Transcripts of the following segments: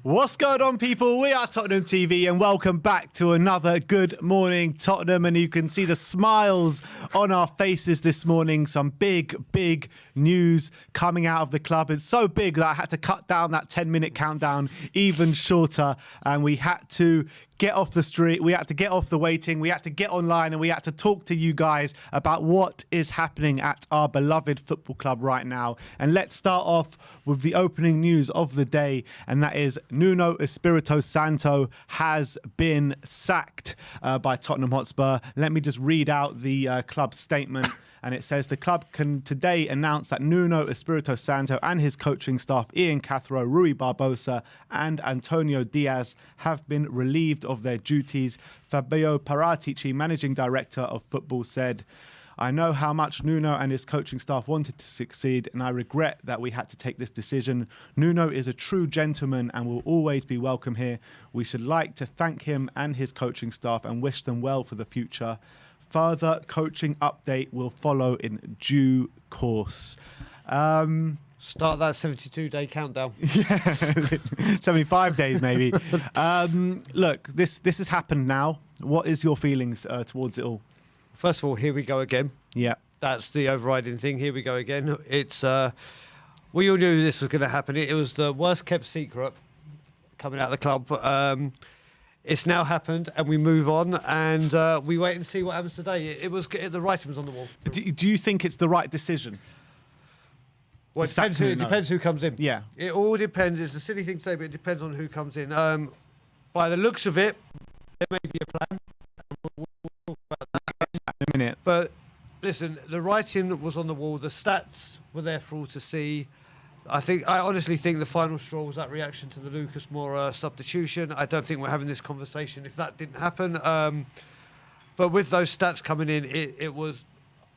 What's going on, people? We are Tottenham TV and welcome back to another Good Morning Tottenham. And you can see the smiles on our faces this morning. Some big news coming out of the club. It's so big that I had to cut down that 10-minute countdown even shorter. And we had to get off the street. We had to get off the waiting. We had to get online and we had to talk to you guys about what is happening at our beloved football club right now. And let's start off with the opening news of the day. And that is Nuno Espirito Santo has been sacked by Tottenham Hotspur. Let me just read out the club statement. And it says the club can today announce that Nuno Espirito Santo and his coaching staff, Ian Cathro, Rui Barbosa and Antonio Diaz, have been relieved of their duties. Fabio Paratici, managing director of football, said, "I know how much Nuno and his coaching staff wanted to succeed, and I regret that we had to take this decision. Nuno is a true gentleman and will always be welcome here. We should like to thank him and his coaching staff and wish them well for the future. Further coaching update will follow in due course." Start that 72-day countdown. Yeah, 75 days maybe. Look, this has happened now. What is your feelings towards it all? First of all, here we go again. Yeah. That's the overriding thing. Here we go again. It's we all knew this was going to happen. It was the worst kept secret coming out of the club. It's now happened, and we move on, and we wait and see what happens today. It was the writing was on the wall. But do you think it's the right decision? Well, it depends who comes in. Yeah. It all depends. It's a silly thing to say, but it depends on who comes in. By the looks of it, there may be a plan. We'll talk about that in a minute. But listen, the writing was on the wall. The stats were there for all to see. I honestly think the final straw was that reaction to the Lucas Moura substitution. I don't think we're having this conversation if that didn't happen. But with those stats coming in, it was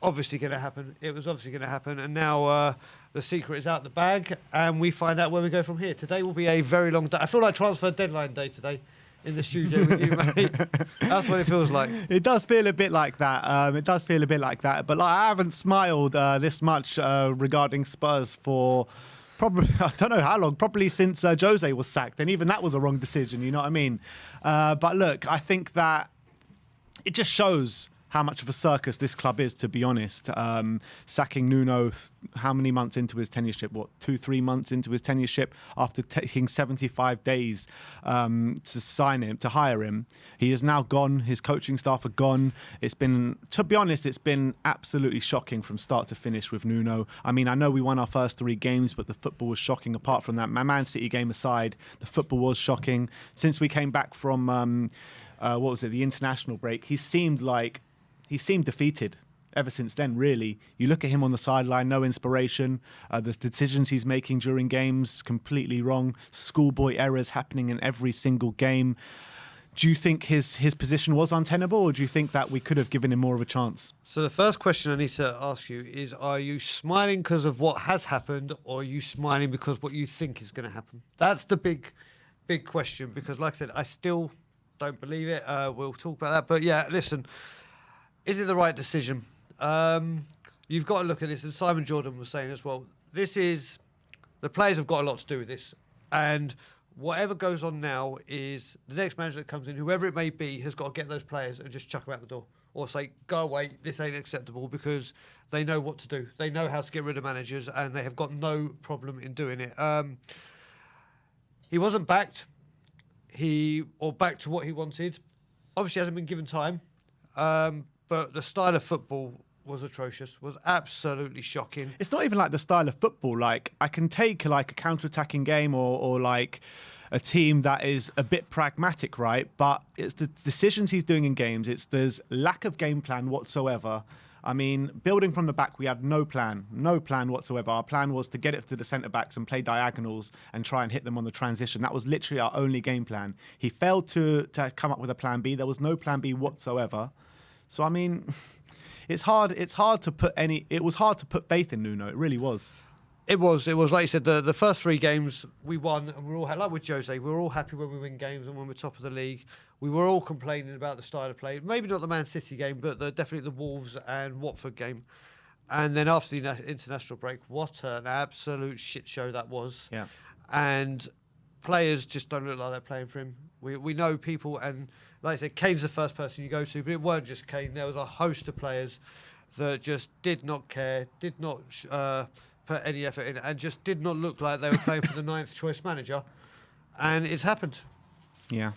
obviously going to happen. It was obviously going to happen. And now the secret is out the bag, and we find out where we go from here. Today will be a very long day. I feel like transfer deadline day today in the studio with you, mate. That's what it feels like. It does feel a bit like that. But like, I haven't smiled this much regarding Spurs for probably, I don't know how long, probably since Jose was sacked. And even that was a wrong decision, you know what I mean? But look, I think that it just shows how much of a circus this club is, to be honest. Sacking Nuno, how many months into his tenureship? What, 2-3 months into his tenureship, after taking 75 days to hire him. He is now gone. His coaching staff are gone. It's been, to be honest, it's been absolutely shocking from start to finish with Nuno. I mean, I know we won our first 3 games, but the football was shocking. Apart from that, my Man City game aside, the football was shocking. Since we came back from, the international break, he seemed defeated ever since then, really. You look at him on the sideline, no inspiration. The decisions he's making during games, completely wrong. Schoolboy errors happening in every single game. Do you think his position was untenable, or do you think that we could have given him more of a chance? So the first question I need to ask you is, are you smiling because of what has happened, or are you smiling because what you think is going to happen? That's the big question, because like I said, I still don't believe it. We'll talk about that. But yeah, listen, is it the right decision? You've got to look at this, and Simon Jordan was saying as well, the players have got a lot to do with this. And whatever goes on now is the next manager that comes in, whoever it may be, has got to get those players and just chuck them out the door. Or say, go away, this ain't acceptable, because they know what to do. They know how to get rid of managers, and they have got no problem in doing it. He wasn't backed. Back to what he wanted. Obviously hasn't been given time. But the style of football was atrocious, was absolutely shocking. It's not even like the style of football. Like, I can take like a counter-attacking game or like a team that is a bit pragmatic, right? But it's the decisions he's doing in games. There's lack of game plan whatsoever. I mean, building from the back, we had no plan whatsoever. Our plan was to get it to the centre-backs and play diagonals and try and hit them on the transition. That was literally our only game plan. He failed to come up with a plan B. There was no plan B whatsoever. So, I mean, it was hard to put faith in Nuno. It really was. It was like you said, the first 3 games we won, and we're all, like with Jose, we're all happy when we win games and when we're top of the league. We were all complaining about the style of play. Maybe not the Man City game, but definitely the Wolves and Watford game. And then after the international break, what an absolute shit show that was. Yeah. And players just don't look like they're playing for him. We know people, and like I said, Kane's the first person you go to, but it weren't just Kane. There was a host of players that just did not care, did not put any effort in, and just did not look like they were playing for the 9th choice manager. And it's happened. Yeah,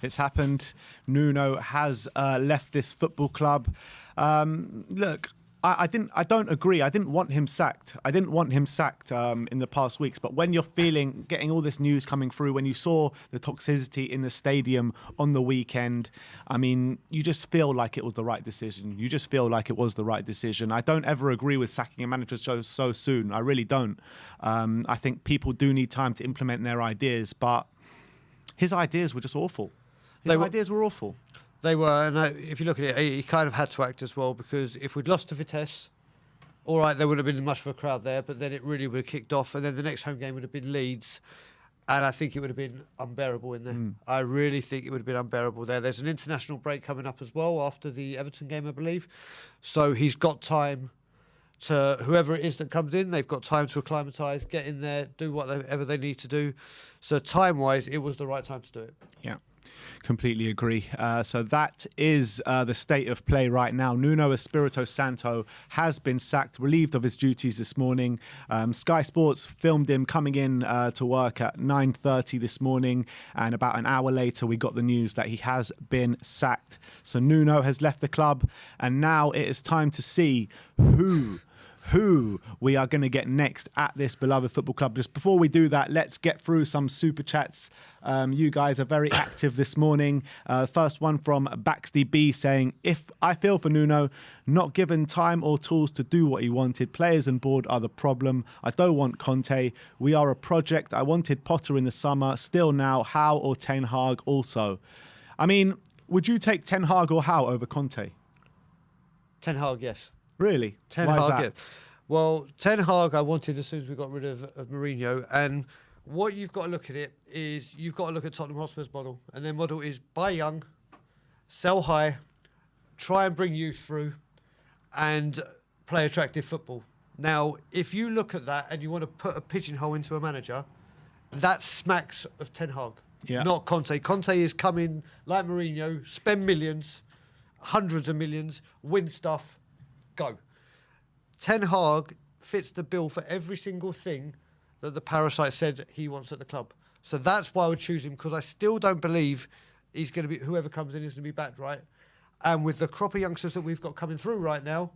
it's happened. Nuno has left this football club. Look, I don't agree. I didn't want him sacked. In the past weeks. But when you're getting all this news coming through, when you saw the toxicity in the stadium on the weekend, I mean, you just feel like it was the right decision. I don't ever agree with sacking a manager so soon. I really don't. I think people do need time to implement their ideas, but his ideas were just awful. Ideas were awful. They were, and if you look at it, he kind of had to act as well, because if we'd lost to Vitesse, all right, there would have been much of a crowd there, but then it really would have kicked off, and then the next home game would have been Leeds, and I think it would have been unbearable in there. I really think it would have been unbearable there. There's an international break coming up as well after the Everton game, I believe, so he's got time to, whoever it is that comes in, they've got time to acclimatise, get in there, do whatever they need to do. So time-wise, it was the right time to do it. Yeah. Completely agree. So that is the state of play right now. Nuno Espirito Santo has been sacked, relieved of his duties this morning. Sky Sports filmed him coming in to work at 9:30 this morning, and about an hour later we got the news that he has been sacked. So Nuno has left the club, and now it is time to see who we are going to get next at this beloved football club. Just before we do that, let's get through some super chats. You guys are very active this morning. First one from Baxley B saying, if I feel for Nuno, not given time or tools to do what he wanted. Players and board are the problem. I don't want Conte. We are a project. I wanted Potter in the summer. Still now, Howe or Ten Hag also. I mean, would you take Ten Hag or Howe over Conte? Ten Hag, yes. Really? Ten Why is Hag, that? yeah. Well, Ten Hag I wanted as soon as we got rid of Mourinho. And what you've got to look at it is you've got to look at Tottenham Hotspur's model. And their model is buy young, sell high, try and bring youth through, and play attractive football. Now, if you look at that and you want to put a pigeonhole into a manager, that smacks of Ten Hag, not Conte. Conte is coming like Mourinho, spend millions, hundreds of millions, win stuff, go. Ten Hag fits the bill for every single thing that the parasite said he wants at the club. So that's why I would choose him, because I still don't believe he's going to be, whoever comes in is going to be backed right. And with the crop of youngsters that we've got coming through right now,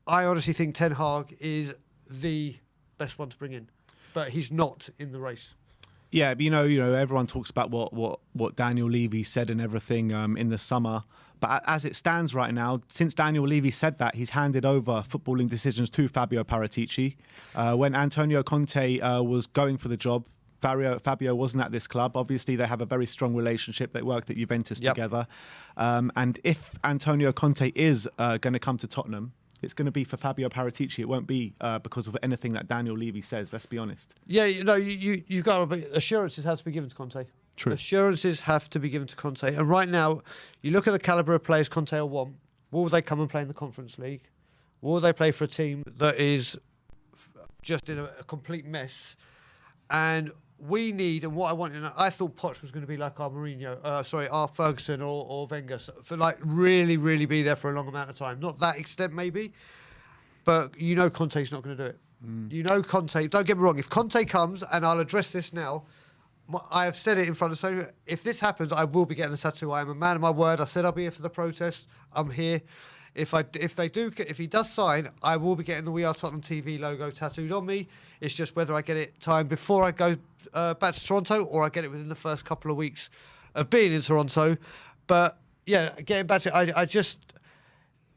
I honestly think Ten Hag is the best one to bring in. But he's not in the race. Yeah, but you know, everyone talks about what Daniel Levy said and everything in the summer. But as it stands right now, since Daniel Levy said that, he's handed over footballing decisions to Fabio Paratici. When Antonio Conte was going for the job, Fabio wasn't at this club. Obviously, they have a very strong relationship. They worked at Juventus together. And if Antonio Conte is going to come to Tottenham, it's going to be for Fabio Paratici. It won't be because of anything that Daniel Levy says. Let's be honest. Yeah, you've got to, assurances have to be given to Conte. True. Assurances have to be given to Conte. And right now, you look at the calibre of players Conte will want. Will they come and play in the Conference League? Will they play for a team that is just in a complete mess? And we need, and what I want, I thought Poch was going to be like our Mourinho, our Ferguson or Wenger, for like really, really be there for a long amount of time. Not that extent maybe, but you know Conte's not going to do it. You know Conte, don't get me wrong, if Conte comes, and I'll address this now, I have said it in front of so many. If this happens, I will be getting the tattoo. I am a man of my word. I said I'll be here for the protest. I'm here. If he does sign, I will be getting the We Are Tottenham TV logo tattooed on me. It's just whether I get it time before I go back to Toronto, or I get it within the first couple of weeks of being in Toronto. But yeah, getting back to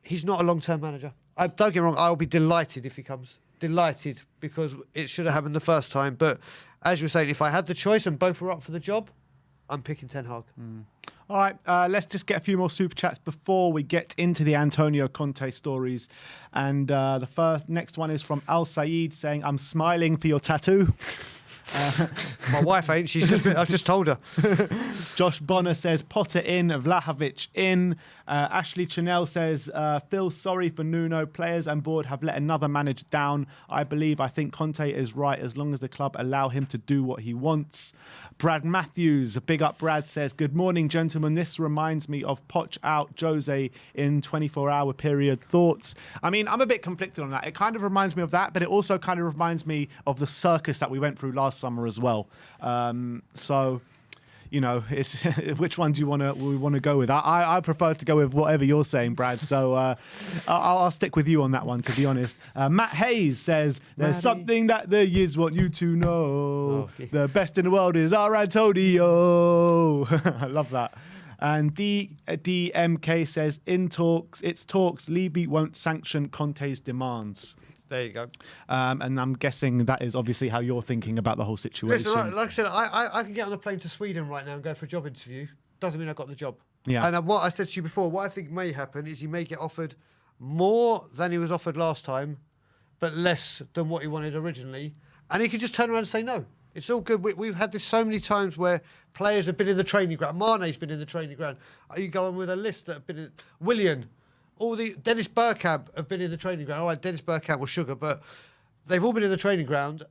he's not a long-term manager. Don't get me wrong, I'll be delighted if he comes. Delighted, because it should have happened the first time. But as you were saying, if I had the choice and both were up for the job, I'm picking Ten Hag. All right, let's just get a few more super chats before we get into the Antonio Conte stories. And the next one is from Al Saeed saying, I'm smiling for your tattoo. My wife ain't. I've just told her. Josh Bonner says Potter in, Vlahovic in. Ashley Chanel says feel sorry for Nuno. Players and board have let another manager down. I think Conte is right as long as the club allow him to do what he wants. Brad Matthews, big up Brad, says good morning, gentlemen. This reminds me of Poch out, Jose in 24-hour period. Thoughts? I mean, I'm a bit conflicted on that. It kind of reminds me of that, but it also kind of reminds me of the circus that we went through last summer as well. So, you know, it's which one do we want to go with? I prefer to go with whatever you're saying, Brad. So I'll stick with you on that one, to be honest. Matt Hayes says there's something that the years want you to know. Oh, okay. The best in the world is our Antonio. I love that. And DMK says it's talks. Levy won't sanction Conte's demands. There you go. And I'm guessing that is obviously how you're thinking about the whole situation. Listen, like I said, I can get on a plane to Sweden right now and go for a job interview. Doesn't mean I got the job. Yeah. And what I said to you before, what I think may happen is he may get offered more than he was offered last time, but less than what he wanted originally. And he could just turn around and say no. It's all good. We've had this so many times where players have been in the training ground. Mane's been in the training ground. You go on with a list that have been in... Willian. Dennis Bergkamp have been in the training ground. All right, Dennis Bergkamp was sugar, but they've all been in the training ground,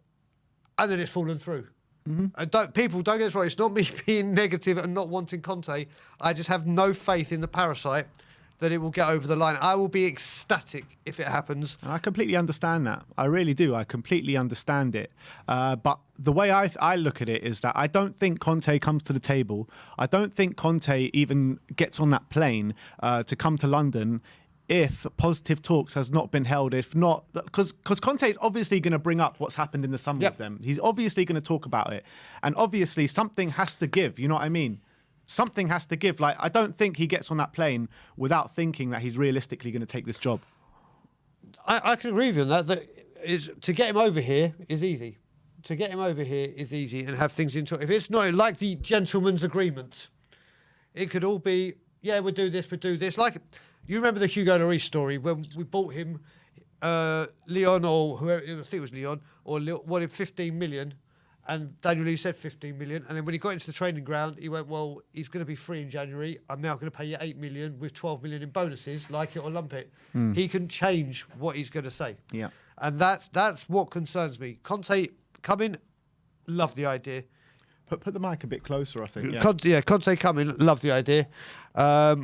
and then it's fallen through. Mm-hmm. And people don't get this right. It's not me being negative and not wanting Conte. I just have no faith in the parasite that it will get over the line. I will be ecstatic if it happens. And I completely understand that. I really do. I completely understand it. But the way I look at it is that I don't think Conte comes to the table. I don't think Conte even gets on that plane to come to London if positive talks has not been held. If not, because Conte is obviously going to bring up what's happened in the summer with them. He's obviously going to talk about it. And obviously something has to give. You know what I mean? Something has to give. Like, I don't think he gets on that plane without thinking that he's realistically going to take this job. I can agree with you on that. To get him over here is easy. To get him over here is easy and have things into it. If it's not like the gentleman's agreement, it could all be, yeah, we'll do this, we'll do this. Like, you remember the Hugo Lloris story when we bought him, Leon or whoever, I think it was Leon, or wanted 15 million. And Daniel Lee said 15 million. And then when he got into the training ground, he went, well, he's going to be free in January. I'm now going to pay you 8 million with 12 million in bonuses, like it or lump it. He can change what he's going to say. Yeah. And that's what concerns me. Conte, come in, love the idea. Put the mic a bit closer, I think. Yeah, Conte come in, love the idea. I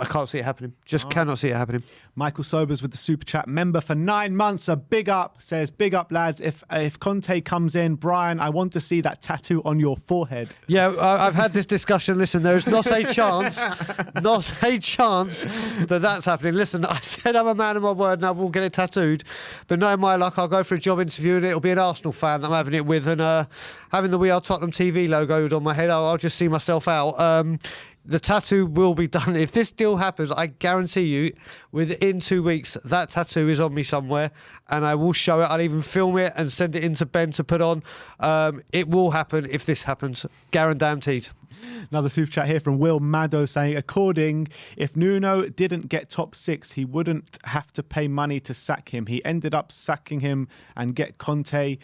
can't see it happening. Cannot see it happening. Michael Sobers with the super chat member for 9 months. A big up, says big up lads. If Conte comes in, Brian, I want to see that tattoo on your forehead. Yeah, I've had this discussion. Listen, there is not a chance that that's happening. Listen, I said I'm a man of my word and I will get it tattooed. But knowing my luck, I'll go for a job interview and it'll be an Arsenal fan that I'm having it with. And having the We Are Tottenham TV logo on my head, I'll just see myself out. The tattoo will be done. If this deal happens, I guarantee you, within 2 weeks, that tattoo is on me somewhere, and I will show it. I'll even film it and send it in to Ben to put on. It will happen if this happens. Guaranteed. Another super chat here from Will Maddo saying, if Nuno didn't get top 6, he wouldn't have to pay money to sack him. He ended up sacking him and get Conte.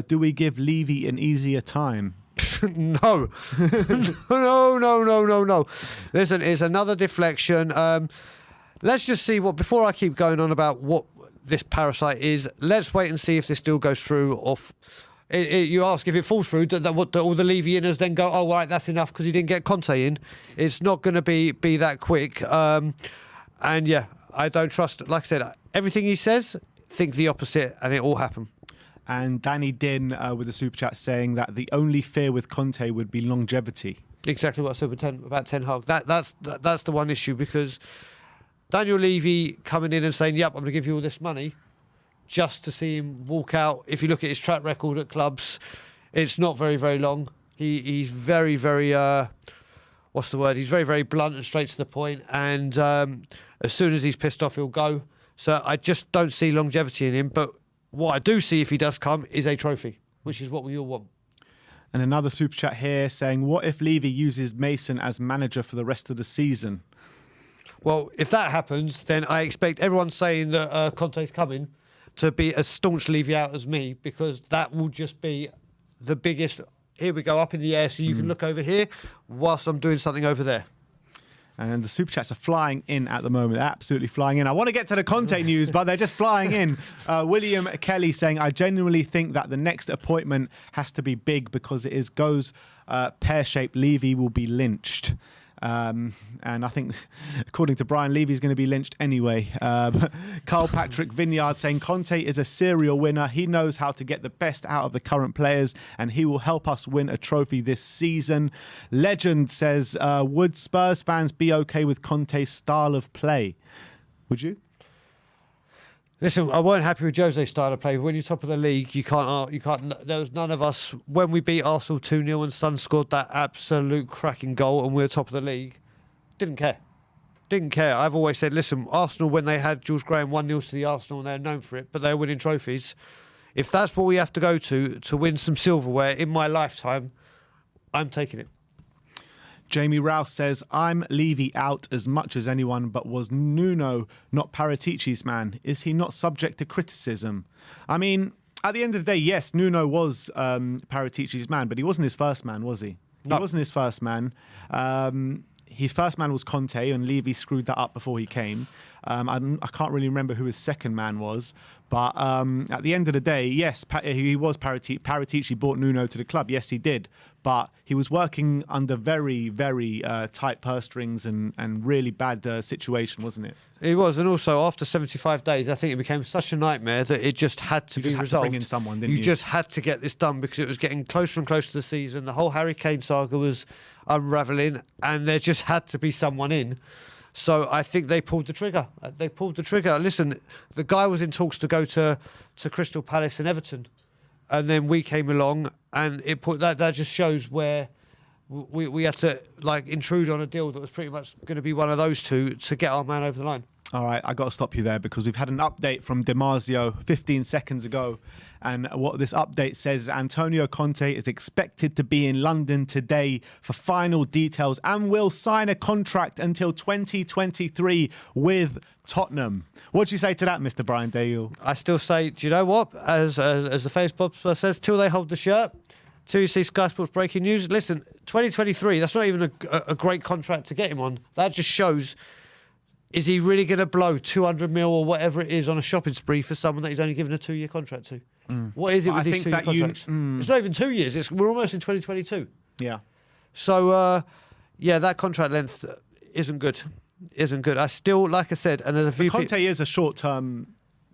Do we give Levy an easier time? No. No. Listen, it's another deflection. Let's just see before I keep going on about what this parasite is, let's wait and see if this deal goes through. You ask if it falls through, all the Levy-inners then go, oh, right, that's enough because he didn't get Conte in. It's not going to be that quick. And yeah, I don't trust, like I said, everything he says, think the opposite and it will happen. And Danny Din with a super chat saying that the only fear with Conte would be longevity. Exactly what I said about Ten Hag. That's the one issue, because Daniel Levy coming in and saying, yep, I'm going to give you all this money, just to see him walk out. If you look at his track record at clubs, it's not very, very long. He's very, very, what's the word? He's very, very blunt and straight to the point. And as soon as he's pissed off, he'll go. So I just don't see longevity in him. But what I do see if he does come is a trophy, which is what we all want. And another super chat here saying, what if Levy uses Mason as manager for the rest of the season? Well, if that happens, then I expect everyone saying that Conte's coming to be as staunch Levy out as me, because that will just be the biggest. Here we go, up in the air, so you can look over here whilst I'm doing something over there. And the super chats are flying in at the moment, absolutely flying in. I want to get to the Conte news, but they're just flying in. William Kelly saying, I genuinely think that the next appointment has to be big because it goes pear-shaped. Levy will be lynched. And I think, according to Brian, Levy's going to be lynched anyway. Carl Patrick Vineyard saying Conte is a serial winner. He knows how to get the best out of the current players, and he will help us win a trophy this season. Legend says, would Spurs fans be okay with Conte's style of play? Would you? Listen, I weren't happy with Jose's style of play. When you're top of the league, you can't. There was none of us when we beat Arsenal 2-0 and Son scored that absolute cracking goal and we were top of the league. Didn't care. I've always said, listen, Arsenal, when they had George Graham 1-0 to the Arsenal, and they're known for it, but they're winning trophies. If that's what we have to go to win some silverware in my lifetime, I'm taking it. Jamie Rouse says, I'm Levy out as much as anyone, but was Nuno not Paratici's man? Is he not subject to criticism? I mean, at the end of the day, yes, Nuno was Paratici's man, but he wasn't his first man, was he? No. He wasn't his first man. His first man was Conte, and Levy screwed that up before he came. I can't really remember who his second man was. But at the end of the day, yes, he was Paratici. Paratici brought Nuno to the club. Yes, he did. But he was working under very, very tight purse strings and really bad situation, wasn't it? He was. And also, after 75 days, I think it became such a nightmare that it just had to be resolved. You just had to bring in someone, didn't you? You just had to get this done because it was getting closer and closer to the season. The whole Harry Kane saga was unravelling, and there just had to be someone in. So I think they pulled the trigger. Listen, the guy was in talks to go to Crystal Palace and Everton, and then we came along, and it put that just shows where we had to intrude on a deal that was pretty much going to be one of those two to get our man over the line. All right, I got to stop you there because we've had an update from Damasio 15 seconds ago. And what this update says, Antonio Conte is expected to be in London today for final details and will sign a contract until 2023 with Tottenham. What do you say to that, Mr. Brian Dale? I still say, do you know what? As the Facebook says, till they hold the shirt, till you see Sky Sports breaking news. Listen, 2023, that's not even a great contract to get him on. That just shows... Is he really going to blow 200 mil or whatever it is on a shopping spree for someone that he's only given a 2-year contract to? What is it with these 2-year contracts? It's not even 2 years. We're almost in 2022. Yeah. So, that contract length isn't good. I still, like I said, and there's a few... Conte is a short-term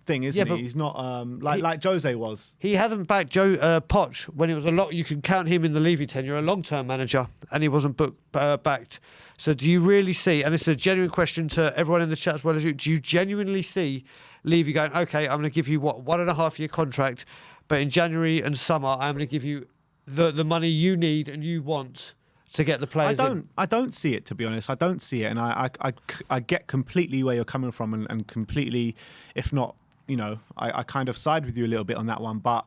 thing, isn't he? He's not like Jose was. He hadn't backed Poch when it was a lot. You can count him in the Levy tenure, a long-term manager, and he wasn't backed. So do you really see, and this is a genuine question to everyone in the chat as well as you, do you genuinely see Levy going, okay, I'm going to give you, 1.5-year contract, but in January and summer, I'm going to give you the money you need and you want to get the players in? I don't see it, to be honest. I don't see it, and I get completely where you're coming from and completely, if not, I kind of side with you a little bit on that one, but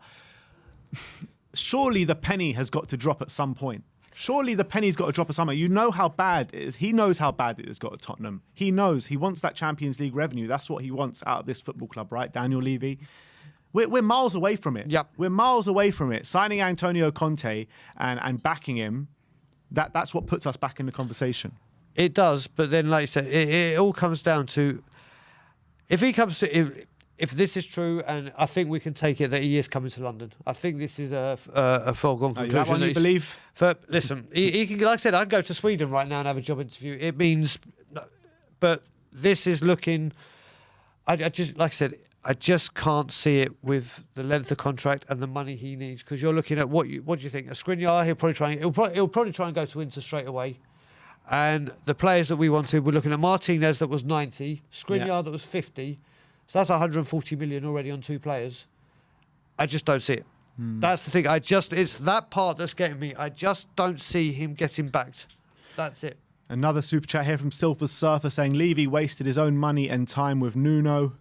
surely the penny has got to drop at some point. Surely the penny's got to drop at some point. You know how bad it is. He knows how bad it has got at Tottenham. He knows. He wants that Champions League revenue. That's what he wants out of this football club, right, Daniel Levy? We're miles away from it. Yep. We're miles away from it. Signing Antonio Conte and backing him, that's what puts us back in the conversation. It does, but then, like you said, it all comes down to if this is true, and I think we can take it that he is coming to London. I think this is a foregone conclusion. That one you believe? Listen, he can, like I said, I'd go to Sweden right now and have a job interview. It means, but this is looking. I just, like I said, I just can't see it with the length of contract and the money he needs, because you're looking at what do you think? A Skriniar, he'll probably try and go to Inter straight away. And the players that we wanted, we're looking at Martinez that was 90, Skriniar that was 50. So that's 140 million already on 2 players. I just don't see it. That's the thing. It's that part that's getting me. I just don't see him getting backed. That's it. Another super chat here from Silver Surfer saying Levy wasted his own money and time with Nuno.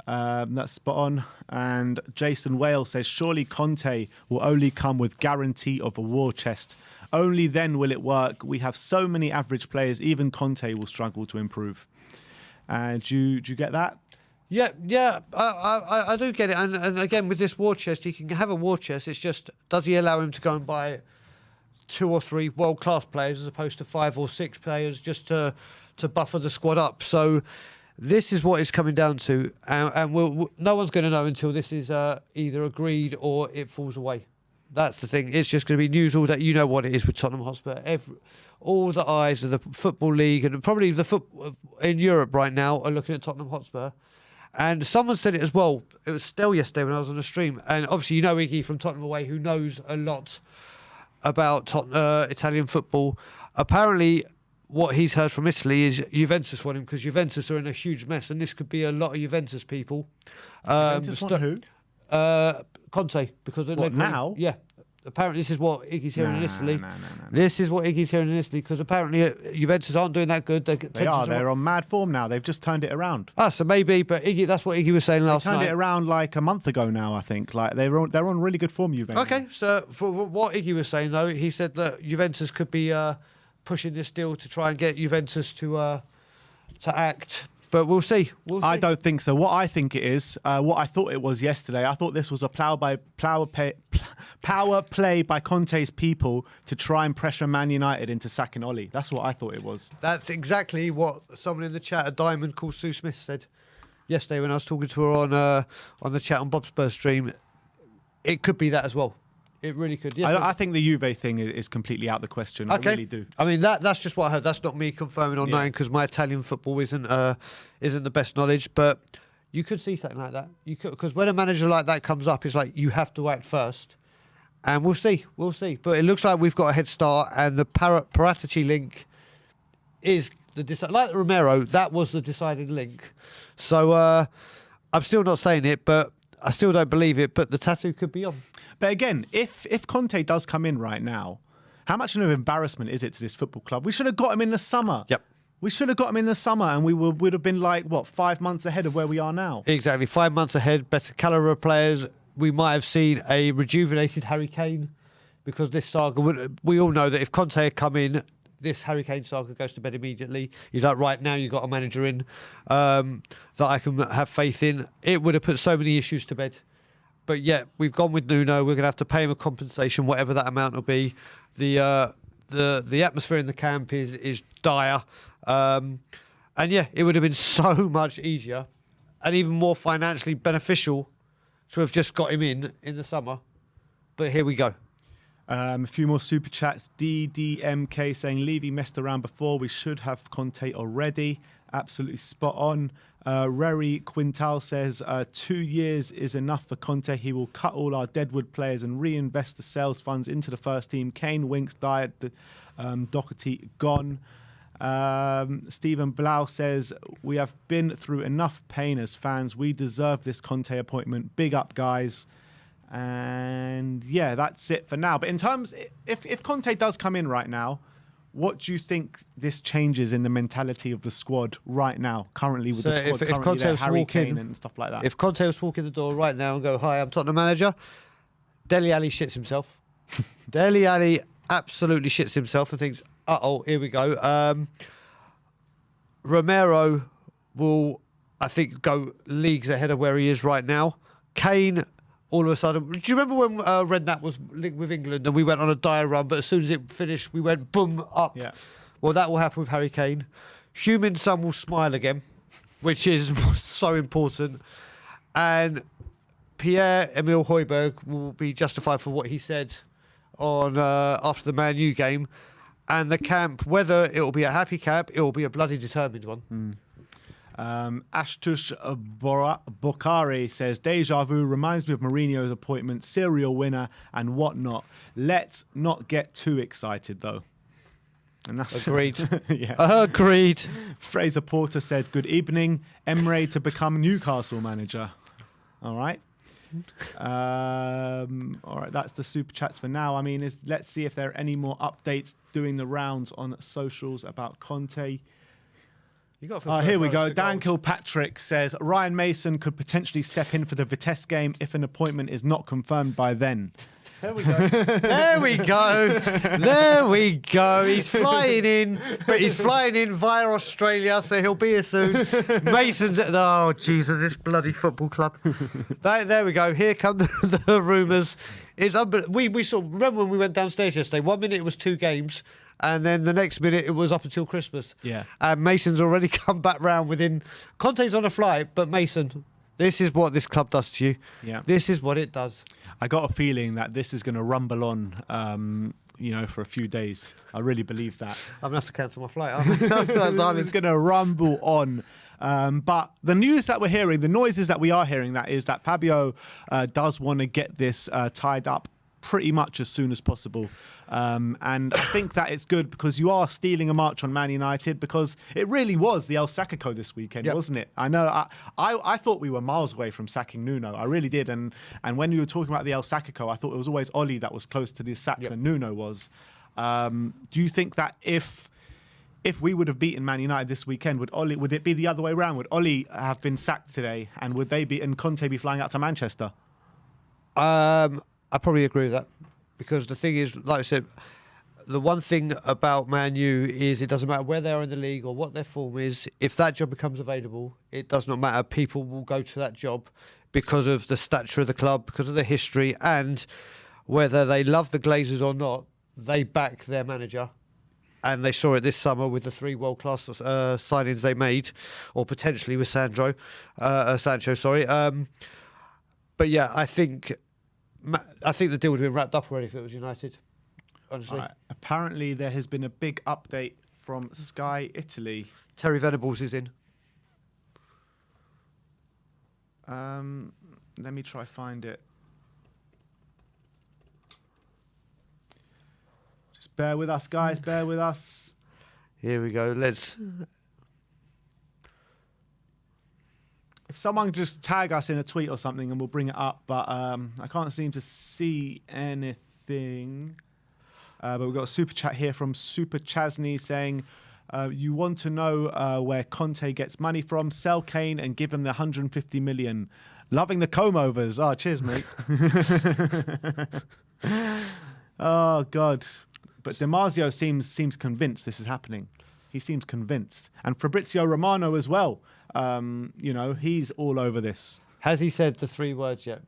That's spot on. And Jason Whale says, surely Conte will only come with guarantee of a war chest. Only then will it work. We have so many average players. Even Conte will struggle to improve. Do you get that? Yeah, I do get it. And again, with this war chest, he can have a war chest. It's just, does he allow him to go and buy 2 or 3 world-class players as opposed to 5 or 6 players just to buffer the squad up? So this is what it's coming down to. And no one's going to know until this is either agreed or it falls away. That's the thing. It's just going to be news all day. You know what it is with Tottenham Hotspur. All the eyes of the Football League and probably the football in Europe right now are looking at Tottenham Hotspur. And someone said it as well. It was still yesterday when I was on the stream. And obviously, you know Iggy from Tottenham Away, who knows a lot about Italian football. Apparently, what he's heard from Italy is Juventus want him because Juventus are in a huge mess. And this could be a lot of Juventus people. Juventus want who? Conte. Because now? Yeah. Apparently, this is what Iggy's hearing in Italy. No. This is what Iggy's hearing in Italy because apparently Juventus aren't doing that good. They are. They're on mad form now. They've just turned it around. So maybe, but Iggy, that's what Iggy was saying last night. They turned it around like a month ago now, I think. Like they're on really good form, Juventus. Okay, so for what Iggy was saying though, he said that Juventus could be pushing this deal to try and get Juventus to act. But we'll see. I don't think so. What I think it is, what I thought it was yesterday, I thought this was a power play by Conte's people to try and pressure Man United into sacking Oli. That's what I thought it was. That's exactly what someone in the chat, a diamond called Sue Smith, said yesterday when I was talking to her on the chat on Bob Spurs stream. It could be that as well. It really could. Yes, I think the Juve thing is completely out of the question. Okay. I really do. I mean, that's just what I heard. That's not me confirming or knowing because my Italian football isn't the best knowledge. But you could see something like that. You could, because when a manager like that comes up, it's like you have to act first. And we'll see. But it looks like we've got a head start. And the Paratici link is like Romero. That was the decided link. So I'm still not saying it, but I still don't believe it. But the tattoo could be on. But again, if Conte does come in right now, how much of an embarrassment is it to this football club? We should have got him in the summer. Yep. We should have got him in the summer and we would have been like, 5 months ahead of where we are now? Exactly. 5 months ahead, better caliber of players. We might have seen a rejuvenated Harry Kane because this saga, we all know that if Conte had come in, this Harry Kane saga goes to bed immediately. He's like, right now you've got a manager in that I can have faith in. It would have put so many issues to bed. But yeah, we've gone with Nuno. We're going to have to pay him a compensation, whatever that amount will be. The atmosphere in the camp is dire. And yeah, it would have been so much easier and even more financially beneficial to have just got him in the summer. But here we go. A few more super chats. DDMK saying Levy messed around before. We should have Conte already. Absolutely spot on. Rary Quintal says 2 years is enough for Conte. He will cut all our deadwood players and reinvest the sales funds into the first team. Kane, Winks, Dyer, Doherty gone. Stephen Blau says we have been through enough pain as fans. We deserve this Conte appointment. Big up, guys. And yeah, that's it for now. But in terms, if Conte does come in right now, what do you think this changes in the mentality of the squad right now, currently with the squad, if Conte was Harry Kane walking, and stuff like that? If Conte was walking the door right now and go, hi, I'm Tottenham manager, Dele Alli shits himself. Dele Alli absolutely shits himself and thinks, uh-oh, here we go. Romero will, I think, go leagues ahead of where he is right now. Kane, all of a sudden, do you remember when Redknapp was linked with England and we went on a dire run, but as soon as it finished, we went boom, up? Yeah. Well, that will happen with Harry Kane. Heung-min Son will smile again, which is so important. And Pierre-Emile Højbjerg will be justified for what he said on after the Man U game. And the camp, whether it will be a happy camp, it will be a bloody determined one. Ashtush Bokhari says, deja vu reminds me of Mourinho's appointment, serial winner and whatnot. Let's not get too excited, though. And that's Agreed. Yeah. Agreed. Fraser Porter said, good evening. Emre to become Newcastle manager. All right. All right, that's the super chats for now. I mean, let's see if there are any more updates doing the rounds on socials about Conte. Here we go. Dan Kilpatrick says Ryan Mason could potentially step in for the Vitesse game if an appointment is not confirmed by then. There we go. There we go. There we go. He's flying in, but he's flying in via Australia, so he'll be here soon. Mason's at oh Jesus, this bloody football club. There we go. Here come the rumours. We saw. Remember when we went downstairs yesterday? 1 minute it was 2 games, and then the next minute it was up until Christmas. Yeah. And Mason's already come back round within. Conte's on a flight, but Mason, this is what this club does to you. Yeah. This is what it does. I got a feeling that this is going to rumble on, for a few days. I really believe that. I'm going to have to cancel my flight, aren't I? It's going to rumble on. But the news that we're hearing, the noises that we are hearing, that is that Fabio does want to get this tied up pretty much as soon as possible. And I think that it's good because you are stealing a march on Man United, because it really was the El Sackico this weekend, wasn't it? I know. I thought we were miles away from sacking Nuno. I really did. And when we were talking about the El Sackico, I thought it was always Oli that was close to the sack than Nuno was. Do you think that if we would have beaten Man United this weekend, would it be the other way around? Would Oli have been sacked today, and would Conte be flying out to Manchester? I probably agree with that, because the thing is, like I said, the one thing about Man U is it doesn't matter where they are in the league or what their form is. If that job becomes available, it does not matter. People will go to that job because of the stature of the club, because of the history, and whether they love the Glazers or not, they back their manager. And they saw it this summer with the 3 world-class signings they made, or potentially with Sancho. But yeah, I think the deal would have been wrapped up already if it was United, honestly. Apparently, there has been a big update from Sky Italy. Terry Venables is in. Let me try find it. Just bear with us, guys. Bear with us. Here we go. Let's... If someone just tag us in a tweet or something and we'll bring it up, but I can't seem to see anything. But we've got a super chat here from Super Chasney saying, you want to know where Conte gets money from? Sell Kane and give him the 150 million. Loving the comb-overs. Oh, cheers, mate. Oh, God. But Damasio seems convinced this is happening. He seems convinced. And Fabrizio Romano as well. He's all over this. Has he said the 3 words yet?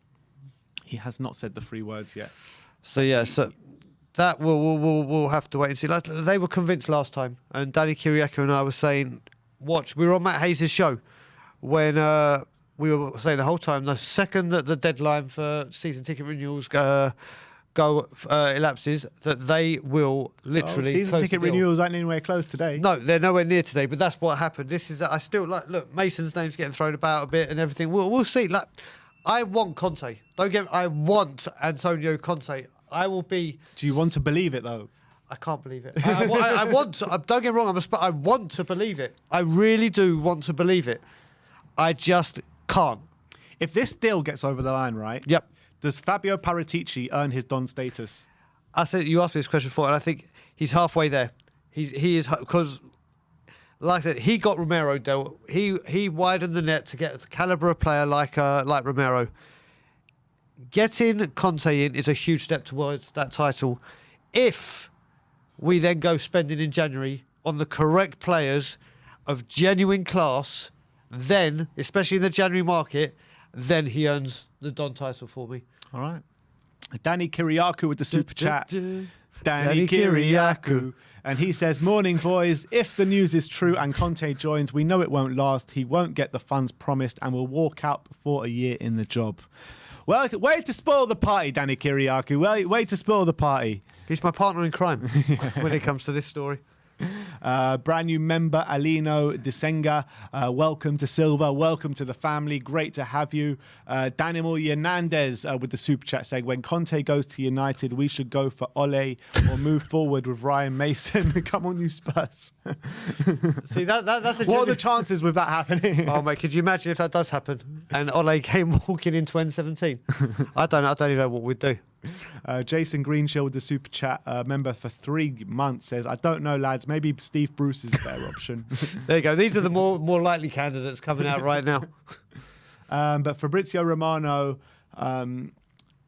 He has not said the 3 words yet. So yeah, so that we'll have to wait and see. Like, they were convinced last time, and Danny Kiriakou and I were saying, watch. We were on Matt Hayes' show when we were saying the whole time, the second that the deadline for season ticket renewals elapses, that they will literally season ticket renewals aren't anywhere close today. No, they're nowhere near today, but that's what happened. This is, I still look, Mason's name's getting thrown about a bit and everything. We'll see. Like, I want Conte. I want Antonio Conte. I will be. Do you want to believe it though? I can't believe it. I want to. Don't get me wrong. I want to believe it. I really do want to believe it. I just can't. If this deal gets over the line, right? Yep. Does Fabio Paratici earn his Don status? I said you asked me this question before, and I think he's halfway there. He is, because, like I said, he got Romero dealt. He widened the net to get the calibre of player like Romero. Getting Conte in is a huge step towards that title. If we then go spending in January on the correct players of genuine class, then, especially in the January market, then he earns the Don title for me. All right. Danny Kiriakou with the super chat. Danny Kiriakou. And he says, morning, boys. If the news is true and Conte joins, we know it won't last. He won't get the funds promised and will walk out before a year in the job. Well, way to spoil the party, Danny Kiriakou. Way to spoil the party. He's my partner in crime when it comes to this story. Brand new member Alino Desenga, welcome to Silva, welcome to the family, great to have you. Daniel Hernandez with the super chat saying, when Conte goes to United we should go for Ole or move forward with Ryan Mason. Come on, you Spurs. See, that's what are the chances with that happening? Oh mate, could you imagine if that does happen and Ole came walking in 2017? I don't even know what we'd do. Jason Greenshield with the super chat, member for 3 months, says, I don't know, lads, maybe Steve Bruce is a better option. There you go. These are the more likely candidates coming out right now. But Fabrizio Romano,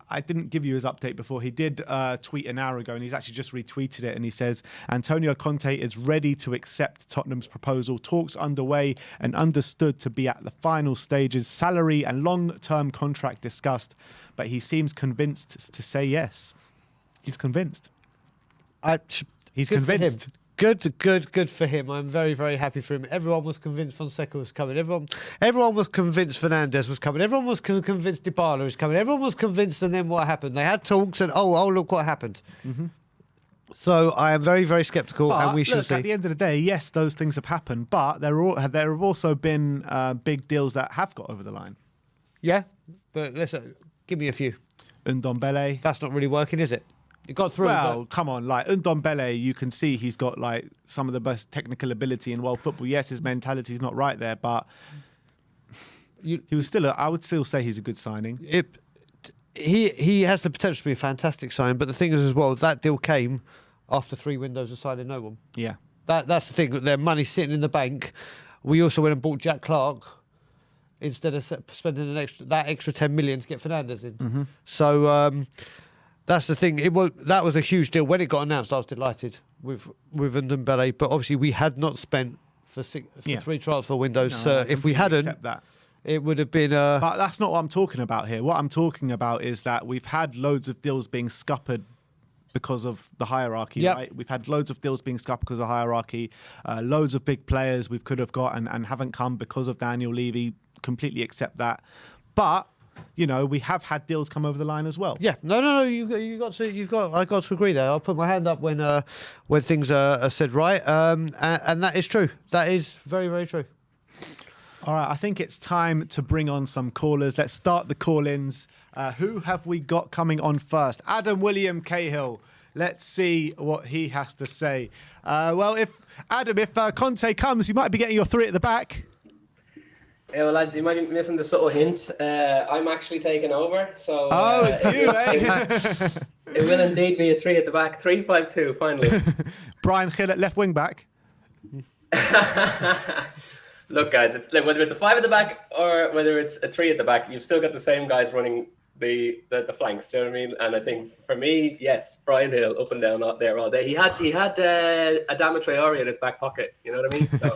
I didn't give you his update before. He did tweet an hour ago, and he's actually just retweeted it. And he says, Antonio Conte is ready to accept Tottenham's proposal. Talks underway and understood to be at the final stages. Salary and long-term contract discussed, but he seems convinced to say yes. He's convinced. He's convinced. Good for him. I'm very, very happy for him. Everyone was convinced Fonseca was coming. Everyone was convinced Fernandes was coming. Everyone was convinced Dybala was coming. Everyone was convinced, and then what happened? They had talks, and oh, look what happened. Mm-hmm. So I am very, very sceptical, and we shall see. At the end of the day, yes, those things have happened, but there have also been big deals that have got over the line. Yeah, but listen, give me a few. Ndombele. That's not really working, is it? It got through. Well, come on, like Ndombele, you can see he's got like some of the best technical ability in world football. Yes, his mentality is not right there, but he was still. I would still say he's a good signing. He has the potential to be a fantastic sign, but the thing is as well, that deal came after 3 windows of signing no one. Yeah, that's the thing. Their money's sitting in the bank. We also went and bought Jack Clark instead of spending that extra 10 million to get Fernandes in. Mm-hmm. So. That's the thing. That was a huge deal. When it got announced, I was delighted with Ndombele. But obviously, we had not spent for 3 transfer windows. No, if we hadn't, it would have been. But that's not what I'm talking about here. What I'm talking about is that we've had loads of deals being scuppered because of the hierarchy, right? We've had loads of deals being scuppered because of hierarchy. Loads of big players we could have got and haven't come because of Daniel Levy. Completely accept that. But you know, we have had deals come over the line as well. Yeah, no. I got to agree there. I'll put my hand up when things are said right, and that is true. That is very, very true. All right, I think it's time to bring on some callers. Let's start the call-ins. Who have we got coming on first? Adam William Cahill. Let's see what he has to say. Well, if Conte comes, you might be getting your 3 at the back. Yeah, well, lads, you might be missing the subtle hint. I'm actually taking over, so... it's you, eh? It will indeed be a 3 at the back. 3-5-2, finally. Brian Hill at left wing back. Look, guys, whether it's a 5 at the back or whether it's a 3 at the back, you've still got the same guys running the flanks. Do you know what I mean? And I think for me, yes, Brian Hill up and down out there all day. He had Adama Traore in his back pocket. You know what I mean? So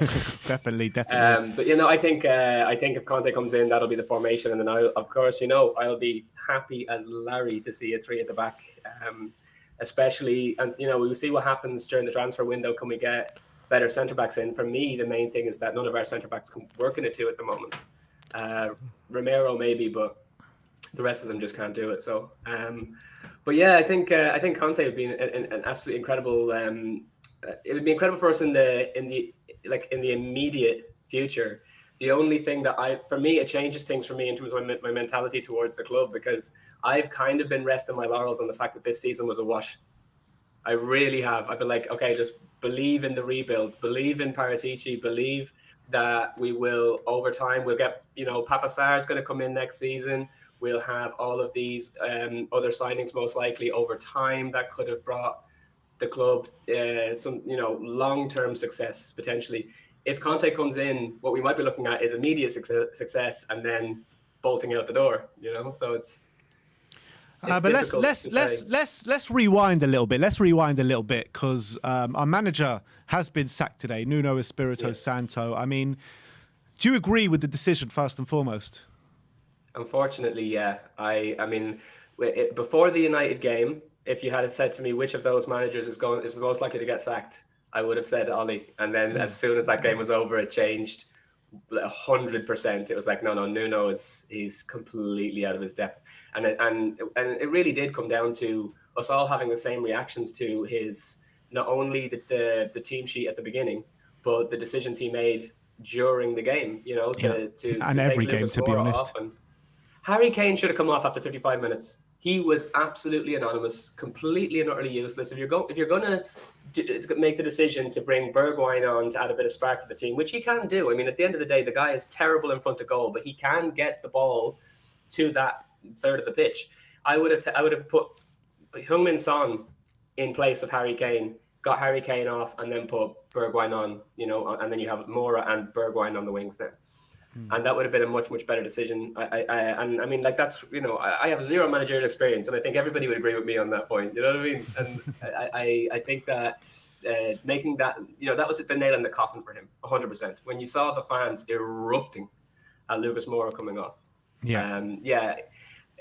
definitely. But you know, I think if Conte comes in, that'll be the formation, and then I'll be happy as Larry to see a 3 at the back, especially, and you know, we'll see what happens during the transfer window. Can we get better centre backs in? For me, the main thing is that none of our centre backs can work in a 2 at the moment. Romero maybe, but the rest of them just can't do it. So, but yeah, I think Conte would be an absolutely incredible. It would be incredible for us in the immediate future. The only thing for me, it changes things for me in terms of my mentality towards the club, because I've kind of been resting my laurels on the fact that this season was a wash. I really have. I've been like, okay, just believe in the rebuild, believe in Paratici, believe that we will, over time, we'll get, you know, Papa Sarr's going to come in next season. We'll have all of these other signings most likely over time that could have brought the club some, you know, long-term success potentially. If Conte comes in, what we might be looking at is immediate success and then bolting out the door. You know, so it's but let's rewind a little bit. Let's rewind a little bit because our manager has been sacked today, Nuno Espirito Santo. I mean, do you agree with the decision first and foremost? Unfortunately, yeah. I mean, before the United game, if you had said to me which of those managers is most likely to get sacked, I would have said Ollie. And then as soon as that game was over, it changed 100%. It was like, no, Nuno he's completely out of his depth. And it really did come down to us all having the same reactions to his, not only the team sheet at the beginning, but the decisions he made during the game, you know, to every game, to be honest. Harry Kane should have come off after 55 minutes. He was absolutely anonymous, completely and utterly useless. If you're going to make the decision to bring Bergwijn on to add a bit of spark to the team, which he can do. I mean, at the end of the day, the guy is terrible in front of goal, but he can get the ball to that third of the pitch. I would have put Heung-min Son in place of Harry Kane, got Harry Kane off, and then put Bergwijn on. You know, and then you have Moura and Bergwijn on the wings there. And that would have been a much, much better decision. I mean, like, that's, I have zero managerial experience, and I think everybody would agree with me on that point. You know what I mean? And I think that making that, that was the nail in the coffin for him, 100%. When you saw the fans erupting at Lucas Moura coming off.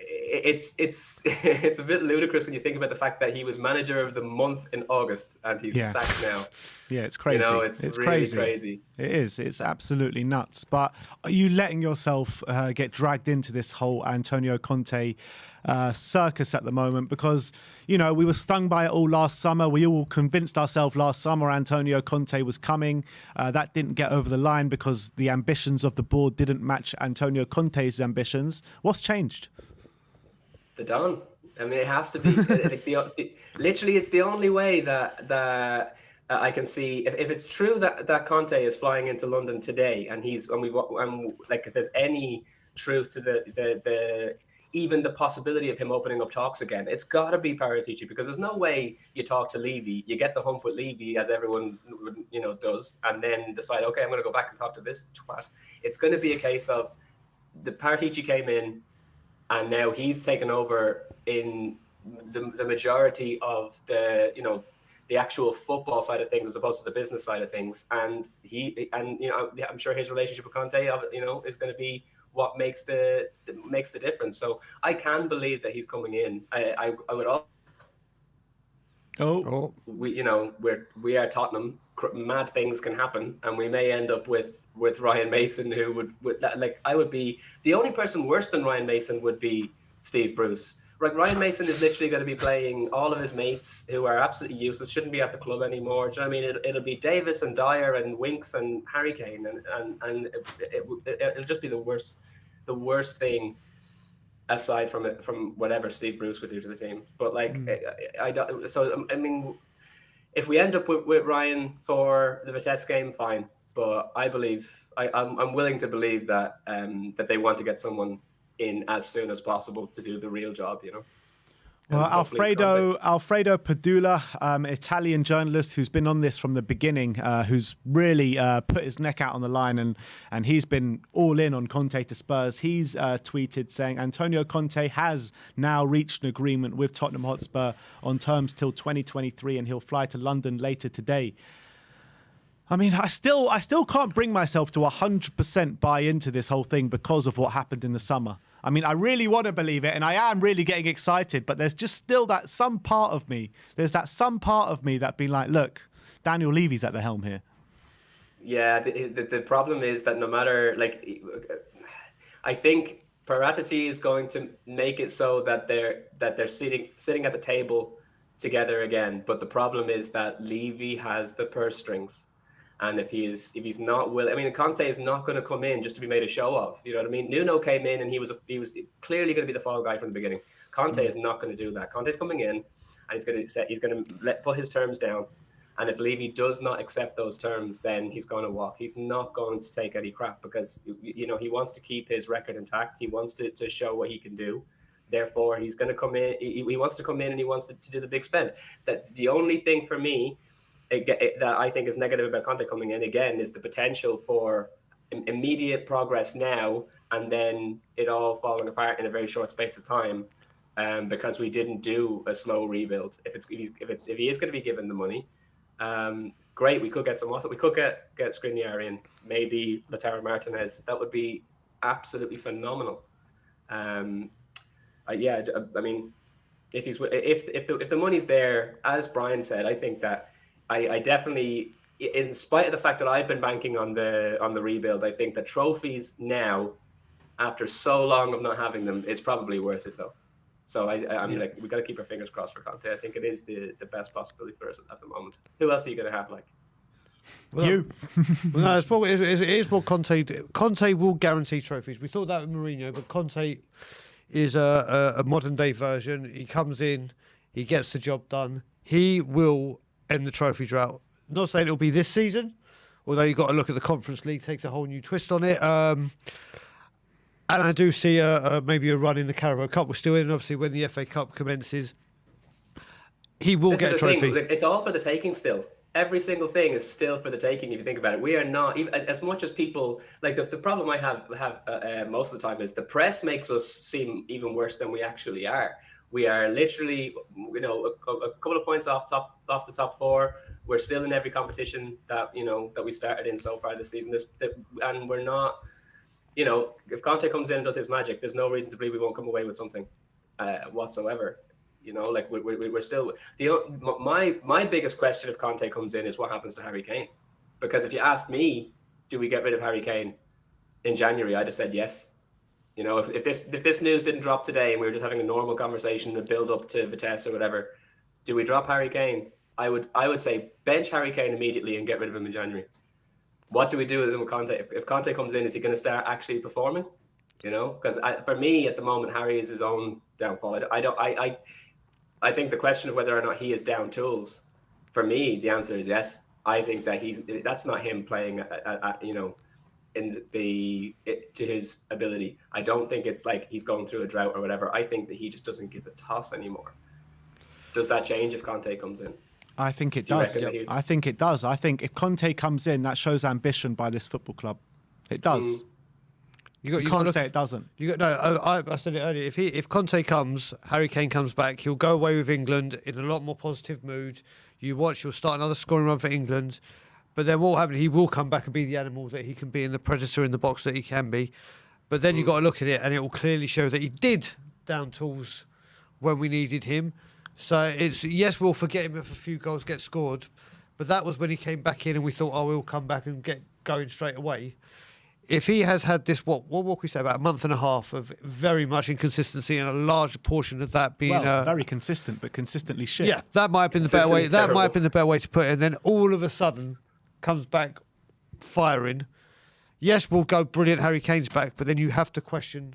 It's it's a bit ludicrous when you think about the fact that he was manager of the month in August and he's sacked now. Yeah, it's crazy. It's really crazy. It is. It's absolutely nuts. But are you letting yourself get dragged into this whole Antonio Conte circus at the moment? Because, we were stung by it all last summer. We all convinced ourselves last summer Antonio Conte was coming. That didn't get over the line because the ambitions of the board didn't match Antonio Conte's ambitions. What's changed? The Don. I mean, it has to be. Literally, it's the only way that I can see. If it's true that Conte is flying into London today, and if there's any truth to the even the possibility of him opening up talks again, it's got to be Paratici, because there's no way you talk to Levy, you get the hump with Levy, as everyone does, and then decide, okay, I'm going to go back and talk to this twat. It's going to be a case of the Paratici came in, and now he's taken over in the majority of the actual football side of things as opposed to the business side of things. And I'm sure his relationship with Conte, is going to be what makes the difference. So I can believe that he's coming in. I would also. We are Tottenham. Mad things can happen, and we may end up with Ryan Mason, who I would be the only person worse than Ryan Mason would be Steve Bruce. Like, Ryan Mason is literally going to be playing all of his mates who are absolutely useless, shouldn't be at the club anymore. Do you know what I mean? It'll be Davis and Dyer and Winks and Harry Kane, and it'll just be the worst thing aside from whatever Steve Bruce would do to the team. But I mean, if we end up with Ryan for the Vitesse game, fine. But I believe I'm willing to believe that that they want to get someone in as soon as possible to do the real job. Well, Alfredo Padula, Italian journalist who's been on this from the beginning, who's really put his neck out on the line, and he's been all in on Conte to Spurs. He's tweeted saying Antonio Conte has now reached an agreement with Tottenham Hotspur on terms till 2023, and he'll fly to London later today. I mean, I still can't bring myself to 100% buy into this whole thing because of what happened in the summer. I mean, I really want to believe it, and I am really getting excited, but there's just still that some part of me that be like, look, Daniel Levy's at the helm here. Yeah, the problem is that no matter, I think Paratici is going to make it so that they're sitting at the table together again. But the problem is that Levy has the purse strings. And if he's not willing, I mean, Conte is not going to come in just to be made a show of. You know what I mean? Nuno came in and he was clearly going to be the fall guy from the beginning. Conte is not going to do that. Conte's coming in and he's going to put his terms down. And if Levy does not accept those terms, then he's going to walk. He's not going to take any crap because he wants to keep his record intact. He wants to show what he can do. Therefore, he's going to come in. He wants to come in and he wants to do the big spend. That the only thing for me that I think is negative about Conte coming in again is the potential for immediate progress now and then it all falling apart in a very short space of time, because we didn't do a slow rebuild. If he is going to be given the money, great. We could get we could get Skriniar in, maybe Lautaro Martinez. That would be absolutely phenomenal. I mean, if the money's there, as Brian said, I think that. I definitely, in spite of the fact that I've been banking on the rebuild, I think that trophies now, after so long of not having them, is probably worth it though. So we got to keep our fingers crossed for Conte. I think it is the best possibility for us at the moment. Who else are you going to have you? Well, no, it is more Conte. Conte will guarantee trophies. We thought that with Mourinho, but Conte is a modern day version. He comes in, he gets the job done. He will end the trophy drought. Not saying it'll be this season, although you've got to look at the Conference League, takes a whole new twist on it. And I do see maybe a run in the Carabao Cup. We're still in, obviously, when the FA Cup commences. He will get a trophy. Look, it's all for the taking still. every single thing is still for the taking if you think about it. We are not, even as much as people, like the problem I have most of the time is the press makes us seem even worse than we actually are. We are literally, you know, a couple of points off the top four. We're still in every competition that, you know, that we started in so far this season. And we're not, you know, if Conte comes in and does his magic, there's no reason to believe we won't come away with something whatsoever. You know, like we're still my biggest question if Conte comes in is what happens to Harry Kane, because if you asked me, do we get rid of Harry Kane in January, I'd have said yes. You know, if this news didn't drop today and we were just having a normal conversation to build up to Vitesse or whatever, do we drop Harry Kane? I would say bench Harry Kane immediately and get rid of him in January. What do we do with him with Conte? If Conte comes in, is he going to start actually performing? You know, because for me at the moment, Harry is his own downfall. I think the question of whether or not he is down tools, for me, the answer is yes. I think that that's not him playing you know, to his ability. I don't think it's like he's going through a drought or whatever. I think that he just doesn't give a toss anymore. Does that change if Conte comes in? I think it does. I think it does. I think if Conte comes in, that shows ambition by this football club. It does. You can't say it doesn't. I said it earlier. If Conte comes, Harry Kane comes back, he'll go away with England in a lot more positive mood. You watch, he'll start another scoring run for England. But then what will happen? He will come back and be the animal that he can be, and the predator in the box that he can be. But then you've got to look at it, and it will clearly show that he did down tools when we needed him. So it's, yes, we'll forget him if a few goals get scored, but that was when he came back in and we thought, oh, he'll come back and get going straight away. If he has had this, what can we say, about a month and a half of very much inconsistency, and a large portion of that being very consistent, but consistently shit. Yeah, that might have been the better way. That might have been the better way to put it. And then all of a sudden, comes back firing. Yes, we'll go brilliant. Harry Kane's back, but then you have to question: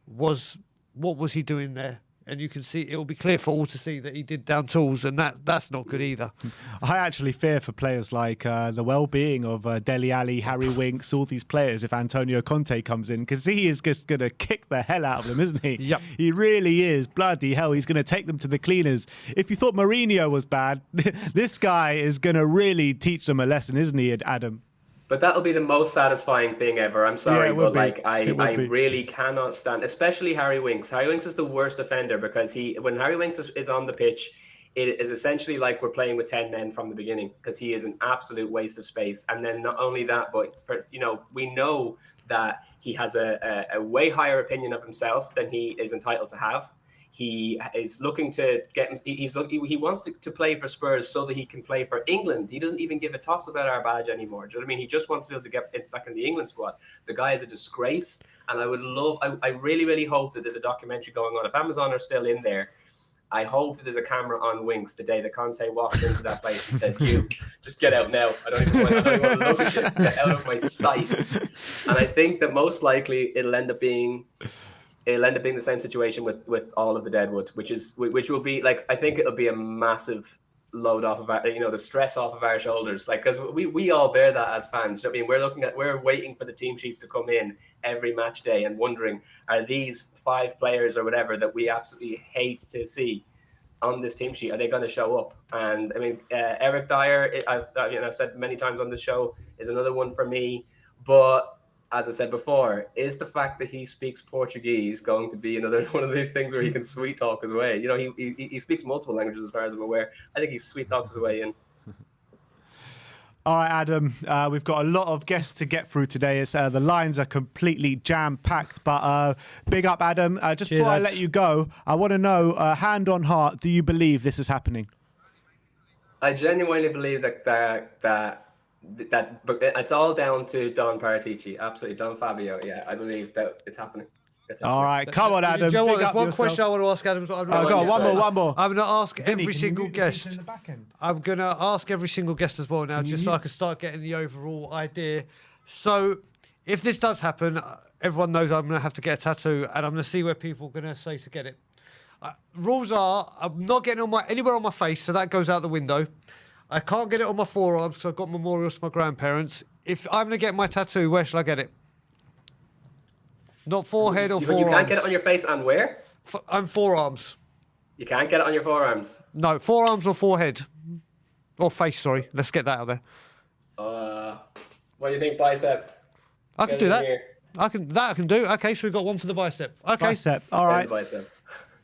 what was he doing there? And you can see, it will be clear for all to see that he did down tools, and that's not good either. I actually fear for players like the well-being of Dele Alli, Harry Winks, all these players if Antonio Conte comes in, because he is just going to kick the hell out of them, isn't he? Yep. He really is. Bloody hell, he's going to take them to the cleaners. If you thought Mourinho was bad, this guy is going to really teach them a lesson, isn't he, Adam? But that'll be the most satisfying thing ever. I'm sorry, but like I really cannot stand, especially Harry Winks. Harry Winks is the worst offender because when Harry Winks is on the pitch, it is essentially like we're playing with 10 men from the beginning, because he is an absolute waste of space. And then not only that, but we know that he has a way higher opinion of himself than he is entitled to have. He is looking to get. He wants to play for Spurs so that he can play for England. He doesn't even give a toss about our badge anymore. Do you know what I mean? He just wants to be able to get back in the England squad. The guy is a disgrace, and I would love. I really, really hope that there's a documentary going on. If Amazon are still in there, I hope that there's a camera on Winks the day that Conte walks into that place and says, "You just get out now. I don't even want to look at you. Get out of my sight." And I think that most likely it'll end up being the same situation with all of the Deadwood, which will be like, I think it'll be a massive load off of our, the stress off of our shoulders, like, because we all bear that as fans. You know what I mean? We're waiting for the team sheets to come in every match day and wondering, are these 5 players or whatever that we absolutely hate to see on this team sheet, are they going to show up? And I mean, Eric Dyer, I've said many times on the show, is another one for me. But as I said before, is the fact that he speaks Portuguese going to be another one of these things where he can sweet talk his way? You know, he speaks multiple languages as far as I'm aware. I think he sweet talks his way in. All right, Adam, we've got a lot of guests to get through today. The lines are completely jam-packed, but big up, Adam. Just before I let you go, I want to know, hand on heart, do you believe this is happening? I genuinely believe that but it's all down to Don Paratici. Absolutely, Don Fabio. Yeah, I believe that it's happening. All right, come on, Adam. There's one question I want to ask Adam. Go on, one more. I'm going to ask every single guest. I'm going to ask every single guest as well now, just so I can start getting the overall idea. So, if this does happen, everyone knows I'm going to have to get a tattoo, and I'm going to see where people are going to say to get it. Rules are, I'm not getting anywhere on my face, so that goes out the window. I can't get it on my forearms because I've got memorials to my grandparents. If I'm going to get my tattoo, where shall I get it? Not forehead or forearms. You can't get it on your face, and where? Forearms. You can't get it on your forearms? No, forearms or forehead. Or face, sorry. Let's get that out there. What do you think, bicep? I can Get do it in that. here. I can do. Okay, so we've got one for the bicep. Okay. Bicep. All Get right. the bicep.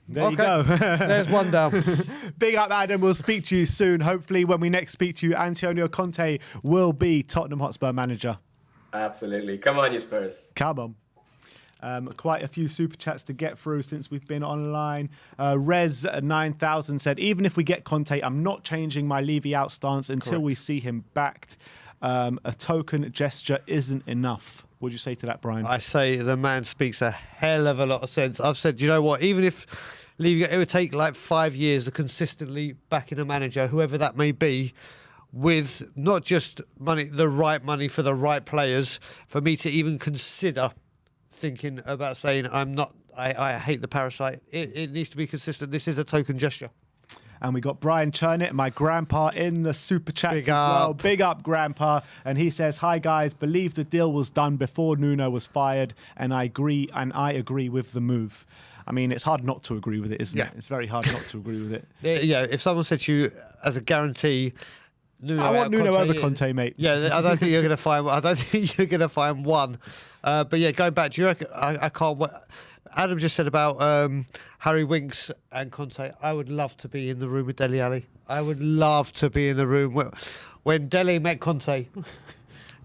There you Okay. go. There's one down. Big up, Adam. We'll speak to you soon. Hopefully, when we next speak to you, Antonio Conte will be Tottenham Hotspur manager. Absolutely. Come on, you Spurs. Come on. Quite a few super chats to get through since we've been online. Rez9000 said, even if we get Conte, I'm not changing my Levy out stance until we see him backed. A token gesture isn't enough. What do you say to that, Brian? I say the man speaks a hell of a lot of sense. I've said, you know what, even if Levy, it would take like 5 years of consistently backing a manager, whoever that may be, with not just money, the right money for the right players, for me to even consider thinking about saying I hate the parasite. It needs to be consistent. This is a token gesture. And we got Brian Churnett, my grandpa, in the super chats Big as well. up. Big up, grandpa. And he says, "Hi guys, believe the deal was done before Nuno was fired, and I agree with the move." I mean, it's hard not to agree with it, isn't it? It's very hard not to agree with it. Yeah, if someone said to you as a guarantee, Nuno I want Nuno over yeah. Conte, mate. Yeah, I don't think you're going to find. I don't think you're going to find one. But yeah, going back, do you reckon? I can't. Adam just said about Harry Winks and Conte. I would love to be in the room with Dele Alli. I would love to be in the room when Dele met Conte.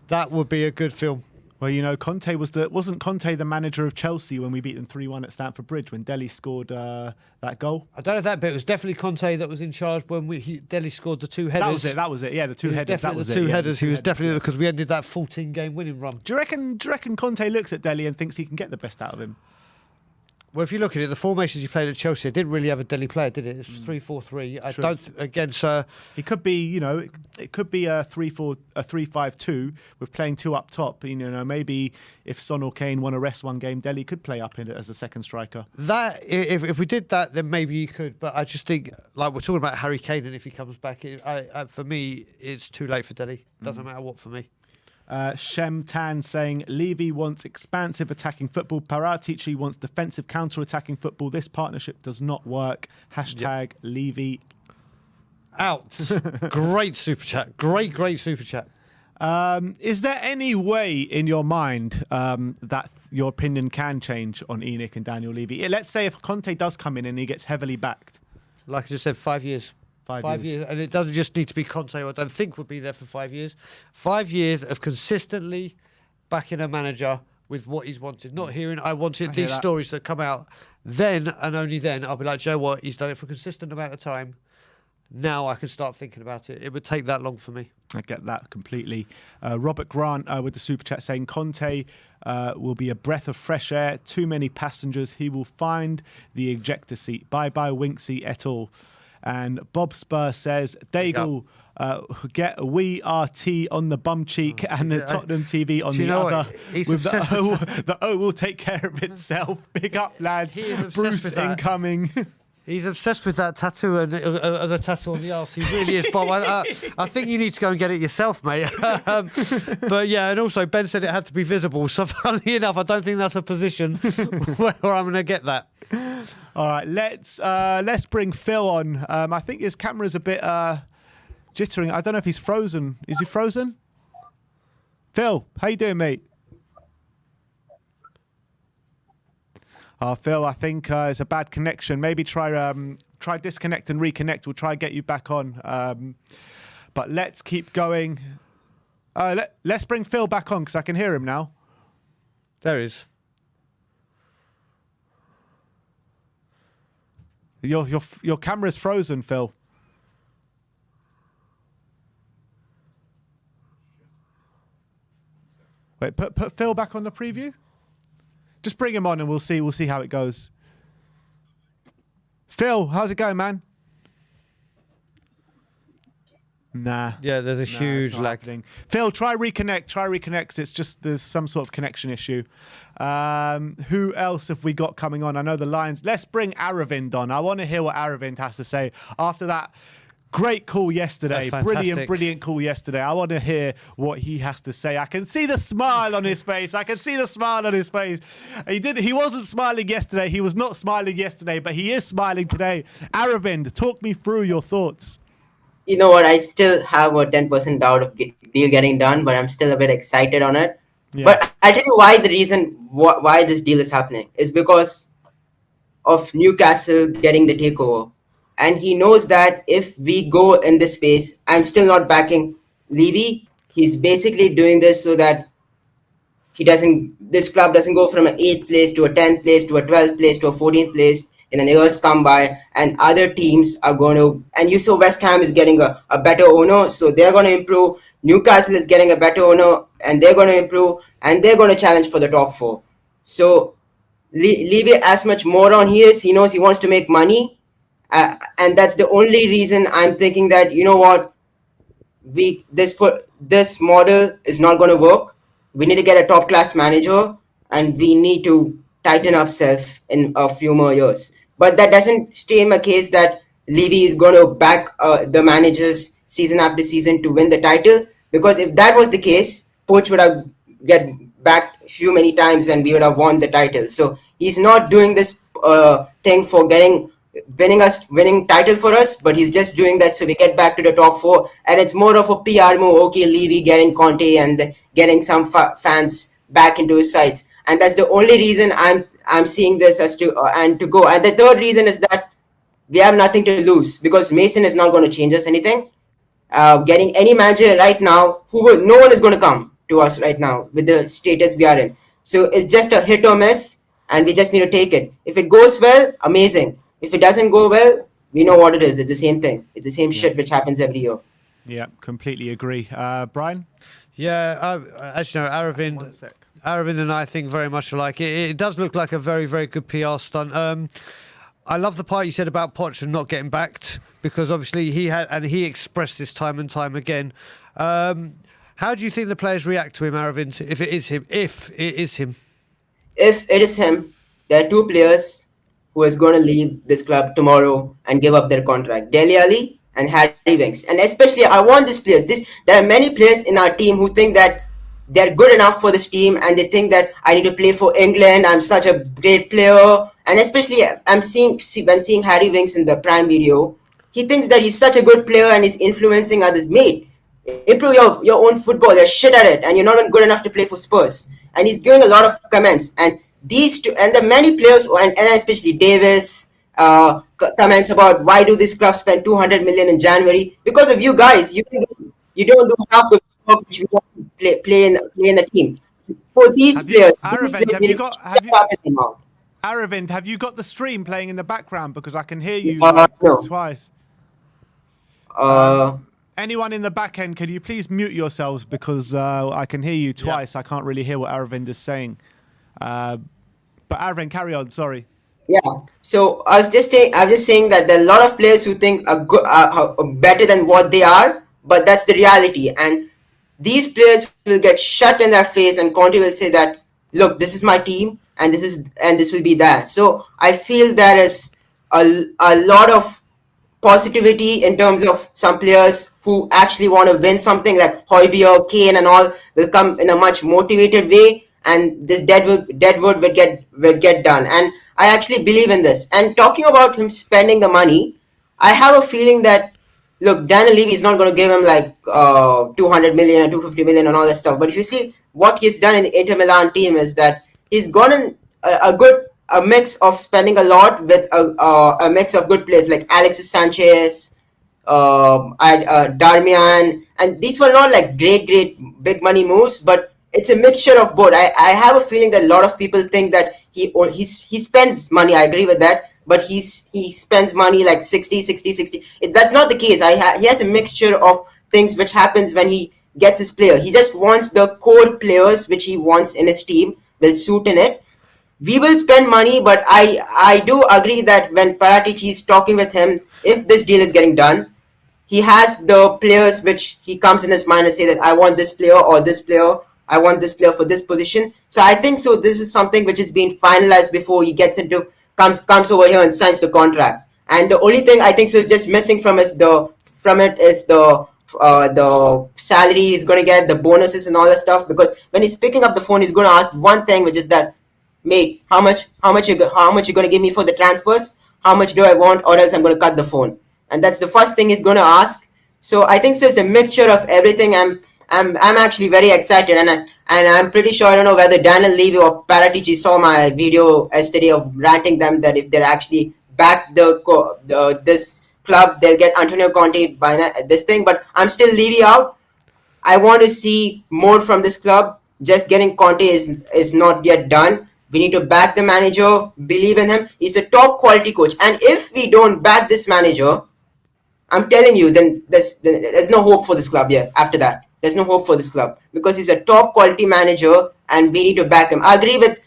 That would be a good film. Well, you know, wasn't Conte the manager of Chelsea when we beat them 3-1 at Stamford Bridge when Dele scored that goal? I don't know that bit. It was definitely Conte that was in charge when Dele scored the two headers. That was it. Yeah, the two headers. That was the two it. headers. He was definitely, because we ended that 14-game winning run. Do you reckon Conte looks at Dele and thinks he can get the best out of him? Well, if you look at it, the formations he played at Chelsea, it didn't really have a Dele player, did it? It's 3-4-3. I don't against. It could be, you know, it could be a 3-5-2 with playing two up top. You know, maybe if Son or Kane want to rest one game, Dele could play up in it as a second striker. That if we did that, then maybe you could. But I just think, like we're talking about Harry Kane, and if he comes back, for me, it's too late for Dele. Doesn't matter what for me. Shem Tan saying Levy wants expansive attacking football. Paratici wants defensive counter-attacking football. This partnership does not work. Hashtag Levy out. Great super chat. Great super chat. Is there any way in your mind that your opinion can change on ENIC and Daniel Levy? Let's say if Conte does come in and he gets heavily backed. Like I just said, 5 years. 5 years. And it doesn't just need to be Conte, who I don't think would be there for 5 years. 5 years of consistently backing a manager with what he's wanted. Not hearing, I wanted these stories that come out. Then, and only then, I'll be like, Joe, what? He's done it for a consistent amount of time. Now I can start thinking about it. It would take that long for me. I get that completely. Robert Grant with the super chat saying Conte will be a breath of fresh air. Too many passengers. He will find the ejector seat. Bye-bye, Winksy et al. And Bob Spur says, Daigle, get WeAreT on the bum cheek and the Tottenham TV on the other. With the O will take care of itself. Big up, lads. Bruce incoming. He's obsessed with that tattoo and the tattoo on the arse. He really is, Bob. I think you need to go and get it yourself, mate. But yeah, and also Ben said it had to be visible. So funnily enough, I don't think that's a position where I'm going to get that. All right, let's bring Phil on. I think his camera's a bit jittering. I don't know if he's frozen. Is he frozen? Phil, how you doing, mate? Phil, I think it's a bad connection. Maybe try disconnect and reconnect. We'll try and get you back on. But let's keep going. Let's bring Phil back on because I can hear him now. There he is. Your camera's frozen, Phil. Wait, put Phil back on the preview. Just bring him on and we'll see how it goes. Phil, how's it going, man? Nah. Yeah, there's a huge lag. Happening. Phil, try reconnect. It's just there's some sort of connection issue. Who else have we got coming on? I know the lines. Let's bring Aravind on. I want to hear what Aravind has to say after that great call yesterday. Brilliant call yesterday. I want to hear what he has to say. I can see the smile on his face. He wasn't smiling yesterday. He was not smiling yesterday, but he is smiling today. Aravind, talk me through your thoughts. you know what? I still have a 10% doubt of deal getting done, but I'm still a bit excited on it. Yeah. But I'll tell you why the reason why this deal is happening is because of Newcastle getting the takeover. And he knows that if we go in this space, I'm still not backing Levy. He's basically doing this so that this club doesn't go from an 8th place to a 10th place to a 12th place to a 14th place in the years come by, and other teams are going to, and you saw West Ham is getting a better owner, so they're going to improve. Newcastle is getting a better owner and they're going to improve, and they're going to challenge for the top 4. So leave it as much moron he is. He knows he wants to make money, and that's the only reason I'm thinking that, you know what, this model is not going to work. We need to get a top class manager, and we need to tighten up self in a few more years. But that doesn't stay in a case that Levy is going to back the managers season after season to win the title. Because if that was the case, Poch would have get back few many times and we would have won the title. So he's not doing this thing for winning title for us, but he's just doing that so we get back to the top 4, and it's more of a PR move. Okay, Levy getting Conte and getting some fans back into his sides, and that's the only reason I'm seeing this as to and to go. And the third reason is that we have nothing to lose because Mason is not going to change us anything. Getting any manager right now, no one is going to come to us right now with the status we are in. So it's just a hit or miss, and we just need to take it. If it goes well, amazing. If it doesn't go well, we know what it is. It's the same thing. It's the same shit which happens every year. Yeah, completely agree. Brian? Yeah, as you know, Aravind and I think very much alike. It does look like a very, very good PR stunt. I love the part you said about Poch and not getting backed, because obviously he expressed this time and time again. How do you think the players react to him, Aravind, if it is him? If it is him, there are 2 players who is going to leave this club tomorrow and give up their contract: Dele Alli and Harry Winks. And especially, I want these players. There are many players in our team who think that they're good enough for this team, and they think that I need to play for England. I'm such a great player. And especially, when seeing Harry Winks in the Prime video, he thinks that he's such a good player and he's influencing others. Mate, improve your own football. You're shit at it, and you're not good enough to play for Spurs. And he's giving a lot of comments. And these two, and the many players, and especially Davis, comments about why do this club spend 200 million in January? Because of you guys. You don't do half the work which we want to play in the team. For these players, Aravind, have you got the stream playing in the background? Because I can hear you no. twice. Anyone in the back end, can you please mute yourselves, because I can hear you twice. Yeah. I can't really hear what Aravind is saying. But Aravind, carry on. Sorry. Yeah. So I'm just saying that there are a lot of players who think are better than what they are, but that's the reality. And these players will get shut in their face, and Conte will say that, look, this is my team, and this will be that. So I feel there is a lot of positivity in terms of some players who actually want to win something, like Hojbjerg, Kane, and all will come in a much motivated way, and this Deadwood will get done. And I actually believe in this. And talking about him spending the money, I have a feeling that, look, Daniel Levy is not going to give him like 200 million or 250 million and all that stuff. But if you see what he's done in the Inter Milan team, is that he's gotten a mix of spending a lot with a mix of good players like Alexis Sanchez, Darmian, and these were not like great big money moves, but it's a mixture of both. I have a feeling that a lot of people think that he spends money. I agree with that, but he spends money like 60. That's not the case. He has a mixture of things which happens when he gets his player. He just wants the core players which he wants in his team will suit in it. We will spend money, but I do agree that when Paratici is talking with him, if this deal is getting done, he has the players which he comes in his mind and say that I want this player or this player. I want this player for this position. So I think so. This is something which is being finalized before he gets comes over here and signs the contract. And the only thing I think so is just missing from it is the salary he's going to get, the bonuses and all that stuff. Because when he's picking up the phone, he's going to ask one thing, which is that, mate, how much you going to give me for the transfers? How much do I want, or else I'm going to cut the phone. And that's the first thing he's going to ask. So I think it's a mixture of everything. I'm actually very excited, and I'm pretty sure, I don't know whether Daniel Levy or Paratici saw my video yesterday of ranting them that if they're actually back this club, they'll get Antonio Conte by this thing. But I'm still Levy out. I want to see more from this club. Just getting Conte is not yet done. We need to back the manager, believe in him. He's a top quality coach, and if we don't back this manager, I'm telling you, then there's no hope for this club. Yeah, after that, there's no hope for this club because he's a top quality manager, and we need to back him. I agree with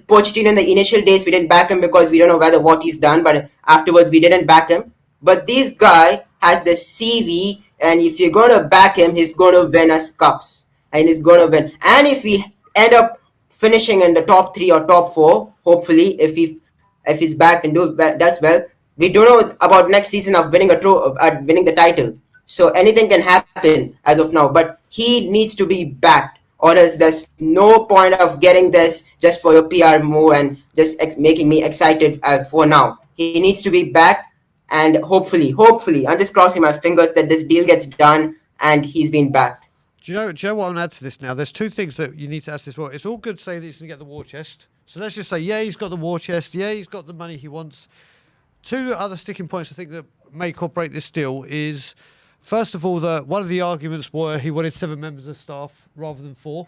Pochettino in the initial days. We didn't back him because we don't know whether what he's done, but afterwards we didn't back him. But this guy has the CV, and if you're gonna back him, he's gonna win us cups, and he's gonna win. And if we end up finishing in the top 3 or top 4, hopefully, if he's back and does well, we don't know about next season of winning winning the title. So anything can happen as of now, but he needs to be backed, or else there's no point of getting this just for your PR move and just making me excited for now. He needs to be backed, and hopefully, I'm just crossing my fingers that this deal gets done and he's been backed. Do you know what I'm going to add to this now? There's two things that you need to add to this. Well, it's all good saying that he's going to get the war chest. So let's just say, yeah, he's got the war chest. Yeah, he's got the money he wants. Two other sticking points I think that make or break this deal is, first of all, one of the arguments were he wanted 7 members of staff rather than 4.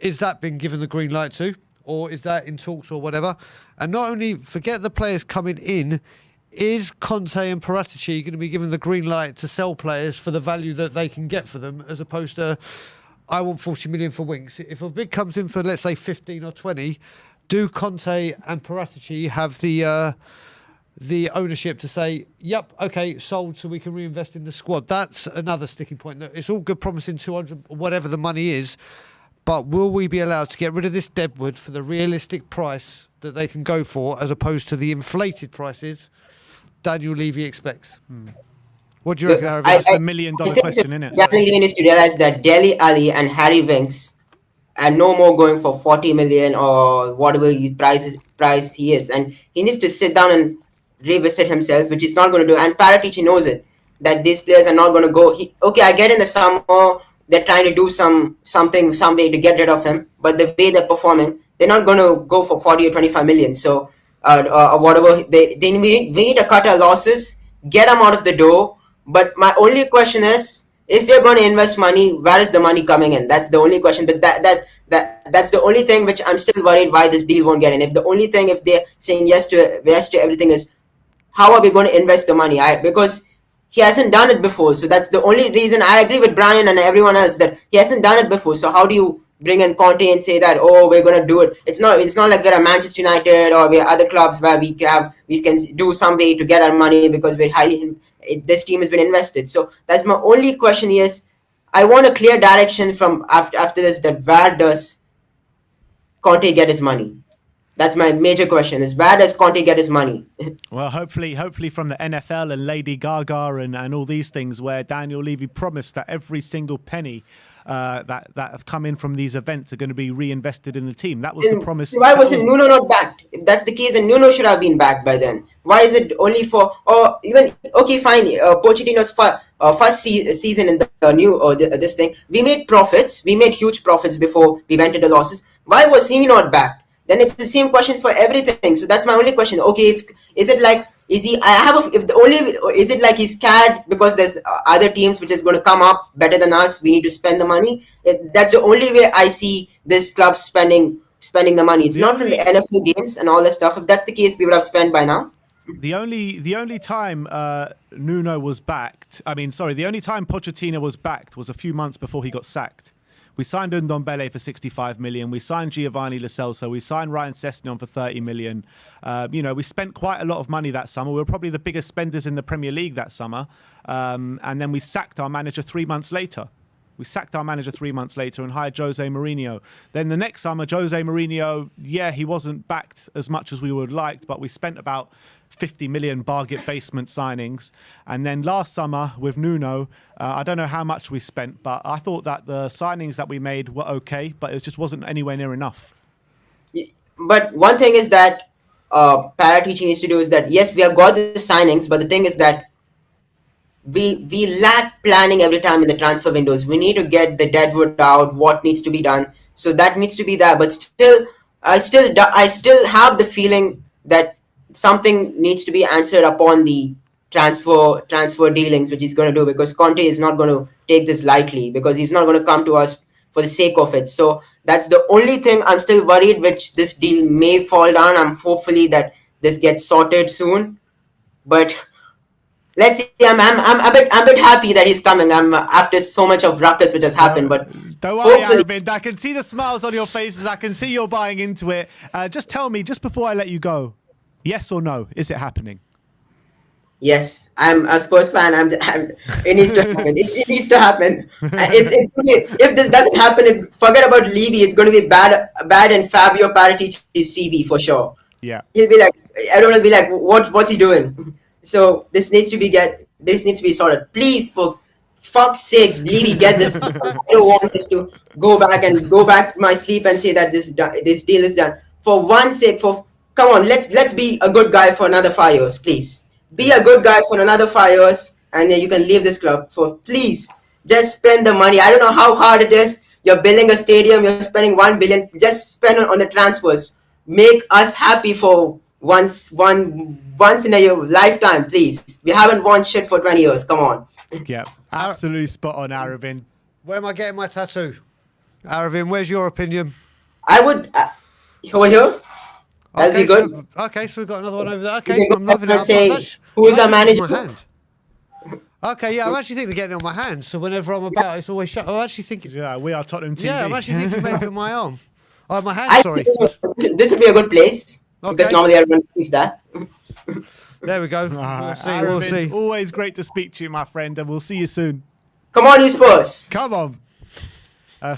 Is that been given the green light to? Or is that in talks or whatever? And not only forget the players coming in, is Conte and Paratici going to be given the green light to sell players for the value that they can get for them, as opposed to, I want 40 million for Winks? If a bid comes in for, let's say, 15 or 20, do Conte and Paratici have the ownership to say, yep, okay, sold, so we can reinvest in the squad? That's another sticking point. It's all good promising 200 or whatever the money is, but will we be allowed to get rid of this deadwood for the realistic price that they can go for, as opposed to the inflated prices Daniel Levy expects? What do you reckon, Aravind? That's the $1 million question, isn't it? Daniel Levy needs to realize that Dele Alli and Harry Winks are no more going for 40 million or whatever price he is, and he needs to sit down and revisit himself, which he's not going to do. And Paratici knows it, that these players are not going to go. Okay, I get in the summer they're trying to do some way to get rid of him, but the way they're performing, they're not going to go for 40 or 25 million. So or whatever, we need to cut our losses, get them out of the door. But my only question is, if you're going to invest money, where is the money coming in? That's the only question. But that's the only thing which I'm still worried why this deal won't get in. If they're saying yes to everything, is how are we going to invest the money? Because he hasn't done it before. So that's the only reason. I agree with Brian and everyone else that he hasn't done it before. So how do you bring in Conte and say that, oh, we're going to do it? It's not like we're a Manchester United or we're other clubs where we can do some way to get our money because this team has been invested. So that's my only question is, I want a clear direction from after this, that where does Conte get his money? That's my major question, is where does Conte get his money? Well, hopefully from the NFL and Lady Gaga and all these things, where Daniel Levy promised that every single penny that have come in from these events are going to be reinvested in the team. That was the promise. Why wasn't Nuno not backed? If that's the case, then Nuno should have been backed by then. Why is it only for, or even, okay, fine, Pochettino's first season in the new, or this thing, we made profits, we made huge profits before we went into losses. Why was he not backed? Then it's the same question for everything. So that's my only question. Okay, is it like he's scared because there's other teams which is going to come up better than us, we need to spend the money? That's the only way I see this club spending the money. It's not from the NFL games and all that stuff. If that's the case, we would have spent by now. The only time Nuno was backed, the only time Pochettino was backed was a few months before he got sacked. We signed Ndombele for 65 million. We signed Giovanni Lo Celso. We signed Ryan Sessegnon for 30 million. We spent quite a lot of money that summer. We were probably the biggest spenders in the Premier League that summer. And then we sacked our manager 3 months later. And hired Jose Mourinho. Then the next summer, Jose Mourinho, he wasn't backed as much as we would have liked, but we spent about 50 million bargain basement signings. And then last summer with Nuno, I don't know how much we spent, but I thought that the signings that we made were okay, but it just wasn't anywhere near enough. But one thing is that Paratici needs to do is that, yes, we have got the signings, but the thing is that we lack planning every time in the transfer windows. We need to get the deadwood out, what needs to be done. So that needs to be there. But still, I still have the feeling that something needs to be answered upon the transfer dealings, which he's going to do, because Conte is not going to take this lightly, because he's not going to come to us for the sake of it. So that's the only thing I'm still worried, which this deal may fall down. I'm hopefully that this gets sorted soon. But let's see. I'm a bit happy that he's coming. I'm after so much of ruckus which has happened. But don't worry, hopefully, Aravind. I can see the smiles on your faces. I can see you're buying into it. Just tell me, just before I let you go, yes or no, is it happening? yes, I'm a Spurs fan. It needs to happen. It needs to happen. If this doesn't happen, forget about Levy. It's going to be bad in Fabio Paratici's CV for sure. Yeah. He'll be like, everyone will be like, what's he doing? So this needs to be sorted. Please, for fuck's sake, Levy, get this. I don't want this to go back to my sleep and say that this deal is done. For one sake, come on, let's be a good guy for another 5 years, please. Be a good guy for another 5 years, and then you can leave this club. For please, just spend the money. I don't know how hard it is. You're building a stadium. You're spending 1 billion. Just spend it on the transfers. Make us happy for once in a lifetime, please. We haven't won shit for 20 years. Come on. Yeah, absolutely spot on, Aravind. Where am I getting my tattoo? Aravind, where's your opinion? I would over here. That'll be good. So we've got another one over there. Okay, I'm loving it. Say, who is our manager? Okay, yeah, I'm actually thinking of getting it on my hand. So whenever I'm about, it's always shut. I'm actually thinking. Yeah, we are Tottenham TV. Yeah, I'm actually thinking maybe on my arm. Oh, my hand. Sorry. This would be a good place because normally everyone thinks that. There we go. We'll see. Always great to speak to you, my friend, and we'll see you soon. Come on, you Spurs. Come on.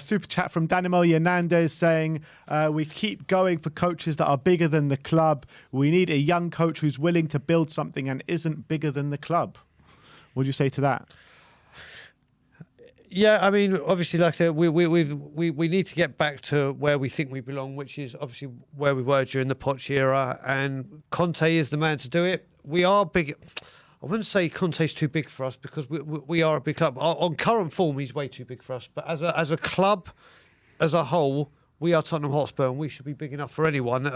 Super chat from Danimo Hernandez saying, we keep going for coaches that are bigger than the club. We need a young coach who's willing to build something and isn't bigger than the club. What do you say to that? Yeah, I mean, obviously, like I said, we need to get back to where we think we belong, which is obviously where we were during the Poch era, and Conte is the man to do it. We are big. I wouldn't say Conte's too big for us because we are a big club. On current form, he's way too big for us. But as a club, as a whole, we are Tottenham Hotspur, and we should be big enough for anyone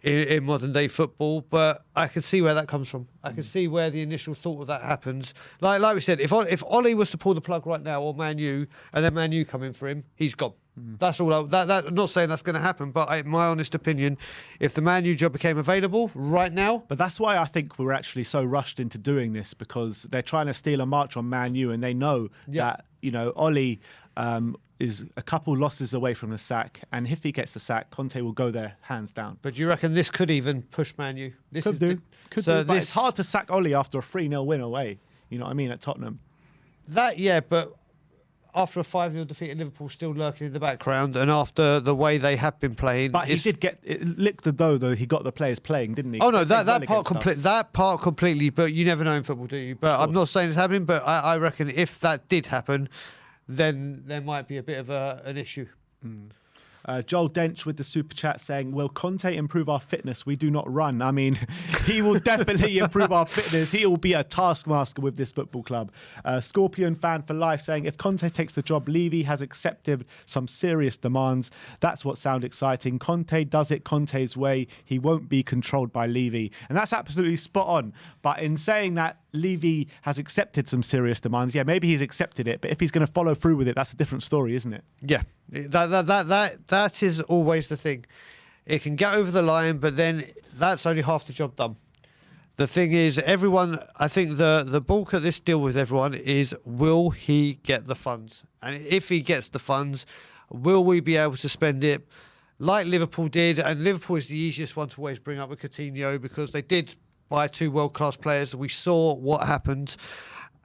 in modern day football. But I can see where that comes from. I can see where the initial thought of that happens. Like we said, if Ollie was to pull the plug right now, or Man U, and then Man U come in for him, he's gone. That's all. I'm not saying that's going to happen, but in my honest opinion, if the Man U job became available right now, but that's why I think we're actually so rushed into doing this, because they're trying to steal a march on Man U, and they know that Ollie is a couple losses away from the sack, and if he gets the sack, Conte will go there hands down. But do you reckon this could even push Man U? Could do. But it's hard to sack Ollie after a 3-0 win away. You know what I mean, at Tottenham. But after a 5-0 defeat at Liverpool, still lurking in the background, and after the way they have been playing, but he did get it looked as though he got the players playing, didn't he? Oh no, that part completely. But you never know in football, do you? But I'm not saying it's happening. But I reckon if that did happen, then there might be a bit of an issue. Joel Dench with the super chat saying, will Conte improve our fitness? We do not run. I mean, he will definitely improve our fitness. He will be a taskmaster with this football club. Scorpion fan for life saying, if Conte takes the job, Levy has accepted some serious demands. That's what sounds exciting. Conte does it Conte's way. He won't be controlled by Levy. And that's absolutely spot on. But in saying that Levy has accepted some serious demands, yeah, maybe he's accepted it. But if he's going to follow through with it, that's a different story, isn't it? Yeah. That is always the thing. It can get over the line, but then that's only half the job done. The thing is, everyone, I think the bulk of this deal with everyone is, will he get the funds? And if he gets the funds, will we be able to spend it like Liverpool did? And Liverpool is the easiest one to always bring up with Coutinho, because they did buy 2 world-class players. We saw what happened.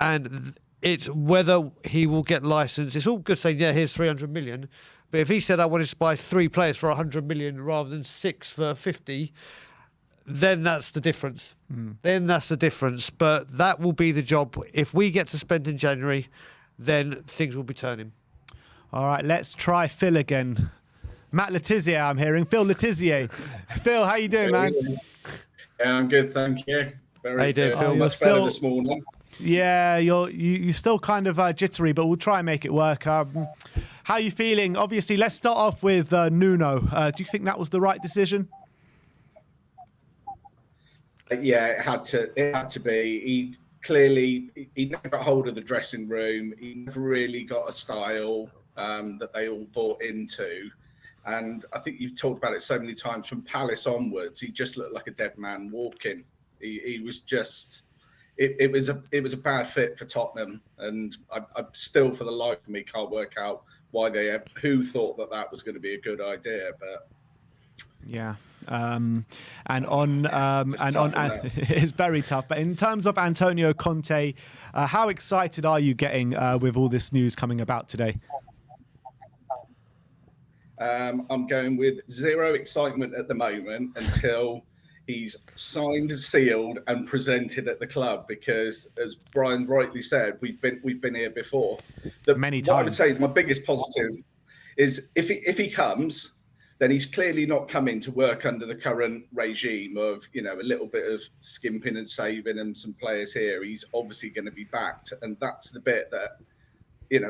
And it's whether he will get licensed. It's all good saying, yeah, here's 300 million. But if he said I wanted to buy 3 players for 100 million rather than 6 for 50, then that's the difference. Then that's the difference. But that will be the job. If we get to spend in January, then things will be turning. All right, let's try Phil again. Matt Letizia, I'm hearing. Phil Letizia. Phil, how you doing, man? Yeah, I'm good, thank you. How you doing, Phil? Much better this morning. Yeah, you're still kind of jittery, but we'll try and make it work. How are you feeling? Obviously, let's start off with Nuno. Do you think that was the right decision? Yeah, it had to. It had to be. He never got hold of the dressing room. He never really got a style that they all bought into. And I think you've talked about it so many times. From Palace onwards, he just looked like a dead man walking. He was just. It was a bad fit for Tottenham, and I still, for the life of me, can't work out who thought that was going to be a good idea. But yeah, it's very tough. But in terms of Antonio Conte, how excited are you getting with all this news coming about today? I'm going with zero excitement at the moment until he's signed, sealed, and presented at the club. Because, as Brian rightly said, we've been here before. Many times. What I would say is my biggest positive is if he comes, then he's clearly not coming to work under the current regime of a little bit of skimping and saving and some players here. He's obviously going to be backed, and that's the bit that.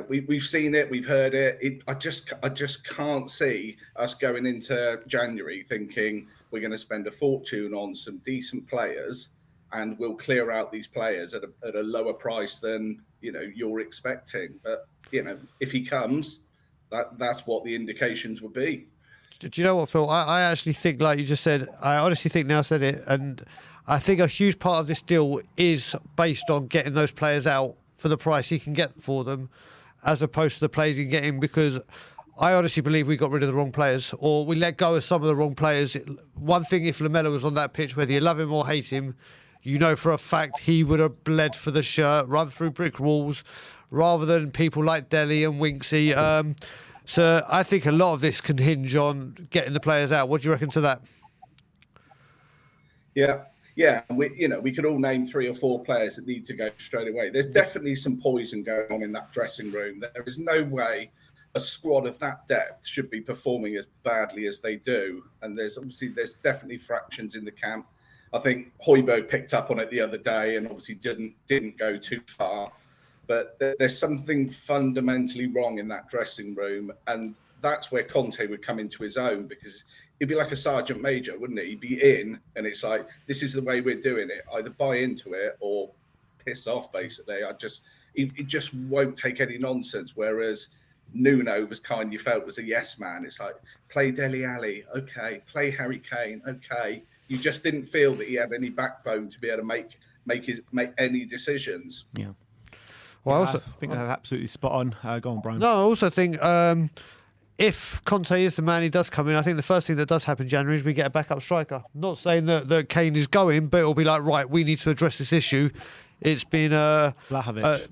We've seen it, we've heard it. I just can't see us going into January thinking we're going to spend a fortune on some decent players and we'll clear out these players at a lower price than you're expecting. But if he comes, that's what the indications would be. Do you know what, Phil? I actually think, like you just said, I honestly think Now said it, and I think a huge part of this deal is based on getting those players out for the price he can get for them, as opposed to the players he can get in, because I honestly believe we got rid of the wrong players, or we let go of some of the wrong players. One thing, if Lamela was on that pitch, whether you love him or hate him, for a fact he would have bled for the shirt, run through brick walls, rather than people like Dele and Winksy. So I think a lot of this can hinge on getting the players out. What do you reckon to that? Yeah, we could all name 3 or 4 players that need to go straight away. There's definitely some poison going on in that dressing room. There is no way a squad of that depth should be performing as badly as they do. And there's definitely fractions in the camp. I think Hojbjerg picked up on it the other day and obviously didn't go too far. But there's something fundamentally wrong in that dressing room, and that's where Conte would come into his own, because he'd be like a sergeant major, wouldn't he? He'd be in, and it's like, this is the way we're doing it. Either buy into it or piss off, basically. He just won't take any nonsense. Whereas Nuno was you felt was a yes man. It's like, play Dele Alli, okay. Play Harry Kane, okay. You just didn't feel that he had any backbone to be able to make any decisions. Yeah. Well, I think that's absolutely spot on. Go on, Brian. No, I also think if Conte is the man, he does come in, I think the first thing that does happen in January is we get a backup striker. Not saying that Kane is going, but it'll be like, right, we need to address this issue. It's been Vlahovic.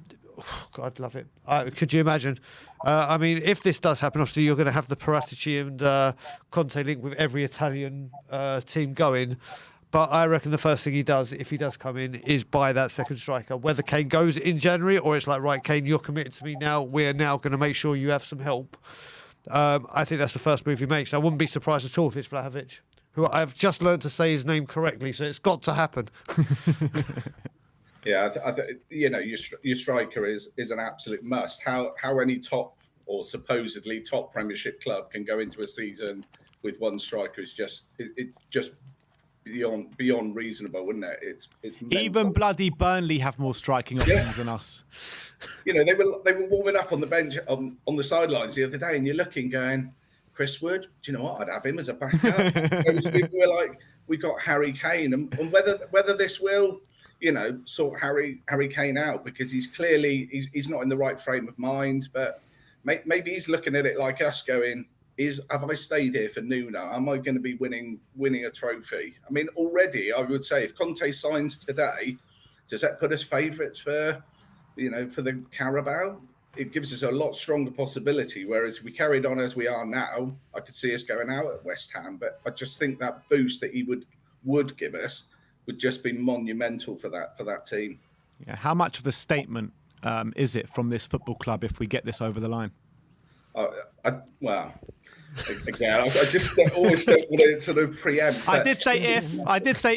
God, love it. Could you imagine? I mean, if this does happen, obviously you're going to have the Paratici and Conte link with every Italian team going. But I reckon the first thing he does, if he does come in, is buy that second striker. Whether Kane goes in January or it's like, right, Kane, you're committed to me now. We're now going to make sure you have some help. I think that's the first move he makes. I wouldn't be surprised at all if it's Vlahovic, who I've just learned to say his name correctly, so it's got to happen. Yeah, your striker is an absolute must. How any top or supposedly top Premiership club can go into a season with one striker is just beyond reasonable, wouldn't it? It's even bloody Burnley have more striking options than us. They were warming up on the bench on the sidelines the other day, and you're looking, going, Chris Wood. Do you know what? I'd have him as a backup. We're like, we got Harry Kane, and whether this will, sort Harry Kane out, because he's clearly he's not in the right frame of mind, but maybe he's looking at it like us, going, have I stayed here for Nuno? Am I going to be winning a trophy? I mean, already I would say if Conte signs today, does that put us favourites for the Carabao? It gives us a lot stronger possibility. Whereas if we carried on as we are now, I could see us going out at West Ham. But I just think that boost that he would give us would just be monumental for that team. Yeah. How much of a statement is it from this football club if we get this over the line? Again, I just always don't want to sort of preempt. I did say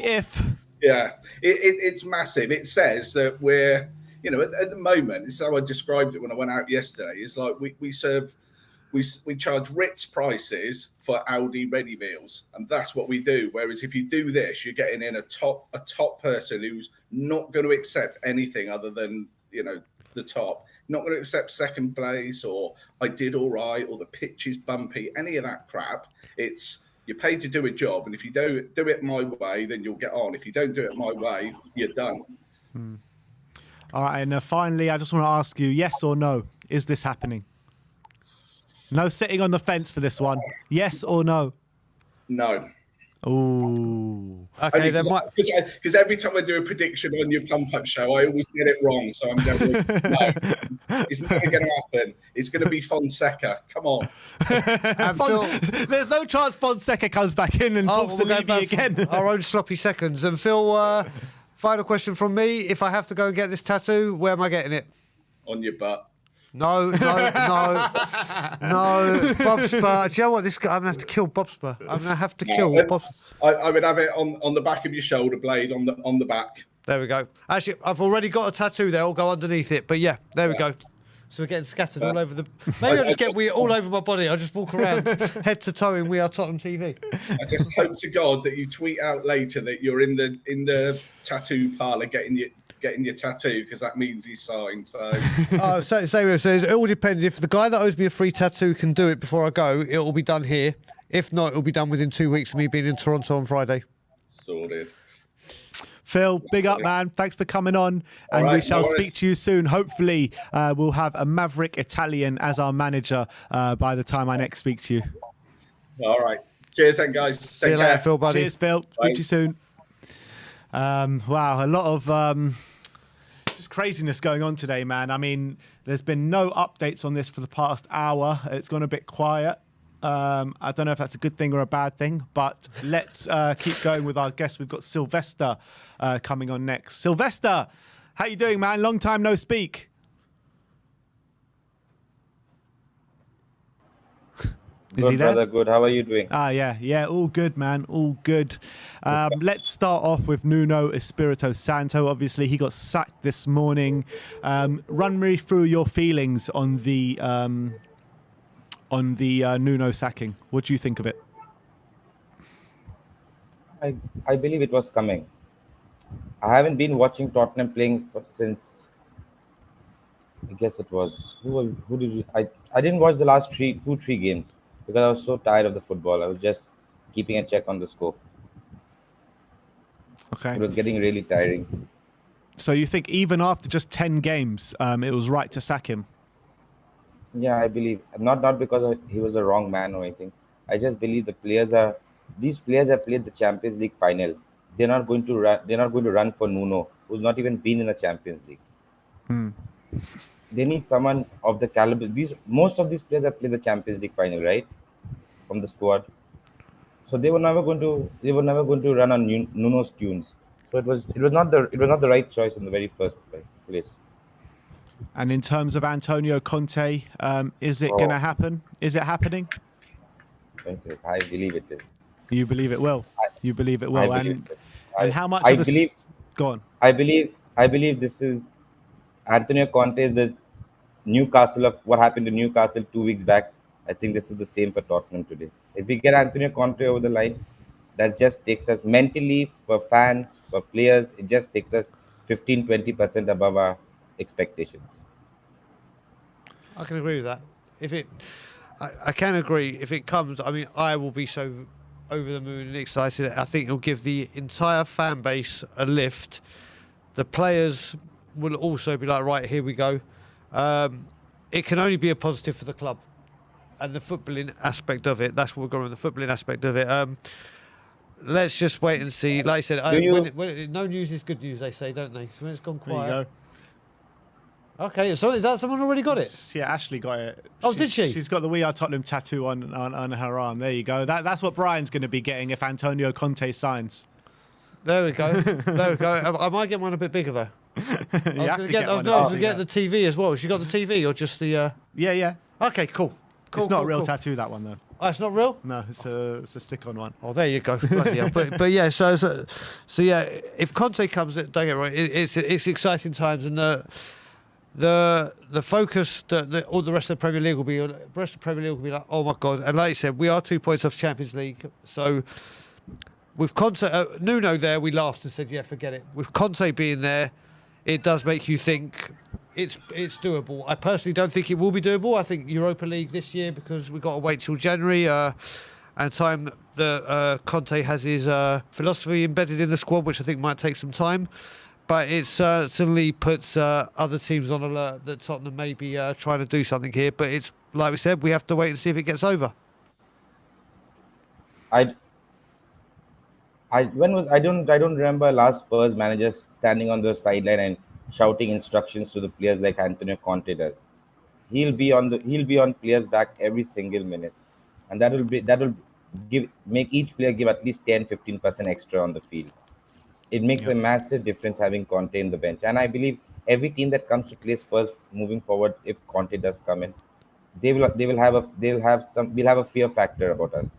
if. Yeah, it's massive. It says that we're you know, at the moment, this is how I described it when I went out yesterday. Is like we charge Ritz prices for Aldi ready meals, and that's what we do. Whereas if you do this, you're getting in a top person who's not going to accept anything other than, you know, the top. Not going to accept second place, or I did all right, or the pitch is bumpy, any of that crap. It's you're paid to do a job, and if you do it my way, then you'll get on. If you don't do it my way, you're done. All right, and finally, I just want to ask you, yes or no, is this happening? No sitting on the fence for this one. Yes or no? No. Ooh. Okay, then because every time I do a prediction on your pump up show, I always get it wrong. So I'm going, no, it's never going to happen. It's going to be Fonseca. Come on. There's no chance Fonseca comes back in and talks to Levy again. Our own sloppy seconds. And Phil, final question from me: if I have to go and get this tattoo, where am I getting it? On your butt. No, Bob Spur. Do you know what? This guy, I'm gonna have to kill Bob Spur. I'm gonna have to kill Bob. I would have it on the back of your shoulder blade, on the back. There we go. Actually, I've already got a tattoo there. I'll go underneath it. But yeah, there we go. So we're getting scattered all over the. Maybe I'll just get all over my body. I'll just walk around head to toe in We Are Tottenham TV. I just hope to God that you tweet out later that you're in the tattoo parlour getting your tattoo, because that means he's signed. So, it all depends. If the guy that owes me a free tattoo can do it before I go, it will be done here. If not, it will be done within 2 weeks of me being in Toronto on Friday. Sorted. Phil, big up, man. Thanks for coming on, and we shall speak to you soon. Hopefully, we'll have a maverick Italian as our manager by the time I next speak to you. All right. Cheers, then, guys. See you later, Phil, buddy. Cheers, Phil. Speak to you soon. Wow, a lot of just craziness going on today, man. I mean, there's been no updates on this for the past hour. It's gone a bit quiet. I don't know if that's a good thing or a bad thing, but let's keep going with our guest. We've got Sylvester coming on next. Sylvester, how you doing, man? Long time no speak. Is Good, he there? brother. Good. How are you doing? Yeah, all good, man, all good. Let's start off with Nuno Espirito Santo. Obviously, he got sacked this morning. Run me through your feelings on the Nuno sacking. What do you think of it? I believe it was coming. I haven't been watching Tottenham playing since. I guess it was who did you? I didn't watch the last 2-3 games because I was so tired of the football. I was just keeping a check on the score. Okay. It was getting really tiring. So you think even after just 10 games, it was right to sack him? Yeah, I believe not because he was a wrong man or anything. I just believe these players have played the Champions League final. They're not going to run for Nuno, who's not even been in the Champions League. They need someone of the caliber. Most of these players have played the Champions League final, right? From the squad. So they were never going to run on Nuno's tunes. So it was not the right choice in the very first place. And in terms of Antonio Conte, is it going to happen? Is it happening? I believe it is. You believe it will. You believe it will. And how much? Go on. I believe this is Antonio Conte is the Newcastle of what happened to Newcastle 2 weeks back. I think this is the same for Tottenham today. If we get Antonio Conte over the line, that just takes us mentally, for fans, for players, it just takes us 15-20% above our expectations. I can agree with that. I can agree. If it comes, I mean, I will be so over the moon and excited. I think it'll give the entire fan base a lift. The players will also be like, right, here we go. It can only be a positive for the club and the footballing aspect of it. That's what we're going with, the footballing aspect of it. Let's just wait and see. Like I said, no news is good news, they say, don't they? So when it's gone quiet. There you go. Okay, so is that someone already got it? Yeah, Ashley got it. Oh, did she? She's got the We Are Tottenham tattoo on her arm. There you go. That's what Brian's going to be getting if Antonio Conte signs. There we go. There we go. I might get one a bit bigger though. I was going to get the TV as well. She got the TV or just the? Yeah. Okay, cool. Cool, it's not cool, a real cool. tattoo, that one, though. Oh, it's not real? No, it's a stick-on one. Oh, there you go. Bloody hell. But yeah, so yeah, if Conte comes, don't get me wrong, it's exciting times, and the focus that all the rest of the Premier League will be like, oh my God. And like you said, we are 2 points off Champions League, so with Conte, Nuno there, we laughed and said, yeah, forget it. With Conte being there, it does make you think it's doable. I personally don't think it will be doable. I think Europa League this year, because we've got to wait till January and time that Conte has his philosophy embedded in the squad, which I think might take some time. But it certainly puts other teams on alert that Tottenham may be trying to do something here. But it's like we said, we have to wait and see if it gets over. I don't remember last Spurs manager standing on the sideline and shouting instructions to the players like Antonio Conte does. He'll be on players' back every single minute, and that will make each player give at least 10-15% extra on the field. It makes a massive difference having Conte in the bench, and I believe every team that comes to play Spurs moving forward, if Conte does come in, we'll have a fear factor about us.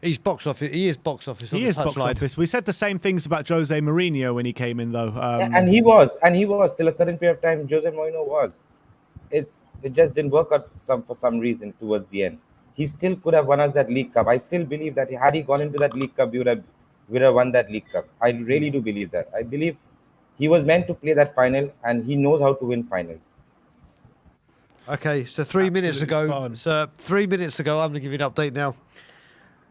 He's box office. He is box office. He is box office. We said the same things about Jose Mourinho when he came in, though. And he was till a certain period of time. Jose Mourinho was. It just didn't work out for some reason towards the end. He still could have won us that League Cup. I still believe that had he gone into that League Cup, we would have won that League Cup. I really do believe that. I believe he was meant to play that final, and he knows how to win finals. Okay, so 3 minutes Absolutely ago. spot on. So 3 minutes ago, I'm going to give you an update now.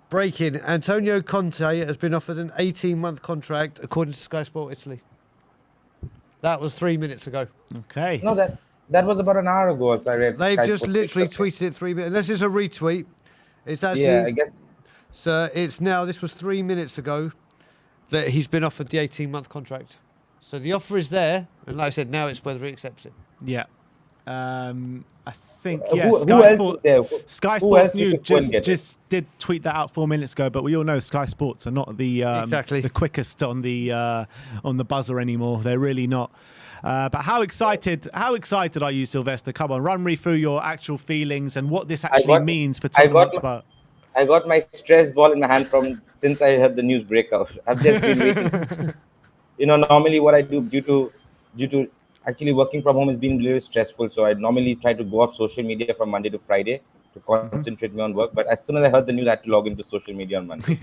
Breaking: Antonio Conte has been offered an 18-month contract, according to Sky Sport Italy. That was 3 minutes ago. Okay. No, that was about an hour ago. So I read. They've Sky just Sports literally Italy. tweeted it 3 minutes. This is a retweet. It's actually. Yeah, I guess. So it's now. This was 3 minutes ago that he's been offered the 18-month contract. So the offer is there, and like I said, now it's whether he accepts it. Yeah. I think, Who- yeah. who Sky else Sport, is there? Sky Who Sports else we News could go and get it? just did tweet that out 4 minutes ago, but we all know Sky Sports are not the Exactly. the quickest on the buzzer anymore. They're really not. But how excited are you, Sylvester? Come on, run me through your actual feelings and what this actually means for Tottenham Hotspur. I got my stress ball in my hand since I heard the news break out. I've just been waiting. Normally what I do due to actually working from home has been really stressful. So I normally try to go off social media from Monday to Friday to concentrate me on work. But as soon as I heard the news, I had to log into social media on Monday.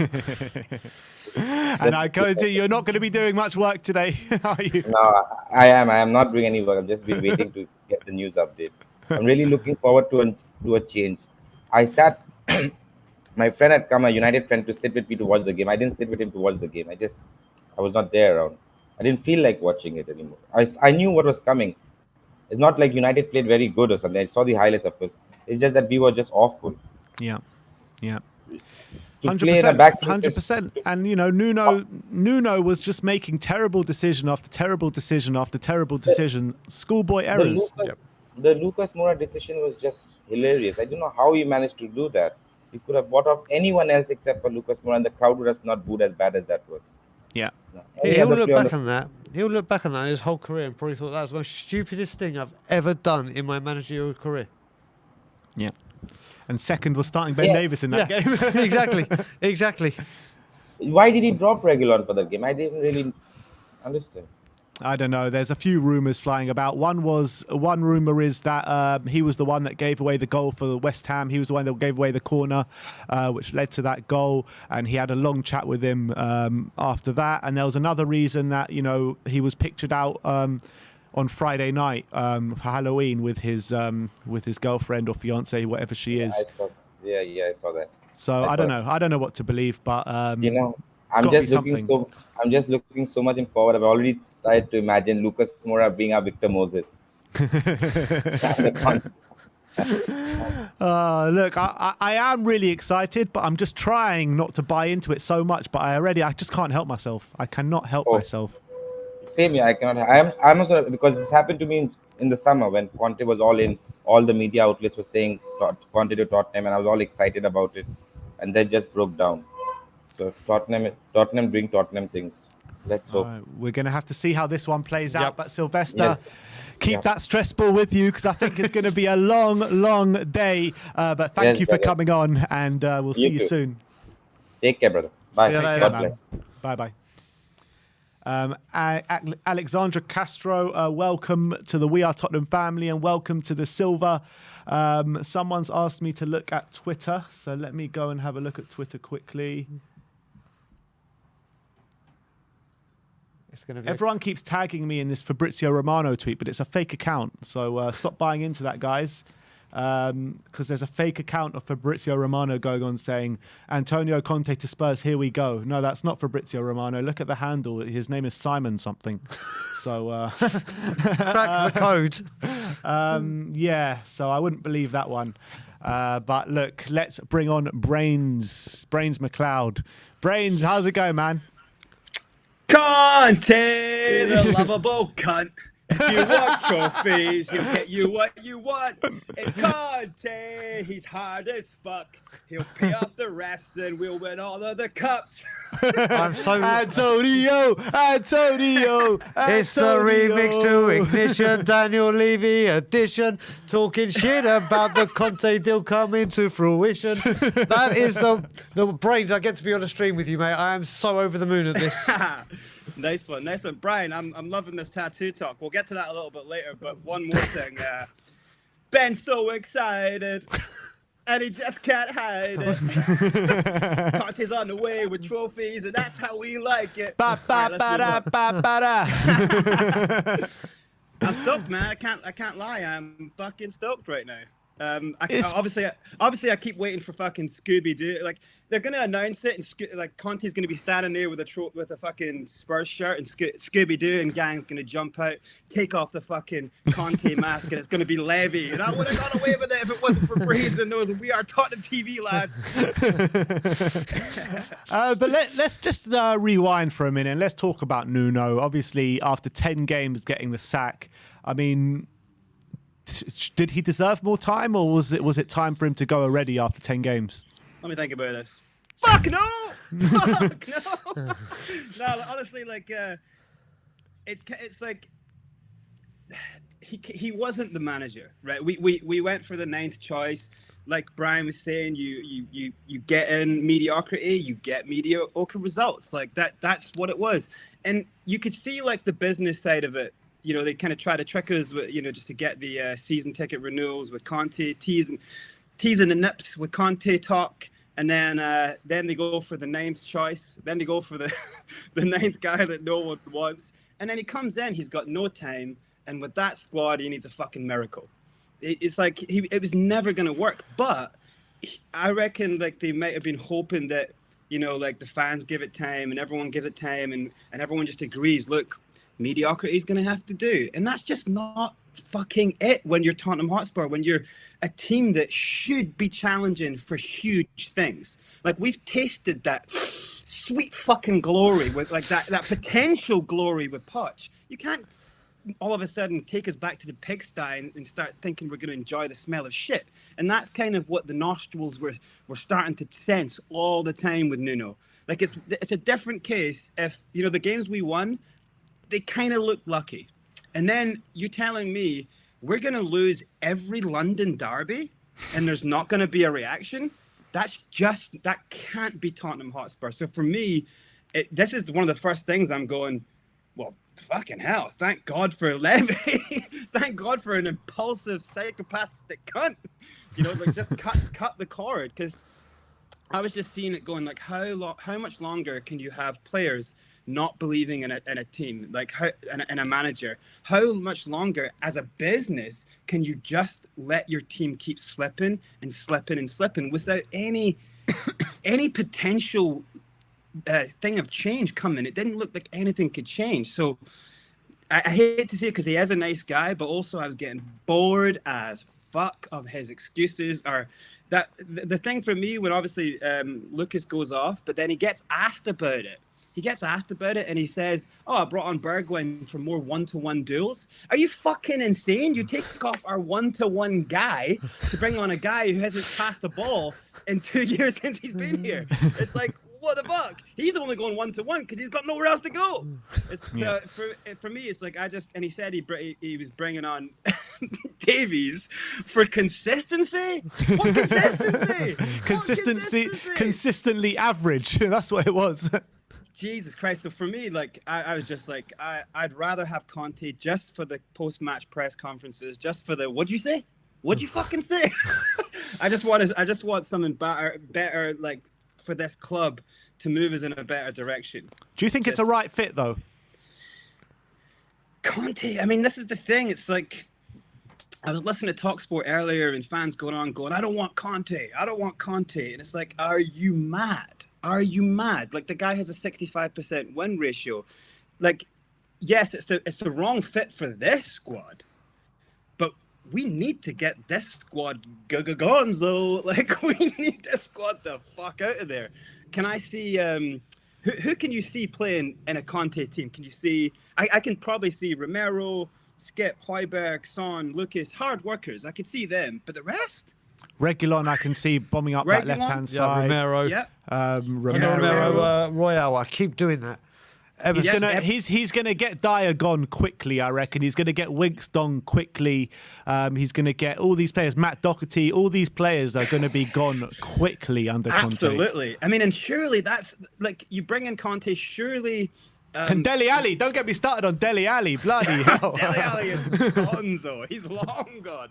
And I guarantee you're not going to be doing much work today, are you? No, I am not doing any work. I've just been waiting to get the news update. I'm really looking forward to a change. I sat. My friend had come, a United friend, to sit with me to watch the game. I didn't sit with him to watch the game. I was not there around. I didn't feel like watching it anymore. I knew what was coming. It's not like United played very good or something. I saw the highlights, of course. It's just that we were just awful. Yeah. To play in a back 100%. And Nuno was just making terrible decision after terrible decision after terrible decision. Schoolboy errors. The Lucas Moura decision was just hilarious. I don't know how he managed to do that. He could have bought off anyone else except for Lucas Moura, and the crowd would have not booed as bad as that was. Yeah. No, He'll look back on that. He'll look back on that in his whole career and probably thought that was the most stupidest thing I've ever done in my managerial career. Yeah. And second was starting Ben Davis in that game. Exactly. Why did he drop Reguilon for that game? I didn't really understand. I don't know. There's a few rumours flying about. One rumour is that he was the one that gave away the goal for West Ham. He was the one that gave away the corner, which led to that goal. And he had a long chat with him after that. And there was another reason that he was pictured out on Friday night for Halloween with his girlfriend or fiance, whatever she is. I saw that. So I don't know. I don't know what to believe, but I'm just looking so much forward. I've already started to imagine Lucas Moura being our Victor Moses. Look, I am really excited, but I'm just trying not to buy into it so much. But I just can't help myself. I cannot help myself. Same here. I cannot. I'm also, because it's happened to me in the summer when Conte was all in. All the media outlets were saying Conte to Tottenham, and I was all excited about it, and then just broke down. So Tottenham doing Tottenham things. Let's hope. We're going to have to see how this one plays out. But Sylvester, keep that stress ball with you because I think it's going to be a long day. But thank Yes, you for brother. coming on, and we'll see you too. soon. Take care, brother. Bye. See you later, God man. bless. Bye-bye. Alexandra Castro, welcome to the We Are Tottenham family and welcome to the Silver. Someone's asked me to look at Twitter, so let me go and have a look at Twitter quickly. It's gonna be Everyone keeps tagging me in this Fabrizio Romano tweet, but it's a fake account, so stop buying into that, guys. Because there's a fake account of Fabrizio Romano going on saying Antonio Conte to Spurs, here we go. No, that's not Fabrizio Romano. Look at the handle. His name is Simon something. So crack the code. yeah, so I wouldn't believe that one. But look, let's bring on Brains McLeod. Brains, how's it going, man? Conte, the lovable cunt. If you want trophies, he'll get you what you want. It's Conte, he's hard as fuck. He'll pay off the refs and we'll win all of the cups. I'm so. Antonio. It's the remix to Ignition, Daniel Levy edition, talking shit about the Conte deal coming to fruition. That is the Brains. I get to be on a stream with you, mate. I am so over the moon at this. Nice one. Brian, I'm loving this tattoo talk. We'll get to that a little bit later, but one more thing. Ben's so excited, and he just can't hide it. Conte's on the way with trophies, and that's how we like it. Ba, ba, All right, ba, da, let's ba, ba, da. I'm stoked, man. I can't lie. I'm fucking stoked right now. It's- Obviously, I keep waiting for fucking Scooby Doo. Like they're gonna announce it, and like Conte's gonna be standing there with a fucking Spurs shirt, and Scooby Doo and gang's gonna jump out, take off the fucking Conte mask, and it's gonna be Levy. And I would have got away with it if it wasn't for Brains and those We Are Tottenham TV lads. But let's just rewind for a minute and let's talk about Nuno. Obviously, after 10 games getting the sack, I mean, did he deserve more time, or was it time for him to go already after 10 games? Let me think about this. Fuck no! Fuck no! No, honestly, like, it's like he wasn't the manager, right? We went for the 9th choice. Like Brian was saying, you get in mediocrity, you get mediocre results. Like that's what it was. And you could see like the business side of it. You know, they kind of try to trick us with, you know, just to get the season ticket renewals with Conte, teasing the nips with Conte talk. And then they go for the 9th choice. Then they go for the 9th guy that no one wants. And then he comes in, he's got no time. And with that squad, he needs a fucking miracle. It's like it was never going to work. But I reckon like they might have been hoping that, you know, like the fans give it time and everyone gives it time and everyone just agrees, look, mediocrity is going to have to do. And that's just not fucking it when you're Tottenham Hotspur, when you're a team that should be challenging for huge things. Like we've tasted that sweet fucking glory with like that potential glory with Poch. You can't all of a sudden take us back to the pigsty and start thinking we're going to enjoy the smell of shit. And that's kind of what the nostrils were starting to sense all the time with Nuno. Like it's a different case if, you know, the games we won, they kind of looked lucky. And then you're telling me we're going to lose every London derby and there's not going to be a reaction? That can't be Tottenham Hotspur. So for me, this is one of the first things I'm going, well, fucking hell, thank God for Levy. Thank God for an impulsive, psychopathic cunt. You know, like just cut the cord. Because I was just seeing it going, like, how much longer can you have players not believing in a team, like in a manager? How much longer as a business can you just let your team keep slipping and slipping and slipping without any potential thing of change coming? It didn't look like anything could change. So I hate to say it because he is a nice guy, but also I was getting bored as fuck of his excuses. Or that the thing for me when obviously Lucas goes off, but then he gets asked about it. He gets asked about it and he says, oh, I brought on Bergwijn for more one-to-one duels. Are you fucking insane? You take off our one-to-one guy to bring on a guy who hasn't passed the ball in 2 years since he's been here. It's like, what the fuck? He's only going 1-1 because he's got nowhere else to go. It's for me. It's like and he said he was bringing on Davies for consistency. What consistency? Consistently average. That's what it was. Jesus Christ. So for me, like, I was just like, I'd rather have Conte just for the post-match press conferences, just for the, what'd you say? What'd you fucking say? I just want something better, like, for this club to move us in a better direction. Do you think it's a right fit, though? Conte, I mean, this is the thing. It's like, I was listening to TalkSport earlier and fans going, I don't want Conte. I don't want Conte. And it's like, are you mad? Are you mad? Like, the guy has a 65% win ratio. Like, yes, it's the wrong fit for this squad, but we need to get this squad gonzo. Like, we need this squad the fuck out of there. Can I see who can you see playing in a Conte team? Can you see? I can probably see Romero, Skip, Højbjerg, Son, Lucas, hard workers. I could see them, but the rest. Regulon, I can see bombing up that left-hand side. Romero. Yeah. Romero, Royale. I keep doing that. He's gonna get Dyer gone quickly, I reckon. He's gonna get Winks gone quickly. He's gonna get all these players, Matt Doherty, all these players are gonna be gone quickly under Conte. Absolutely. I mean, and surely that's like, you bring in Conte, surely. And Dele Alli, don't get me started on Dele Alli. Bloody hell. Dele Alli is gonzo. He's long gone.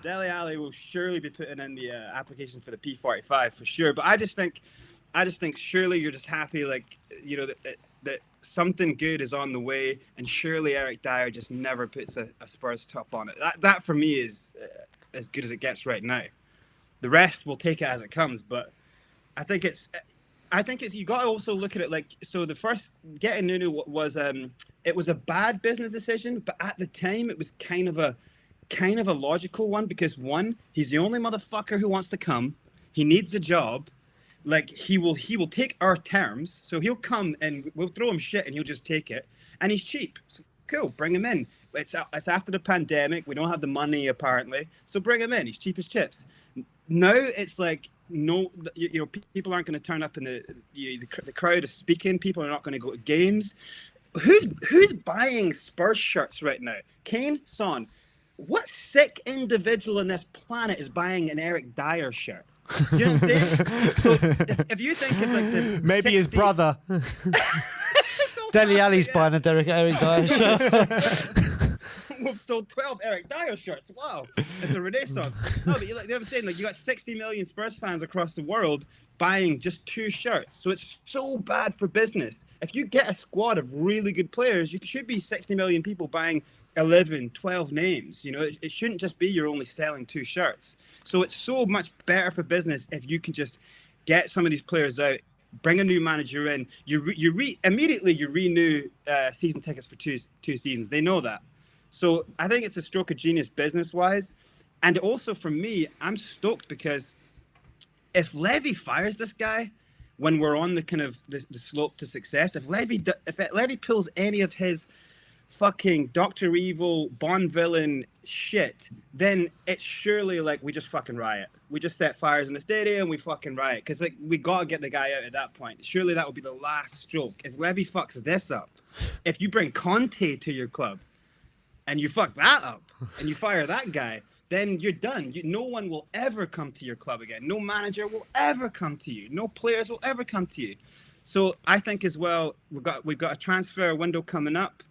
Dele Alli will surely be putting in the application for the P45 for sure. But I just think surely you're just happy, like, you know, that something good is on the way, and surely Eric Dyer just never puts a Spurs top on it. That for me is as good as it gets right now. The rest will take it as it comes, but I think it's you got to also look at it like, so the first getting Nuno was it was a bad business decision, but at the time it was kind of a logical one, because one, he's the only motherfucker who wants to come. He needs a job. Like, he will take our terms, so he'll come and we'll throw him shit and he'll just take it, and he's cheap. So cool, bring him in. It's after the pandemic, we don't have the money apparently, so bring him in. He's cheap as chips. Now it's like, no, you know, people aren't going to turn up in the crowd is speaking. People are not going to go to games. Who's buying Spurs shirts right now? Kane, Son. What sick individual on this planet is buying an Eric Dyer shirt? You know what I'm saying? So if you think it's like the maybe his brother. Dele Alli's buying a Eric Dyer shirt. We've sold 12 Eric Dyer shirts. Wow, it's a renaissance. No, but you know what I'm saying? Like, you got 60 million Spurs fans across the world buying just 2 shirts. So it's so bad for business. If you get a squad of really good players, you should be 60 million people buying 11, 12 names. You know, it shouldn't just be you're only selling 2 shirts. So it's so much better for business if you can just get some of these players out, bring a new manager in. Immediately you renew season tickets for two seasons. They know that. So I think it's a stroke of genius business-wise. And also for me, I'm stoked because if Levy fires this guy when we're on the kind of the slope to success, if Levy pulls any of his fucking Dr. Evil, Bond villain shit, then it's surely like we just fucking riot. We just set fires in the stadium, we fucking riot. Because like, we got to get the guy out at that point. Surely that would be the last stroke. If Levy fucks this up, if you bring Conte to your club, and you fuck that up, and you fire that guy, then you're done. No one will ever come to your club again. No manager will ever come to you. No players will ever come to you. So I think as well, we've got a transfer window coming up.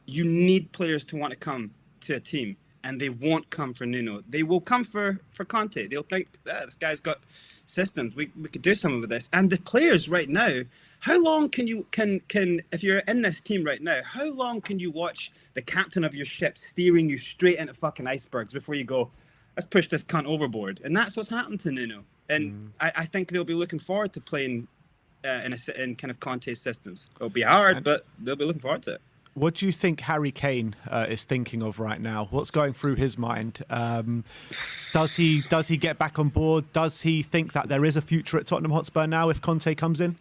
You need players to want to come to a team, and they won't come for Nuno. They will come for Conte. They'll think, this guy's got systems. We could do something with this. And the players right now, how long can if you're in this team right now, how long can you watch the captain of your ship steering you straight into fucking icebergs before you go, let's push this cunt overboard? And that's what's happened to Nuno. And I think they'll be looking forward to playing in kind of Conte's systems. It'll be hard, but they'll be looking forward to it. What do you think Harry Kane is thinking of right now? What's going through his mind? Does he get back on board? Does he think that there is a future at Tottenham Hotspur now if Conte comes in?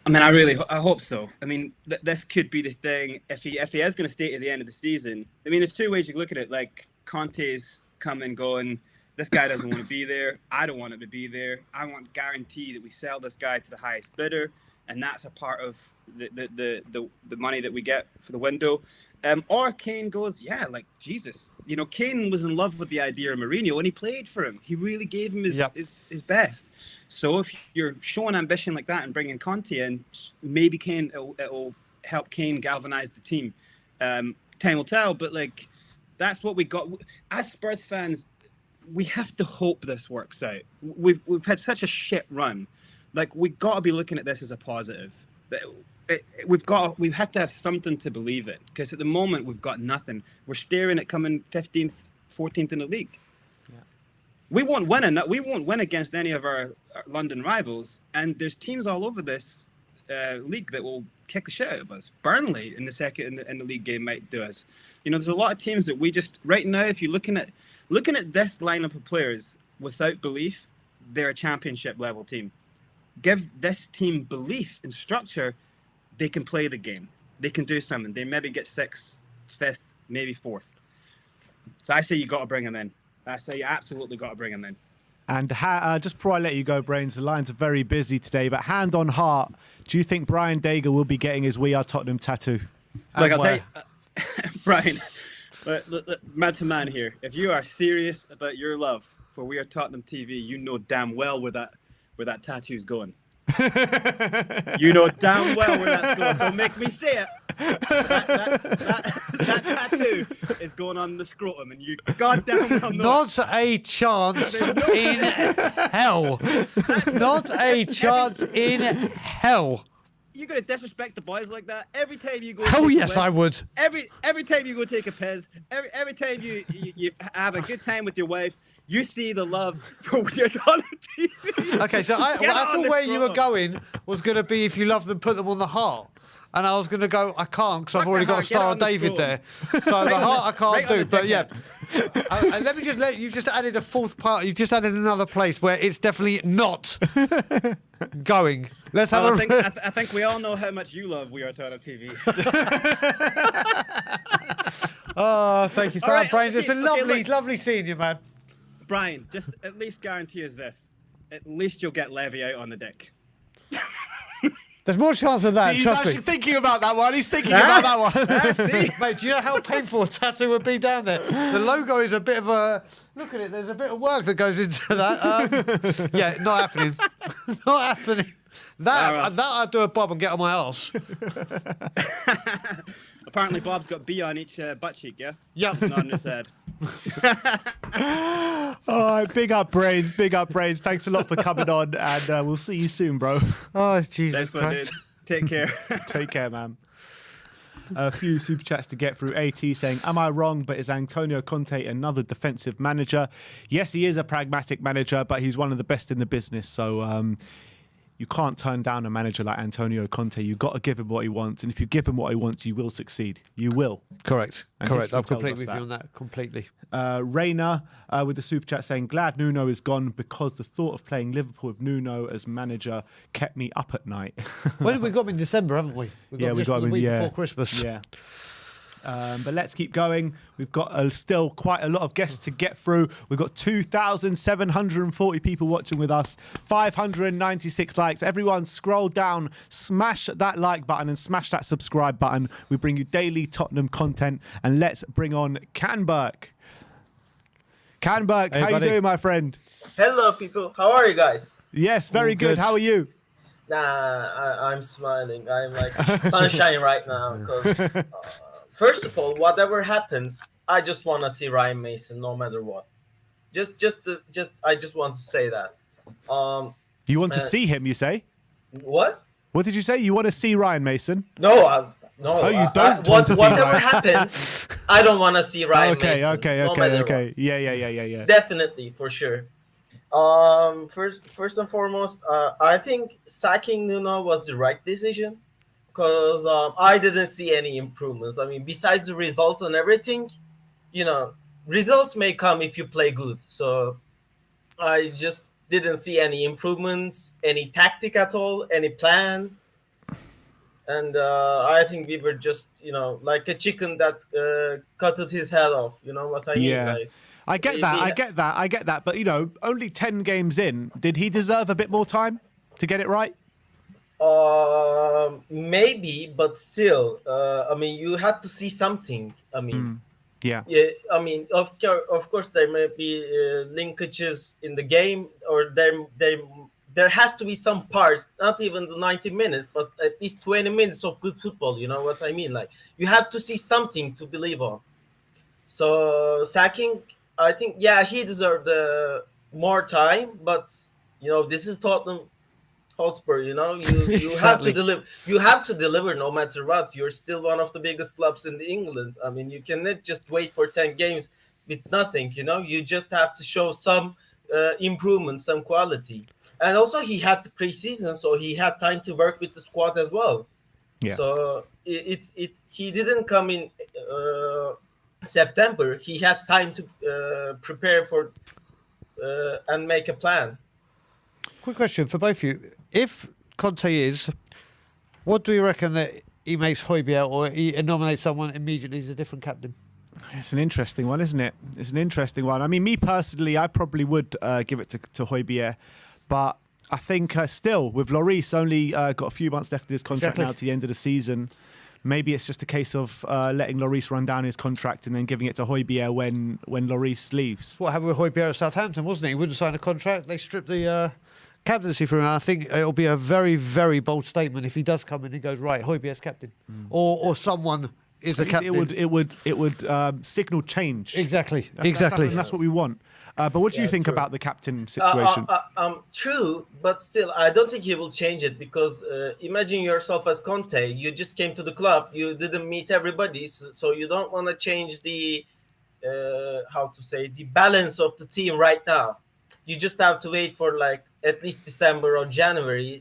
I mean, I hope so. I mean, this could be the thing. If he is going to stay at the end of the season, I mean, there's 2 ways you look at it. Like, Conte's come and going. This guy doesn't want to be there. I don't want him to be there. I want guarantee that we sell this guy to the highest bidder, and that's a part of the money that we get for the window. Or Kane goes, yeah, like Jesus. You know, Kane was in love with the idea of Mourinho, and he played for him. He really gave him his best. So if you're showing ambition like that and bringing Conte in, maybe it'll help Kane galvanize the team. Time will tell, but like that's what we got. As Spurs fans, we have to hope this works out. We've had such a shit run. Like we got to be looking at this as a positive. We have to have something to believe in, because at the moment we've got nothing. We're staring at coming 15th, 14th in the league. Yeah. We won't win against any of our London rivals, and there's teams all over this league that will kick the shit out of us. Burnley in the second in the league game might do us. You know, there's a lot of teams that we just right now. If you're looking at this lineup of players without belief, they're a championship level team. Give this team belief and structure, they can play the game. They can do something. They maybe get 6th, 5th, maybe 4th. So I say you got to bring them in. I say you absolutely got to bring them in. And just before I let you go, Brains, the lines are very busy today, but hand on heart, do you think Brian Daigle will be getting his We Are Tottenham tattoo? Look, I'll tell you, Brian, man to man here. If you are serious about your love for We Are Tottenham TV, you know damn well where that tattoo's going. You know damn well where that's going. Don't make me say it. That tattoo is going on the scrotum, and you goddamn well know. Not a chance in hell. Not a chance in hell. You're gonna disrespect the boys like that every time you go. Oh yes, I would. Every time you go take a piss, every time you have a good time with your wife, you see the love for Weird on TV. Okay, so I thought where you were going was going to be if you love them, put them on the heart. And I was going to go, I can't because I've already got a Star of David there. So the heart I can't do. But yeah. And let me just you've just added a 4th part. You've just added another place where it's definitely not going. Let's have I think we all know how much you love We Are Tottenham TV. Oh, thank you, Sam. Right, Brains. It's been lovely. Look. Lovely seeing you, man. Brian, just at least guarantee us this. At least you'll get Levy out on the dick. There's more chance of that, He's trust me. actually thinking about that one. He's thinking about that one. Mate, do you know how painful a tattoo would be down there? The logo is a bit of a... Look at it, there's a bit of work that goes into that. Yeah, not happening. Not happening. That I'd do a bob and get on my arse. Apparently Bob's got B on each butt cheek, yeah? Yep. Not on his head. All right, big up, Brains. Big up, Brains. Thanks a lot for coming on, and we'll see you soon, bro. Oh, Jesus Thanks, my dude. Take care. Take care, man. A few super chats to get through. AT saying, am I wrong, but is Antonio Conte another defensive manager? Yes, he is a pragmatic manager, but he's one of the best in the business. So you can't turn down a manager like Antonio Conte. You've got to give him what he wants. And if you give him what he wants, you will succeed. You will. Correct. And Correct. history I'm tells completely us with you on that. Completely. Rayner with the super chat saying, glad Nuno is gone because the thought of playing Liverpool with Nuno as manager kept me up at night. Well, we got him in December, haven't we? We got him in, before Christmas. Yeah. But let's keep going. We've got still quite a lot of guests to get through. We've got 2,740 people watching with us, 596 likes. Everyone scroll down, smash that like button and smash that subscribe button. We bring you daily Tottenham content, and let's bring on Canberg. Canberg, Hey, how buddy. you doing, my friend? Hello, people. How are you guys? Yes, very All good. good. How are you? I'm smiling. I'm like sunshine right now. Because first of all, whatever happens, I just want to see Ryan Mason, no matter what. I just want to say that. You want to see him, you say? What? What did you say? You want to see Ryan Mason? No. No. Oh, you don't want to see whatever Ryan. happens, I don't want to see Ryan Mason. no matter what. Okay. Yeah. Definitely, for sure. First and foremost, I think sacking Nuno was the right decision because I didn't see any improvements. I mean, besides the results and everything, results may come if you play good. So I just didn't see any improvements, any tactic at all, any plan. And I think we were just, like a chicken that cut his head off. You know what I mean? Yeah. Like, I get that. But, you know, only 10 games in, did he deserve a bit more time to get it right? Maybe, but still, I mean, you have to see something. I mean, Yeah. I mean, of course, there may be linkages in the game, or there has to be some parts, not even the 90 minutes, but at least 20 minutes of good football. You know what I mean? Like, you have to see something to believe on. So sacking, I think, yeah, he deserved more time, but you know, this is Tottenham Hotspur. You know, you have to Exactly. deliver. You have to deliver no matter what. You're still one of the biggest clubs in England. I mean, you cannot just wait for 10 games with nothing. You know, you just have to show some improvement, some quality. And also, he had the preseason, so he had time to work with the squad as well. Yeah. So he didn't come in September. He had time to prepare for and make a plan. Quick question for both of you. If Conte is, what do you reckon that he makes Højbjerg, or he nominates someone immediately as a different captain? It's an interesting one, isn't it? It's an interesting one. I mean, me personally, I probably would give it to Højbjerg, but I think still, with Lloris only got a few months left of his contract now to the end of the season, maybe it's just a case of letting Lloris run down his contract and then giving it to Højbjerg when Lloris leaves. What happened with Højbjerg at Southampton, wasn't it? He wouldn't sign a contract. They stripped the captaincy from him. I think it'll be a very, very bold statement if he does come in and goes, right, Højbjerg's captain, or someone is a captain. It would signal change. Exactly. That's what we want. But what do you think about the captain situation? True, but still, I don't think he will change it, because imagine yourself as Conte. You just came to the club. You didn't meet everybody, so you don't want to change the the balance of the team right now. You just have to wait for like at least December or January,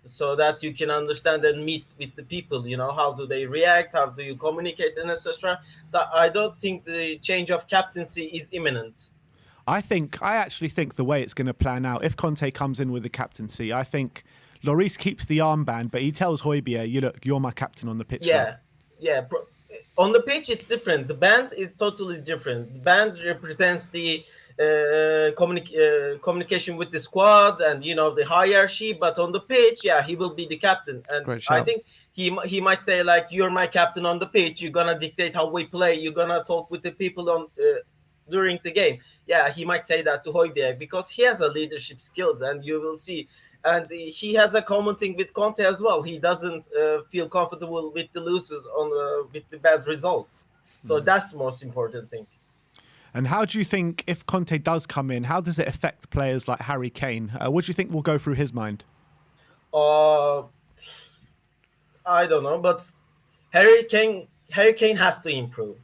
so that you can understand and meet with the people. You know, how do they react? How do you communicate, and etc. So I don't think the change of captaincy is imminent. I actually think the way it's going to plan out, if Conte comes in with the captaincy, I think Lloris keeps the armband, but he tells Højbjerg, you're my captain on the pitch. Yeah. On the pitch, it's different. The band is totally different. The band represents the communication with the squad and, you know, the hierarchy. But on the pitch, yeah, he will be the captain. And I think he might say, like, you're my captain on the pitch. You're going to dictate how we play. You're going to talk with the people on during the game. Yeah, he might say that to Højbjerg, because he has a leadership skills, and you will see. And he has a common thing with Conte as well. He doesn't feel comfortable with the losers with the bad results. So that's the most important thing. And how do you think, if Conte does come in, how does it affect players like Harry Kane? What do you think will go through his mind? I don't know, but Harry Kane has to improve.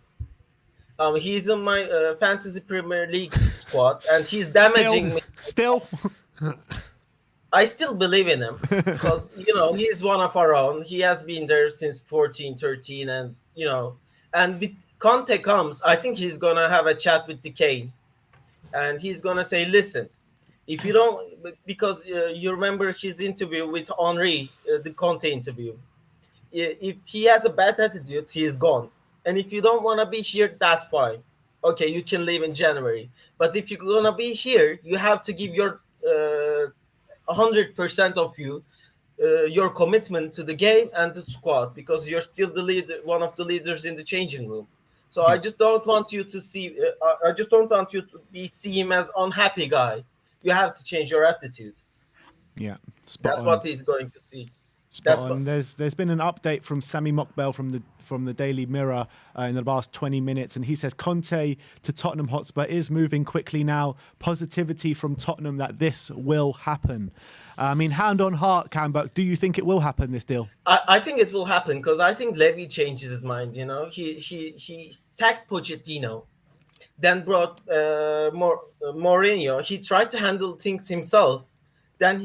He's in my fantasy Premier League squad, and he's damaging me. Still? I still believe in him, because, you know, he's one of our own. He has been there since 14, 13, and, you know, and with Conte comes, I think he's going to have a chat with the Kane, and he's going to say, listen, if you don't, because you remember his interview with Henry, the Conte interview. If he has a bad attitude, he is gone. And if you don't want to be here, that's fine. Okay, you can leave in January. But if you're going to be here, you have to give your 100% of you, your commitment to the game and the squad, because you're still the leader, one of the leaders in the changing room. So I just don't want you to see. I just don't want you to see him as unhappy guy. You have to change your attitude. Yeah, that's what he's going to see. Spot on. There's been an update from Sami Mokbel from the Daily Mirror in the last 20 minutes, and he says Conte to Tottenham Hotspur is moving quickly now. Positivity from Tottenham that this will happen. I mean, hand on heart, Cambuck, do you think it will happen, this deal? I think it will happen, because I think Levy changes his mind. You know, he sacked Pochettino, then brought Mourinho. He tried to handle things himself. Then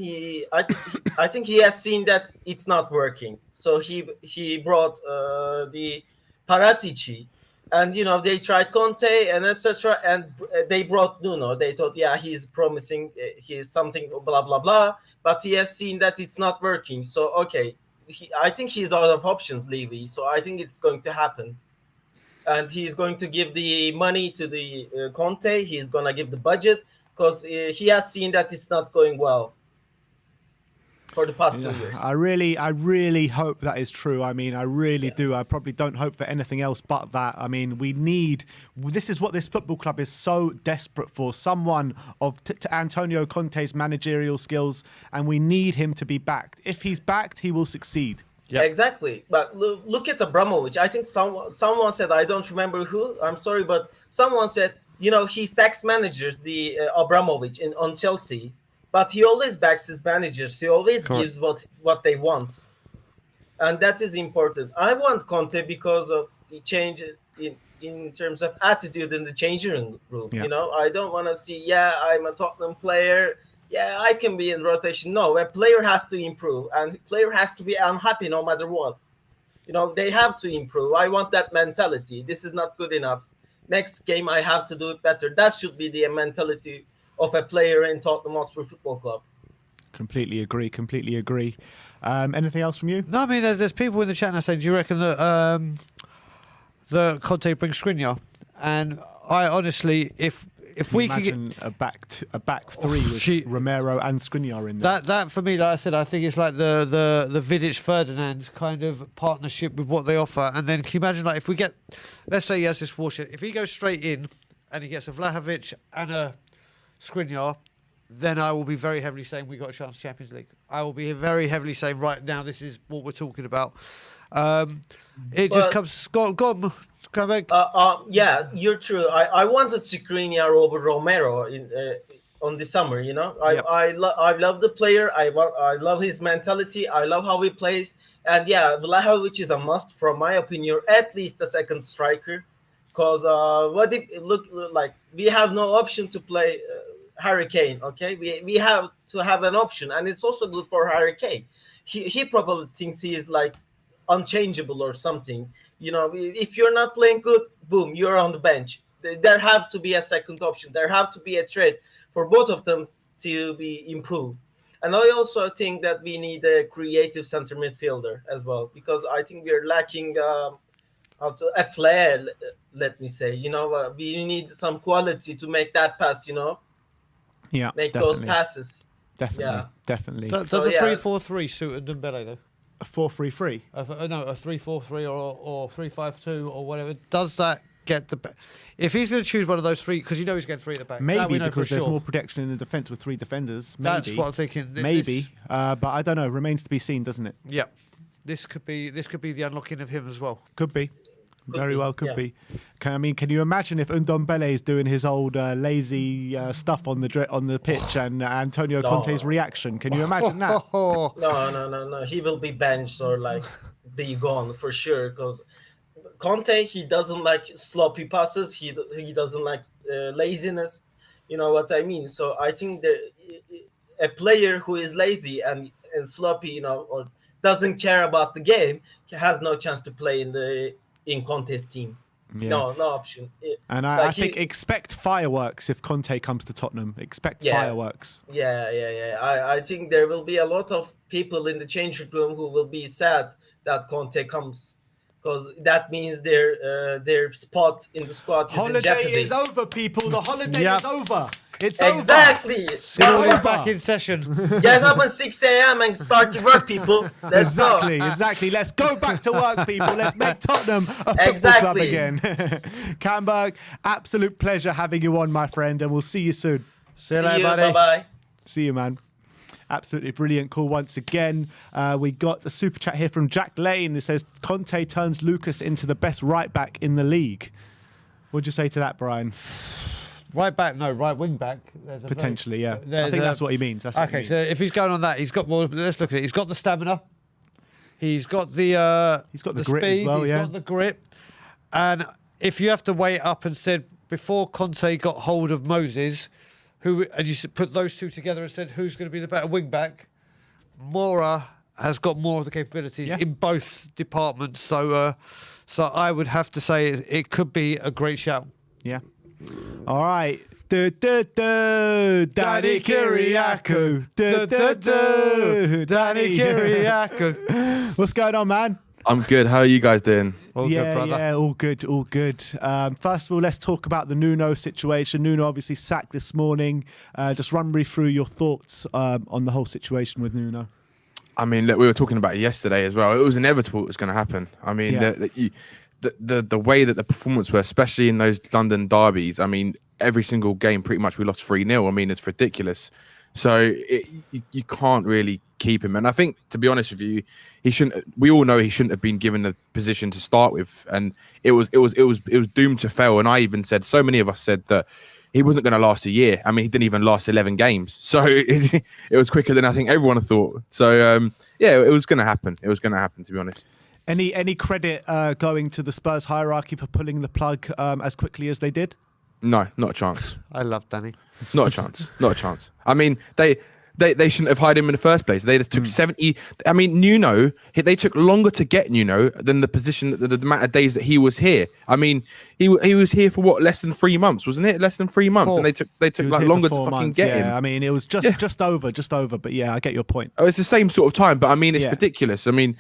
I think he has seen that it's not working. So he brought the Paratici, and, you know, they tried Conte and etc. And they brought Nuno. They thought, yeah, he's promising, he's something, blah blah blah. But he has seen that it's not working. So okay, I think he's out of options, Levy. So I think it's going to happen. and he's going to give the money to the Conte. He's gonna give the budget because he has seen that it's not going well for the past 2 years. I really hope that is true. I mean, I really do. I probably don't hope for anything else but that. I mean, this is what this football club is so desperate for. Someone of Antonio Conte's managerial skills, and we need him to be backed. If he's backed, he will succeed. Yep. Exactly. But look at Abramovich. I think someone said, I don't remember who, I'm sorry, but someone said, he sacks managers, the Abramovich on Chelsea, but he always backs his managers. He always gives what they want. And that is important. I want Conte because of the change in terms of attitude in the changing room. Yeah. I don't want to see, I'm a Tottenham player. Yeah, I can be in rotation. No, a player has to improve, and a player has to be unhappy no matter what. They have to improve. I want that mentality. This is not good enough. Next game, I have to do it better. That should be the mentality of a player in Tottenham Hotspur Football Club. Completely agree. Anything else from you? No, I mean, there's people in the chat now saying, do you reckon that the Conte brings Skriniar? And I honestly, if we could imagine a back three with Romero and Skriniar in there. That for me, like I said, I think it's like the Vidic Ferdinand kind of partnership with what they offer. And then can you imagine, like, if we get, let's say he has this Warshed, if he goes straight in and he gets a Vlahovic and a Skriniar, then I will be very heavily saying we got a chance of Champions League. I will be very heavily saying right now this is what we're talking about. Just comes. Go on. Come back. Yeah, you're true. I wanted Skriniar over Romero on the summer. I love the player. I love his mentality. I love how he plays. And yeah, Vlahovic is a must, from my opinion, at least a second striker. Because what if it look like we have no option to play Harry Kane? Okay, we have to have an option, and it's also good for Harry Kane. He probably thinks he is like unchangeable or something. If you're not playing good, boom, you're on the bench. There have to be a second option. There have to be a trade for both of them to be improved. And I also think that we need a creative center midfielder as well, because I think we're lacking a flair, let me say. We need some quality to make that pass, Yeah, make definitely. those passes. Definitely. Does a 3-4-3 suit Ndombele though? A 4-3-3. No, a 3-4-3 or 3-5-2 or whatever. Does that get the? If he's going to choose one of those three, because he's getting three at the back. Maybe because there's more protection in the defence with three defenders. Maybe. That's what I'm thinking. Maybe, but I don't know. Remains to be seen, doesn't it? Yeah, this could be the unlocking of him as well. Could be. Very well could be. Can you imagine if Ndombele is doing his old lazy stuff on the pitch and Antonio Conte's reaction? Can you imagine that? No. He will be benched or be gone for sure, because Conte, he doesn't like sloppy passes. He doesn't like laziness. You know what I mean? So I think that a player who is lazy and sloppy, or doesn't care about the game, has no chance to play in Conte's team. Yeah. No option. And I think expect fireworks if Conte comes to Tottenham. Expect fireworks. Yeah. I think there will be a lot of people in the changing room who will be sad that Conte comes, because that means their spot in the squad is in jeopardy. Holiday is over, people. The holiday is over. It's exactly. It's over. Back in session. Get up at 6 a.m. and start to work, people. Let's go. Exactly. Let's go back to work, people. Let's make Tottenham a football club again. Camberg, absolute pleasure having you on, my friend, and we'll see you soon. See you later, buddy. Bye-bye. See you, man. Absolutely brilliant call once again. We got the super chat here from Jack Lane. It says, Conte turns Lucas into the best right back in the league. What'd you say to that, Brian? Right back, no, right wing back. Potentially, yeah. I think that's what he means. So if he's going on that, he's got more. Let's look at it. He's got the stamina. He's got the grip speed, as well. He's got the grip. And if you have to weigh up and said before Conte got hold of Moses, and you put those two together and said who's going to be the better wing back, Mora has got more of the capabilities in both departments. So I would have to say it could be a great shout. Yeah. All right. Daddy Kyriakou. Daddy Kyriakou. What's going on, man? I'm good. How are you guys doing? All good, brother. Yeah, all good, all good. First of all, let's talk about the Nuno situation. Nuno obviously sacked this morning. Just run me through your thoughts on the whole situation with Nuno. I mean, look, we were talking about it yesterday as well. It was inevitable it was going to happen. I mean, Yeah. the way that the performance were, especially in those London derbies, I mean, every single game pretty much we lost 3-0. I mean, it's ridiculous. So you can't really keep him. And I think, to be honest with you, he shouldn't. We all know he shouldn't have been given the position to start with, and it was doomed to fail. And I even said, so many of us said that he wasn't going to last a year. I mean, he didn't even last 11 games. So it was quicker than I think everyone thought. So yeah, it was going to happen. It was going to happen, to be honest. Any credit going to the Spurs hierarchy for pulling the plug as quickly as they did? No, not a chance. I love Danny. Not a chance. Not a chance. I mean, they shouldn't have hired him in the first place. They took 70. I mean, Nuno, they took longer to get Nuno than the position, the amount of days that he was here. I mean, he was here for what, less than 3 months, wasn't it? Less than 3 months, and they took like longer to fucking get him. I mean, it was just over. But yeah, I get your point. Oh, it's the same sort of time, but I mean, it's ridiculous. I mean,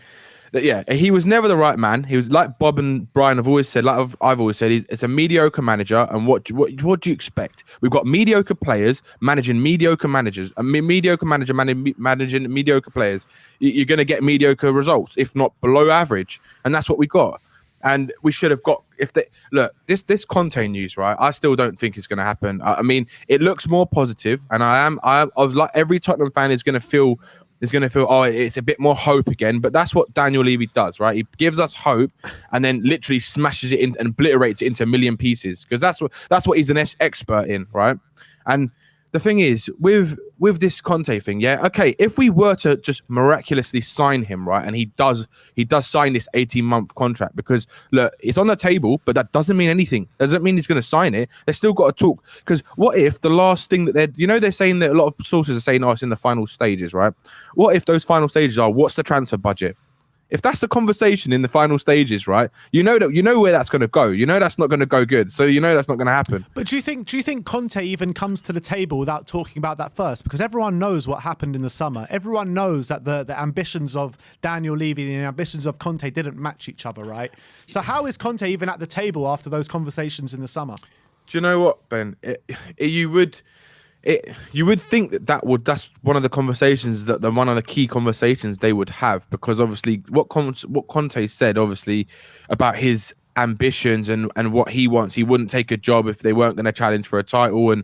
yeah, he was never the right man. He was, like Bob and Brian have always said, like I've always said, it's a mediocre manager. And what do you expect? We've got mediocre players managing mediocre managers. A mediocre manager managing mediocre players. You're going to get mediocre results, if not below average. And that's what we got. And we should have got, this Conte news, right? I still don't think it's going to happen. I mean, it looks more positive, and I was like, every Tottenham fan is going to feel, oh, it's a bit more hope again. But that's what Daniel Levy does, right? He gives us hope and then literally smashes it in and obliterates it into a million pieces, because that's what he's an expert in, right? And the thing is, with this Conte thing, yeah, okay, if we were to just miraculously sign him, right, and he does sign this 18-month contract, because look, it's on the table, but that doesn't mean anything. Doesn't mean he's going to sign it. They still got to talk, because what if the last thing that they're saying that a lot of sources are saying, oh, it's in the final stages, right? What if those final stages are, what's the transfer budget? If that's the conversation in the final stages, right? You know where that's going to go. You know that's not going to go good. So you know that's not going to happen. But do you think Conte even comes to the table without talking about that first? Because everyone knows what happened in the summer. Everyone knows that the ambitions of Daniel Levy and the ambitions of Conte didn't match each other, right? So how is Conte even at the table after those conversations in the summer? Do you know what, Ben? You would think that's one of the conversations one of the key conversations they would have, because obviously what Conte said, obviously, about his ambitions and what he wants, he wouldn't take a job if they weren't going to challenge for a title and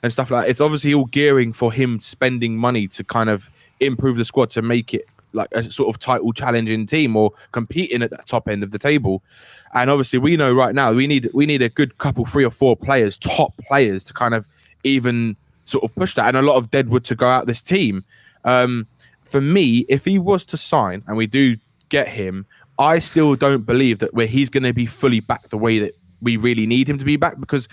stuff like that. It's obviously all gearing for him spending money to kind of improve the squad to make it like a sort of title challenging team or competing at the top end of the table. And obviously we know right now we need a good couple, 3 or 4 players, top players, to kind of even sort of push that, and a lot of deadwood to go out this team. For me, if he was to sign and we do get him, I still don't believe that he's going to be fully back the way that we really need him to be back, because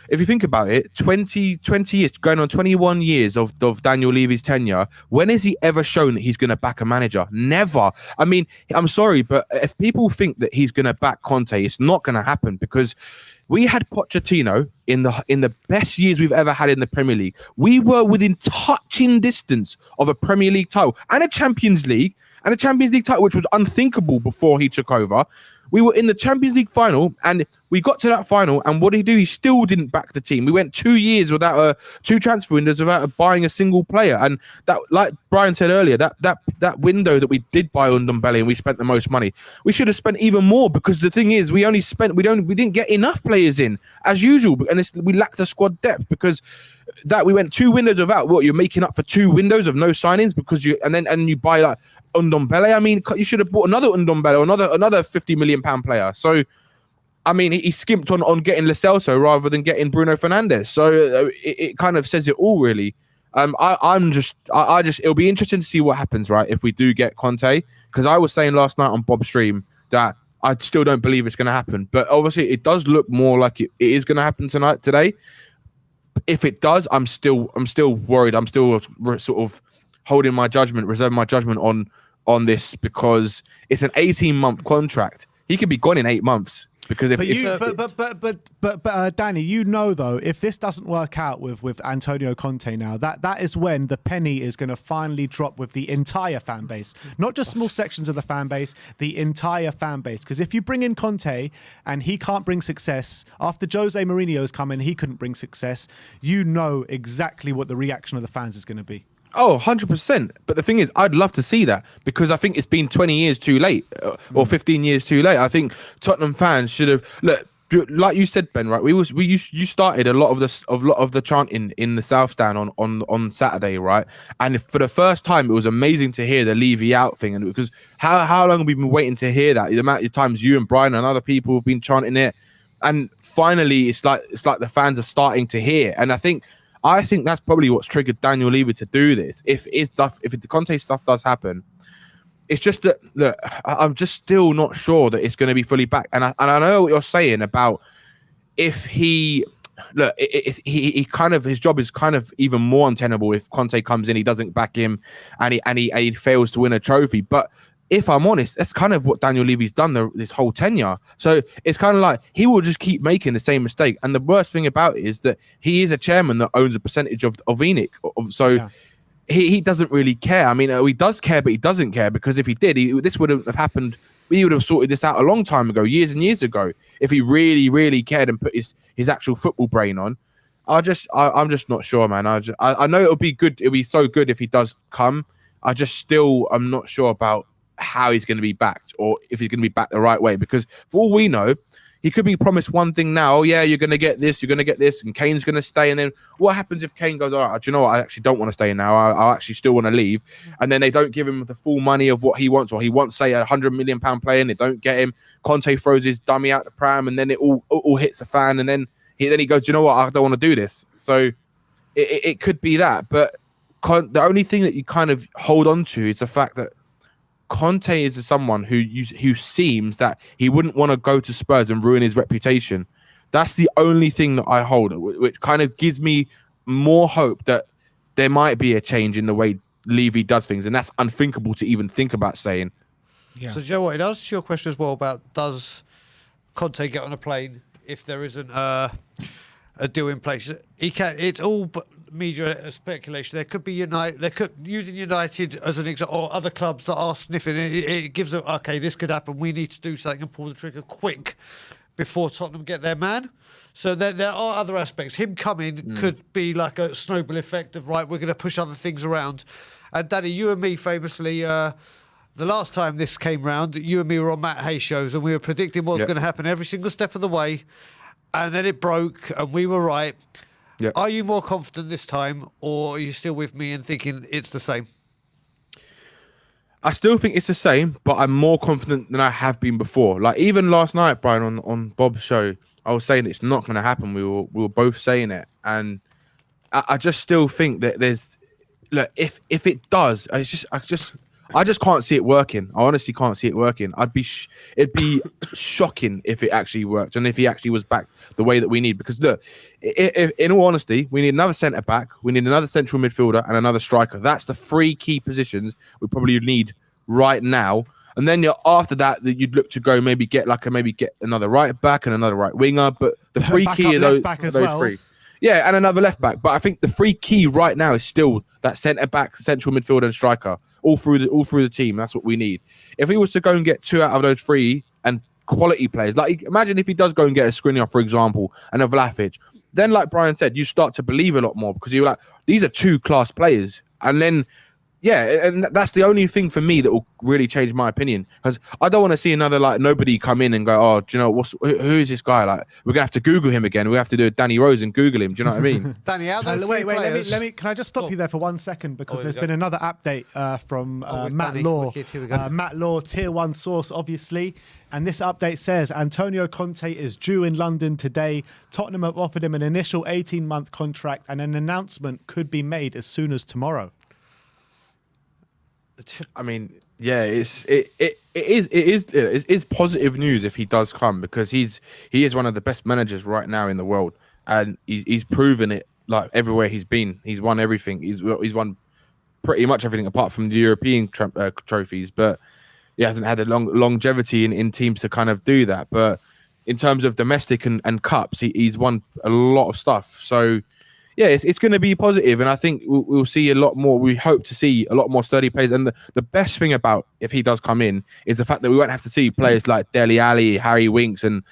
if you think about it, 20 years, going on 21 years of Daniel Levy's tenure, when has he ever shown that he's going to back a manager? Never. I mean, I'm sorry, but if people think that he's going to back Conte, it's not going to happen, because we had Pochettino in the best years we've ever had in the Premier League. We were within touching distance of a Premier League title and a Champions League title, which was unthinkable before he took over. We were in the Champions League final, and we got to that final, and what did he do? He still didn't back the team. We went 2 years without 2 transfer windows without buying a single player. And that, like Brian said earlier, that window that we did buy Ndombele and we spent the most money, we should have spent even more, because the thing is, we didn't get enough players in as usual, and we lacked the squad depth, because that we went 2 windows without what you're making up for 2 windows of no signings, because you buy like Ndombele. I mean, you should have bought another Ndombele, another £50 million player. So I mean, he skimped on getting Lo Celso rather than getting Bruno Fernandes. So it kind of says it all, really. It'll be interesting to see what happens, right, if we do get Conte, because I was saying last night on Bob's stream that I still don't believe it's going to happen, but obviously it does look more like it is going to happen today. If it does, I'm still worried. I'm still sort of holding my judgment, reserving my judgment on this, because it's an 18-month contract. He could be gone in 8 months. Because But Danny, you know though, if this doesn't work out with Antonio Conte now, that is when the penny is going to finally drop with the entire fan base, not just small sections of the fan base, the entire fan base. Because if you bring in Conte and he can't bring success after Jose Mourinho's come in, he couldn't bring success. You know exactly what the reaction of the fans is going to be. Oh, 100%. But the thing is, I'd love to see that because I think it's been 20 years too late or 15 years too late. I think Tottenham fans should have like you said, Ben, right? You started a lot of the chanting in the South Stand on Saturday, right? And for the first time, it was amazing to hear the Levy out thing. And because how long have we been waiting to hear that? The amount of times you and Brian and other people have been chanting it. And finally, it's like the fans are starting to hear. And I think that's probably what's triggered Daniel Levy to do this. If the Conte stuff does happen, it's just that look, I'm just still not sure that it's going to be fully back. And I know what you're saying about if he look, he kind of his job is kind of even more untenable if Conte comes in, he doesn't back him, and he fails to win a trophy. But if I'm honest, that's kind of what Daniel Levy's done this whole tenure. So it's kind of like he will just keep making the same mistake. And the worst thing about it is that he is a chairman that owns a percentage of ENIC. So he doesn't really care. I mean, he does care, but he doesn't care because if he did, this wouldn't have happened. He would have sorted this out a long time ago, years and years ago, if he really, really cared and put his actual football brain on. I'm just not sure, man. I know it'll be good. It'll be so good if he does come. I'm not sure about how he's going to be backed or if he's going to be backed the right way, because for all we know, he could be promised one thing now. Oh, yeah, you're going to get this, and Kane's going to stay. And then what happens if Kane goes, all right, do you know what? I actually don't want to stay now. I actually still want to leave. And then they don't give him the full money of what he wants, or he wants, say, £100 million player, and they don't get him. Conte throws his dummy out the pram, and then it all hits the fan. And then he goes, do you know what? I don't want to do this. So it could be that. But the only thing that you kind of hold on to is the fact that Conte is someone who seems that he wouldn't want to go to Spurs and ruin his reputation. That's the only thing that I hold, which kind of gives me more hope that there might be a change in the way Levy does things, and that's unthinkable to even think about saying. Yeah. So, Joe, it answers your question as well about does Conte get on a plane if there isn't a deal in place? He can. It's all media speculation. There could be using United as an example, or other clubs that are sniffing. It gives them, okay, this could happen. We need to do something and pull the trigger quick before Tottenham get their man. So there are other aspects. Him coming could be like a snowball effect of, right, we're going to push other things around. And Danny, you and me famously, the last time this came round, you and me were on Matt Hayes shows and we were predicting what was going to happen every single step of the way. And then it broke and we were right. Yep. Are you more confident this time, or are you still with me and thinking it's the same? I still think it's the same, but I'm more confident than I have been before. Like even last night, Brian, on Bob's show, I was saying it's not going to happen. We were both saying it, and I just still think that if it does, I just can't see it working. I honestly can't see it working. It'd be shocking if it actually worked and if he actually was back the way that we need. Because look, in all honesty, we need another centre back, we need another central midfielder, and another striker. That's the three key positions we probably need right now. And then after that, you'd look to go maybe get another right back and another right winger. But the three key of those three. Yeah, and another left back. But I think the three key right now is still that centre back, central midfielder, and striker. All through the team. That's what we need. If he was to go and get two out of those three and quality players, like imagine if he does go and get a Skriniar, for example, and a Vlahovic, then like Brian said, you start to believe a lot more because you're like, these are two class players. And then yeah, and that's the only thing for me that will really change my opinion, because I don't want to see another like nobody come in and go, oh, do you know who is this guy? Like we're gonna have to Google him again. We have to do a Danny Rose and Google him. Do you know what I mean? Danny, wait. Let me. Can I just stop you there for 1 second because there's been another update from Matt Law. Matt Law, Tier 1 source, obviously. And this update says Antonio Conte is due in London today. Tottenham have offered him an initial 18-month contract, and an announcement could be made as soon as tomorrow. I mean, yeah, it is positive news if he does come, because he is one of the best managers right now in the world, and he's proven it. Like everywhere he's been, he's won everything. He's won pretty much everything apart from the European trophies, but he hasn't had the longevity in teams to kind of do that. But in terms of domestic and cups, he's won a lot of stuff. So yeah, it's going to be positive, and I think we'll see a lot more. We hope to see a lot more sturdy players. And the best thing about if he does come in is the fact that we won't have to see players like Dele Alli, Harry Winks, and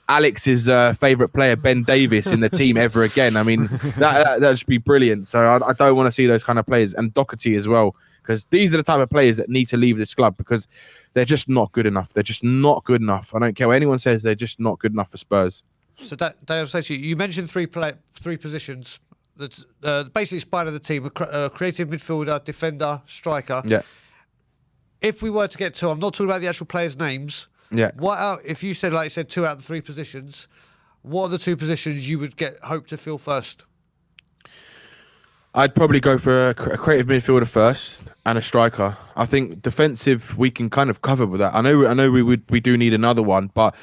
Alex's favourite player Ben Davis in the team ever again. I mean, that should be brilliant. So I don't want to see those kind of players, and Doherty as well, because these are the type of players that need to leave this club because they're just not good enough. They're just not good enough. I don't care what anyone says; they're just not good enough for Spurs. So Dale, you mentioned three positions. That's basically spider the team: a creative midfielder, defender, striker. Yeah. If we were to get two, I'm not talking about the actual players' names. Yeah. If you said, like you said, 2 out of the 3 positions, what are the 2 positions you would hope to fill first? I'd probably go for a creative midfielder first and a striker. I think defensive we can kind of cover with that. I know we do need another one, but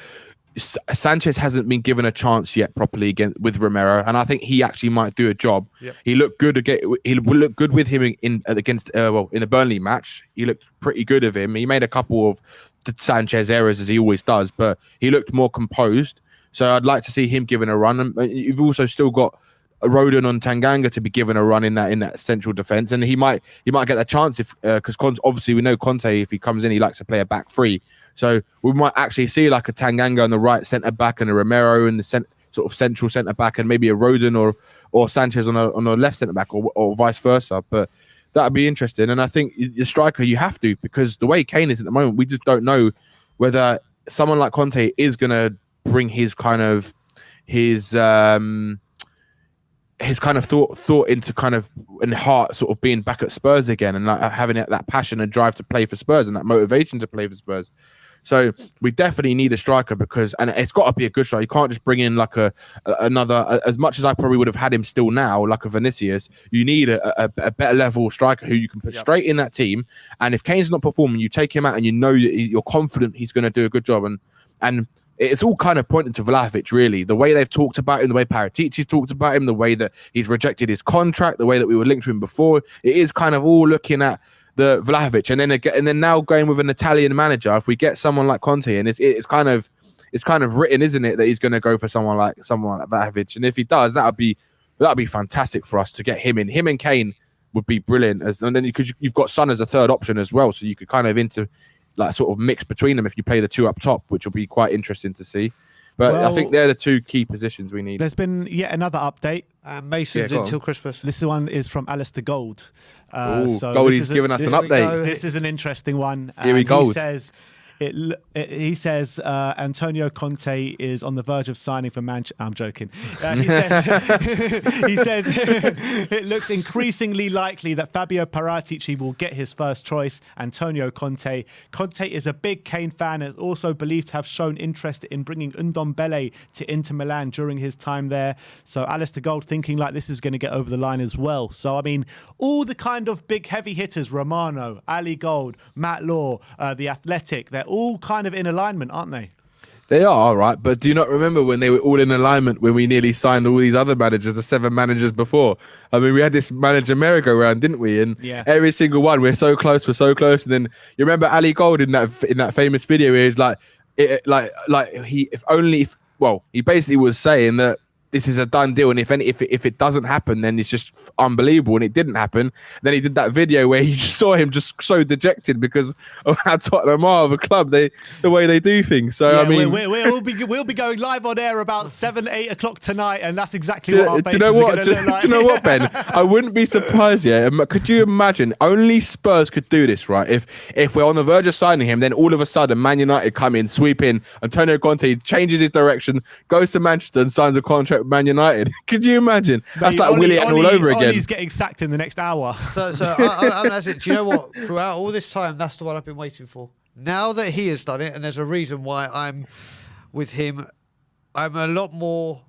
Sanchez hasn't been given a chance yet properly with Romero, and I think he actually might do a job. Yep. He looked good again. He will look good with him in the Burnley match. He looked pretty good of him. He made a couple of Sanchez errors as he always does, but he looked more composed. So I'd like to see him given a run. And you've also still got Rodon on Tanganga to be given a run in that central defence, and he might get that chance if because obviously we know Conte, if he comes in, he likes to play a back three. So we might actually see like a Tanganga on the right centre back and a Romero in the sort of central centre back, and maybe a Rodon or Sanchez on a left centre back or vice versa. But that would be interesting. And I think the striker you have to, because the way Kane is at the moment, we just don't know whether someone like Conte is going to bring his kind of thought into kind of and heart sort of being back at Spurs again, and like having that passion and drive to play for Spurs and that motivation to play for Spurs. So we definitely need a striker and it's got to be a good striker. You can't just bring in like another, as much as I probably would have had him still now, like a Vinicius. You need a better level striker who you can put straight in that team. And if Kane's not performing, you take him out and you know you're confident he's going to do a good job. And it's all kind of pointing to Vlahovic, really. The way they've talked about him, the way Paratici's talked about him, the way that he's rejected his contract, the way that we were linked to him before, it is kind of all looking at the Vlahovic. And then now going with an Italian manager, if we get someone like Conte, and it's kind of written, isn't it, that he's going to go for someone like Vlahovic. And if he does, that'd be fantastic for us to get him in. Him and Kane would be brilliant. And then you've got Son as a third option as well, so you could kind of sort of mix between them if you play the two up top, which will be quite interesting to see. But I think they're the 2 key positions we need. There's been yet another update. Mason's until Christmas. This one is from Alistair Gold. So Goldie's giving us an update. This is an interesting one. Here we go. He says Antonio Conte is on the verge of signing for Manchester. I'm joking. He says it looks increasingly likely that Fabio Paratici will get his first choice, Antonio Conte. Conte is a big Kane fan and is also believed to have shown interest in bringing Ndombele to Inter Milan during his time there. So Alistair Gold thinking like this is going to get over the line as well. So, I mean, all the kind of big heavy hitters, Romano, Ali Gold, Matt Law, The Athletic, they're all kind of in alignment, aren't they? They are, right? But do you not remember when they were all in alignment when we nearly signed all these other managers, the 7 managers before? I mean, we had this manager merry-go-round, didn't we? And every single one, we're so close. And then you remember Ali Gold in that famous video where he's he basically was saying that this is a done deal, and if it doesn't happen, then it's just unbelievable, and it didn't happen. Then he did that video where you just saw him just so dejected because of how Tottenham are of a club, the way they do things. So I mean, we'll be going live on air about 7-8 o'clock tonight, and that's exactly what our faces are going to look like. Do you know what, Ben? I wouldn't be surprised. Yeah, could you imagine? Only Spurs could do this, right? If we're on the verge of signing him, then all of a sudden Man United come in, sweep in, Antonio Conte changes his direction, goes to Manchester and signs a contract with Man United. Could you imagine? That's like Willie all over again. He's getting sacked in the next hour. So that's it. Do you know what? Throughout all this time, that's the one I've been waiting for. Now that he has done it, and there's a reason why I'm with him, I'm a lot more.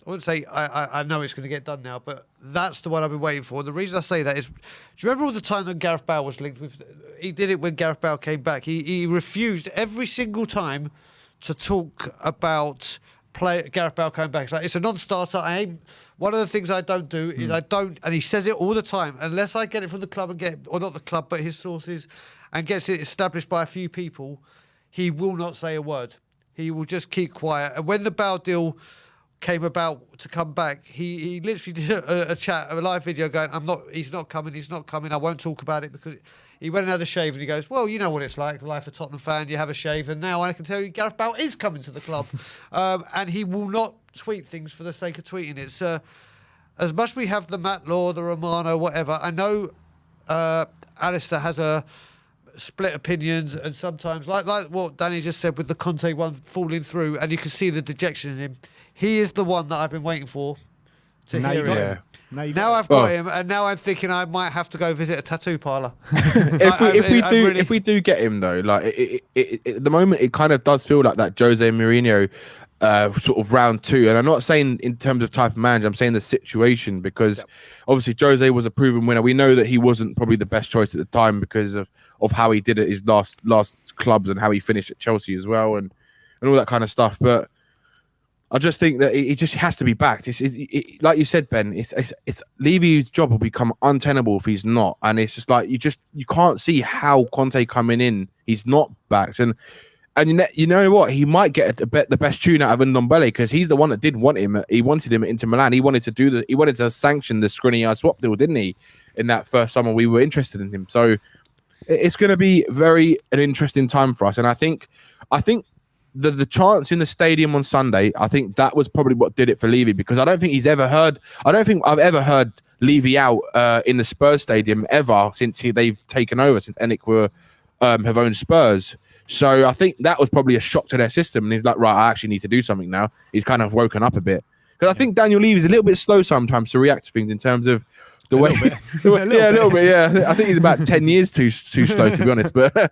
I wouldn't say I know it's going to get done now, but that's the one I've been waiting for. The reason I say that is, do you remember all the time that Gareth Bale was linked with? He did it when Gareth Bale came back. He refused every single time to talk about Gareth Bale coming back. It's a non-starter. One of the things I don't do is and he says it all the time, unless I get it from the club or not the club, but his sources, and gets it established by a few people, he will not say a word. he will just keep quiet. And when the Bale deal came about to come back, he literally did a live video going, he's not coming, I won't talk about it, because he went and had a shave, and he goes, well, you know what it's like, the life of a Tottenham fan, you have a shave, and now I can tell you Gareth Bale is coming to the club. And he will not tweet things for the sake of tweeting it. So as much we have the Matt Law, the Romano, whatever, I know Alistair has a split opinions, and sometimes, like what Danny just said with the Conte one falling through, and you can see the dejection in him. He is the one that I've been waiting for to hear him. Now I've got him, and now I'm thinking I might have to go visit a tattoo parlor. If we do get him though, like at the moment, it kind of does feel like that Jose Mourinho sort of round two. And I'm not saying in terms of type of manager, I'm saying the situation, because obviously Jose was a proven winner. We know that he wasn't probably the best choice at the time because of how he did at his last clubs and how he finished at Chelsea as well, and all that kind of stuff. But I just think that it just has to be backed. Like you said, Ben, it's Levy's job will become untenable if he's not. And it's just like you can't see how Conte coming in, he's not backed. And you know what? He might get the best tune out of Ndombele, because he's the one that did want him. He wanted him at Inter Milan. He wanted to sanction the Skriniar swap deal, didn't he? In that first summer, we were interested in him. So it's going to be an interesting time for us. And I think the chance in the stadium on Sunday, I think that was probably what did it for Levy, because I don't think I've ever heard Levy out in the Spurs stadium ever since they've taken over, since Enick have owned Spurs. So I think that was probably a shock to their system, and he's like, right, I actually need to do something now. He's kind of woken up a bit, because I think Daniel Levy's a little bit slow sometimes to react to things in terms of the way. A little bit. Yeah, I think he's about 10 years too slow, to be honest. But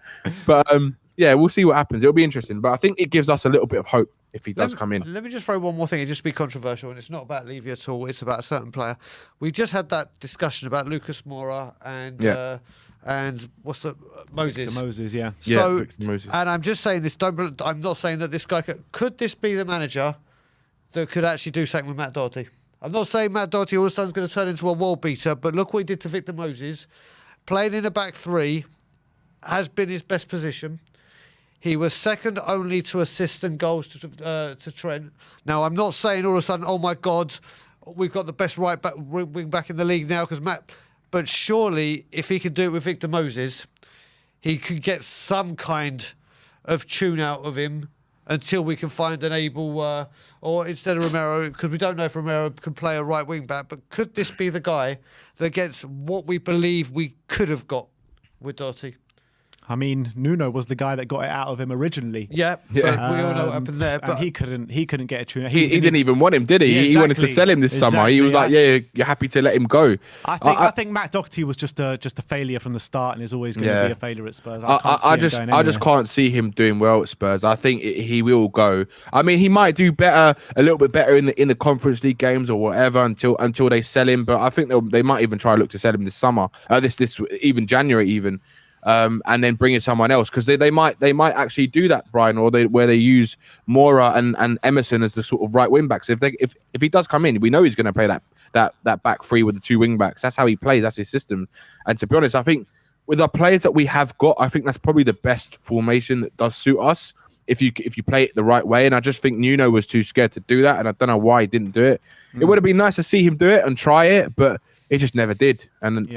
yeah, we'll see what happens. It'll be interesting, but I think it gives us a little bit of hope if he does come in. Let me just throw one more thing. It just be controversial, and it's not about Levy at all. It's about a certain player. We just had that discussion about Lucas Moura and what's the Moses? Victor Moses, yeah. So, Victor Moses. And I'm just saying this. I'm not saying that this guy could this be the manager that could actually do something with Matt Doherty. I'm not saying Matt Doherty all of a sudden is going to turn into a world beater, but look what he did to Victor Moses. Playing in a back three has been his best position. He was second only to assists and goals to Trent. Now, I'm not saying all of a sudden, oh my God, we've got the best wing back in the league now because Matt. But surely, if he could do it with Victor Moses, he could get some kind of tune out of him until we can find an able, or instead of Romero, because we don't know if Romero can play a right wing back. But could this be the guy that gets what we believe we could have got with Doherty? I mean, Nuno was the guy that got it out of him originally. Yeah. But we all know what happened there. But and he couldn't get a tune. He didn't even want him, did he? Yeah, He wanted to sell him this summer. He was like, "Yeah, you're happy to let him go." I think Matt Doherty was just a failure from the start, and is always going to be a failure at Spurs. I just can't see him doing well at Spurs. I think he will go. I mean, he might do better, a little bit better in the Conference League games or whatever until they sell him. But I think they might even try to look to sell him this summer, this even January even. And then bring in someone else, because they might actually do that, Brian, or where they use Moura and Emerson as the sort of right wing backs. If he does come in, we know he's going to play that back three with the two wing backs. That's how he plays. That's his system. And to be honest, I think with the players that we have got, I think that's probably the best formation that does suit us if you play it the right way. And I just think Nuno was too scared to do that, and I don't know why he didn't do it. It would have been nice to see him do it and try it, but it just never did. And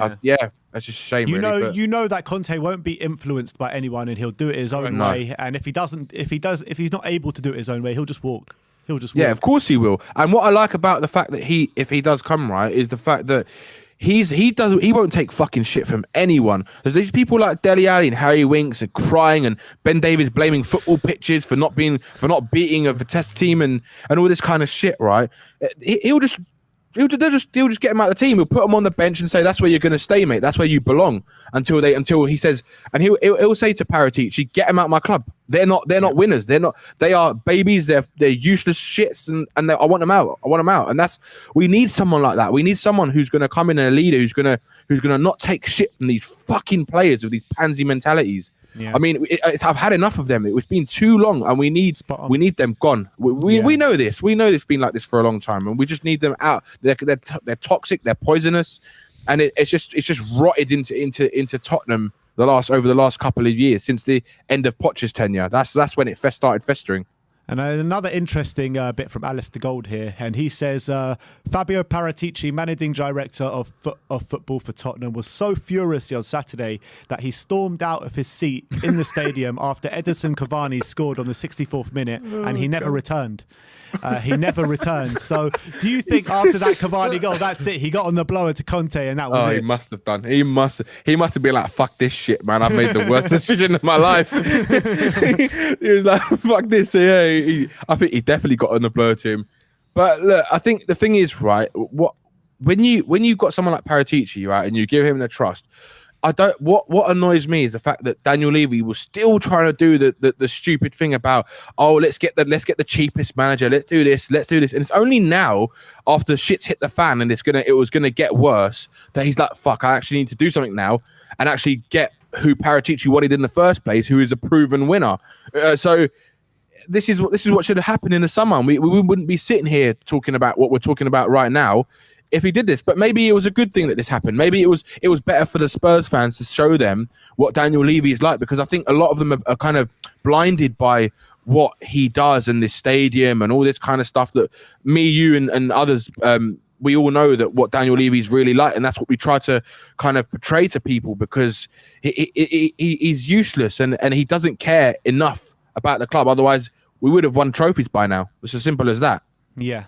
that's just a shame. You know that Conte won't be influenced by anyone, and he'll do it his own way. And if he's not able to do it his own way, he'll just walk. Yeah, of course he will. And what I like about the fact that if he does come right, is the fact that he won't take fucking shit from anyone. There's these people like Dele Alli and Harry Winks and crying, and Ben Davies blaming football pitches for not beating a Vitesse team and all this kind of shit, right? He'll just get him out of the team. He'll put him on the bench and say, "That's where you're going to stay, mate. That's where you belong." Until he says, and he'll say to Paratici, "Get him out of my club. They're not winners. They are babies. They're useless shits, and I want them out. And we need someone like that. We need someone who's going to come in, and a leader who's going to not take shit from these fucking players with these pansy mentalities. Yeah. I mean, I've had enough of them. It's been too long, and we need them gone. We know this. We know it's been like this for a long time, and we just need them out. They're toxic. They're poisonous, and it's just rotted into Tottenham over the last couple of years since the end of Poch's tenure. That's when it started festering. And another interesting bit from Alistair Gold here, and he says Fabio Paratici, managing director of football for Tottenham, was so furious on Saturday that he stormed out of his seat in the stadium after Edinson Cavani scored on the 64th minute, and he never returned. He never returned. So, do you think after that Cavani goal, that's it? He got on the blower to Conte, and that was it. He must have done. He must have been like, "Fuck this shit, man! I've made the worst decision of my life." He was like, "Fuck this." Yeah, I think he definitely got on the blower to him. But look, I think the thing is, right? When you've got someone like Paratici, right, and you give him the trust. What annoys me is the fact that Daniel Levy was still trying to do the stupid thing about, oh, let's get the cheapest manager, let's do this, and it's only now after shit's hit the fan and it was gonna get worse that he's like, fuck, I actually need to do something now and actually get who Paratici wanted in the first place, who is a proven winner. So this is what should have happened in the summer. And we wouldn't be sitting here talking about what we're talking about right now if he did this. But maybe it was a good thing that this happened. Maybe it was better for the Spurs fans to show them what Daniel Levy is like, because I think a lot of them are kind of blinded by what he does in this stadium and all this kind of stuff that me, you, and others, we all know that what Daniel Levy is really like, and that's what we try to kind of portray to people, because he's useless and he doesn't care enough about the club. Otherwise, we would have won trophies by now. It's as simple as that. Yeah,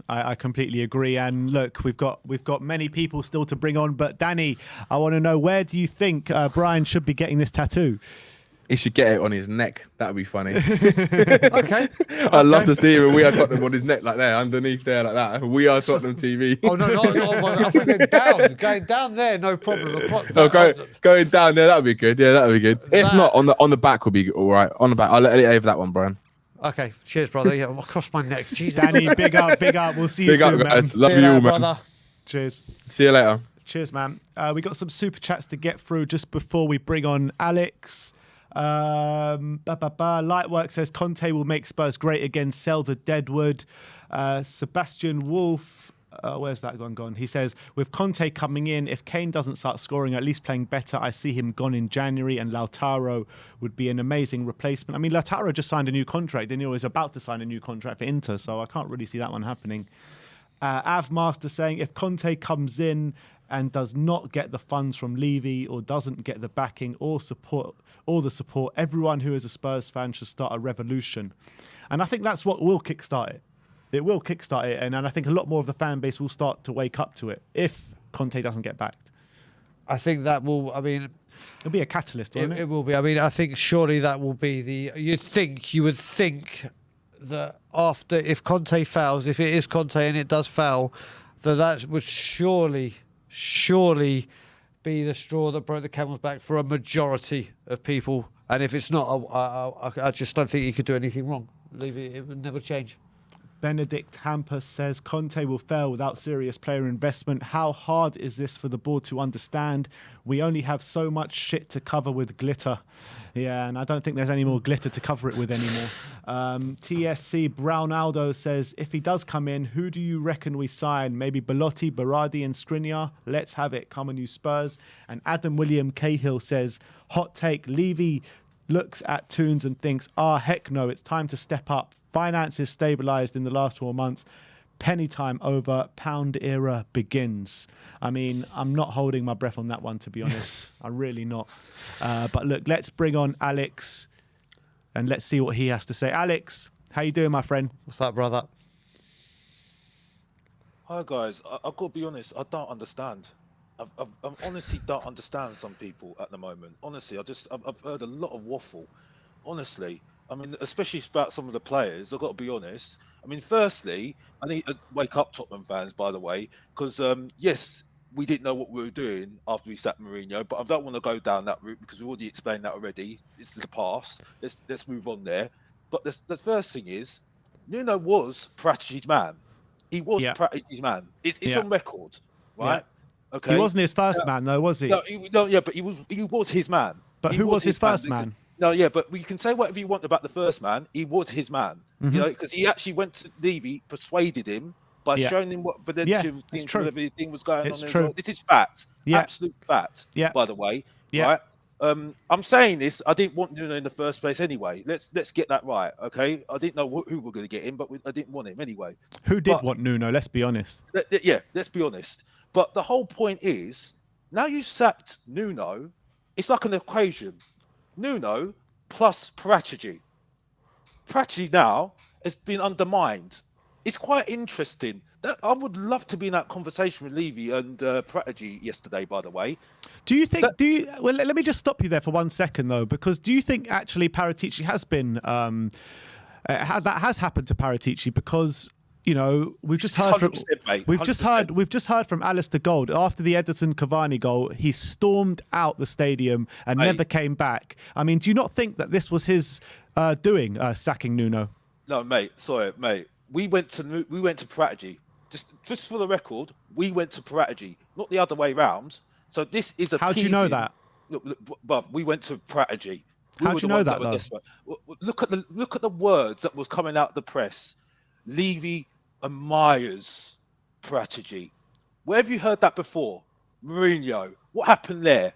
I completely agree. And look, we've got many people still to bring on. But Danny, I want to know, where do you think Brian should be getting this tattoo? He should get it on his neck. That'd be funny. Okay. I'd love to see him with We Are Tottenham on his neck like there, underneath there like that. We Are Tottenham TV. Oh no, I think going down there, no problem. Going down there, that'd be good. Yeah, that'd be good. If not, on the back would be all right. On the back, I'll let you have that one, Brian. Okay, cheers, brother. Yeah, across my neck. Jesus. Danny, big up. We'll see you Big soon, up, man. guys. Love you all, man. brother. Cheers. See you later. Cheers, man. We got some super chats to get through just before we bring on Alex. Lightwork says Conte will make Spurs great again. Sell the Deadwood. Sebastian Wolf. Where's that gone? He says, with Conte coming in, if Kane doesn't start scoring, at least playing better, I see him gone in January, and Lautaro would be an amazing replacement. I mean, Lautaro just signed a new contract, and he was about to sign a new contract for Inter, so I can't really see that one happening. Avmaster saying, if Conte comes in and does not get the funds from Levy, or doesn't get the backing or the support, everyone who is a Spurs fan should start a revolution. And I think that's what will kickstart it. It will kickstart it, and I think a lot more of the fan base will start to wake up to it if Conte doesn't get backed. I think that will. I mean, it'll be a catalyst, won't it? It will be. I mean, I think surely that will be the. You would think that after, if Conte fails, if it is Conte and it does fail, that would surely be the straw that broke the camel's back for a majority of people. And if it's not, I just don't think he could do anything wrong. Leave it. It would never change. Benedict Hampus says Conte will fail without serious player investment. How hard is this for the board to understand? We only have so much shit to cover with glitter. Yeah, and I don't think there's any more glitter to cover it with anymore. TSC Brownaldo says, if he does come in, who do you reckon we sign? Maybe Belotti, Berardi and Skriniar? Let's have it. Come on, you Spurs. And Adam William Cahill says, hot take, Levy looks at Toons and thinks, heck no, it's time to step up. Finances stabilised in the last 4 months. Penny time over. Pound era begins. I mean, I'm not holding my breath on that one, to be honest. I'm really not. But look, let's bring on Alex and let's see what he has to say. Alex, how you doing, my friend? What's up, brother? Hi, guys. I've got to be honest. I don't understand. I honestly don't understand some people at the moment. Honestly, I've heard a lot of waffle. Honestly. I mean, especially about some of the players, I've got to be honest. I mean, firstly, I need to wake up Tottenham fans, by the way, because, yes, we didn't know what we were doing after we sacked Mourinho, but I don't want to go down that route because we've already explained that already. It's the past. Let's move on there. But the first thing is, Nuno was Paratici's man. He was Paratici's man. It's on record, right? Yeah. Okay. He wasn't his first man, though, was he? No, but he was his man. But who was his first man? No, yeah, but you can say whatever you want about the first man. He was his man, you know, because he actually went to Levy, persuaded him by showing him what potential things, everything was going on. True. This is fact, Yeah. absolute fact. Yeah. By the way, right? I'm saying this. I didn't want Nuno in the first place anyway. Let's get that right, okay? I didn't know who we're going to get in, but I didn't want him anyway. Who did want Nuno? Let's be honest. Yeah, let's be honest. But the whole point is, now you sacked Nuno, it's like an equation. Nuno plus Paratici. Paratici now has been undermined. It's quite interesting. I would love to be in that conversation with Levy and Paratici yesterday, by the way. Do you think? Well, let me just stop you there for 1 second though, because do you think actually Paratici has been that has happened to Paratici? Because we've just heard from we've just heard from Alistair Gold after the Ederson Cavani goal. He stormed out the stadium and never came back. I mean, do you not think that this was his doing, sacking Nuno? No, mate. Sorry, mate. We went to Paratici. Just for the record, we went to Paratici, not the other way round. So this is a. How do you know that? Look, but we went to Paratici. How do you know that? Look at the words that was coming out of the press. Levy admires Paratici. Where have you heard that before? Mourinho. What happened there?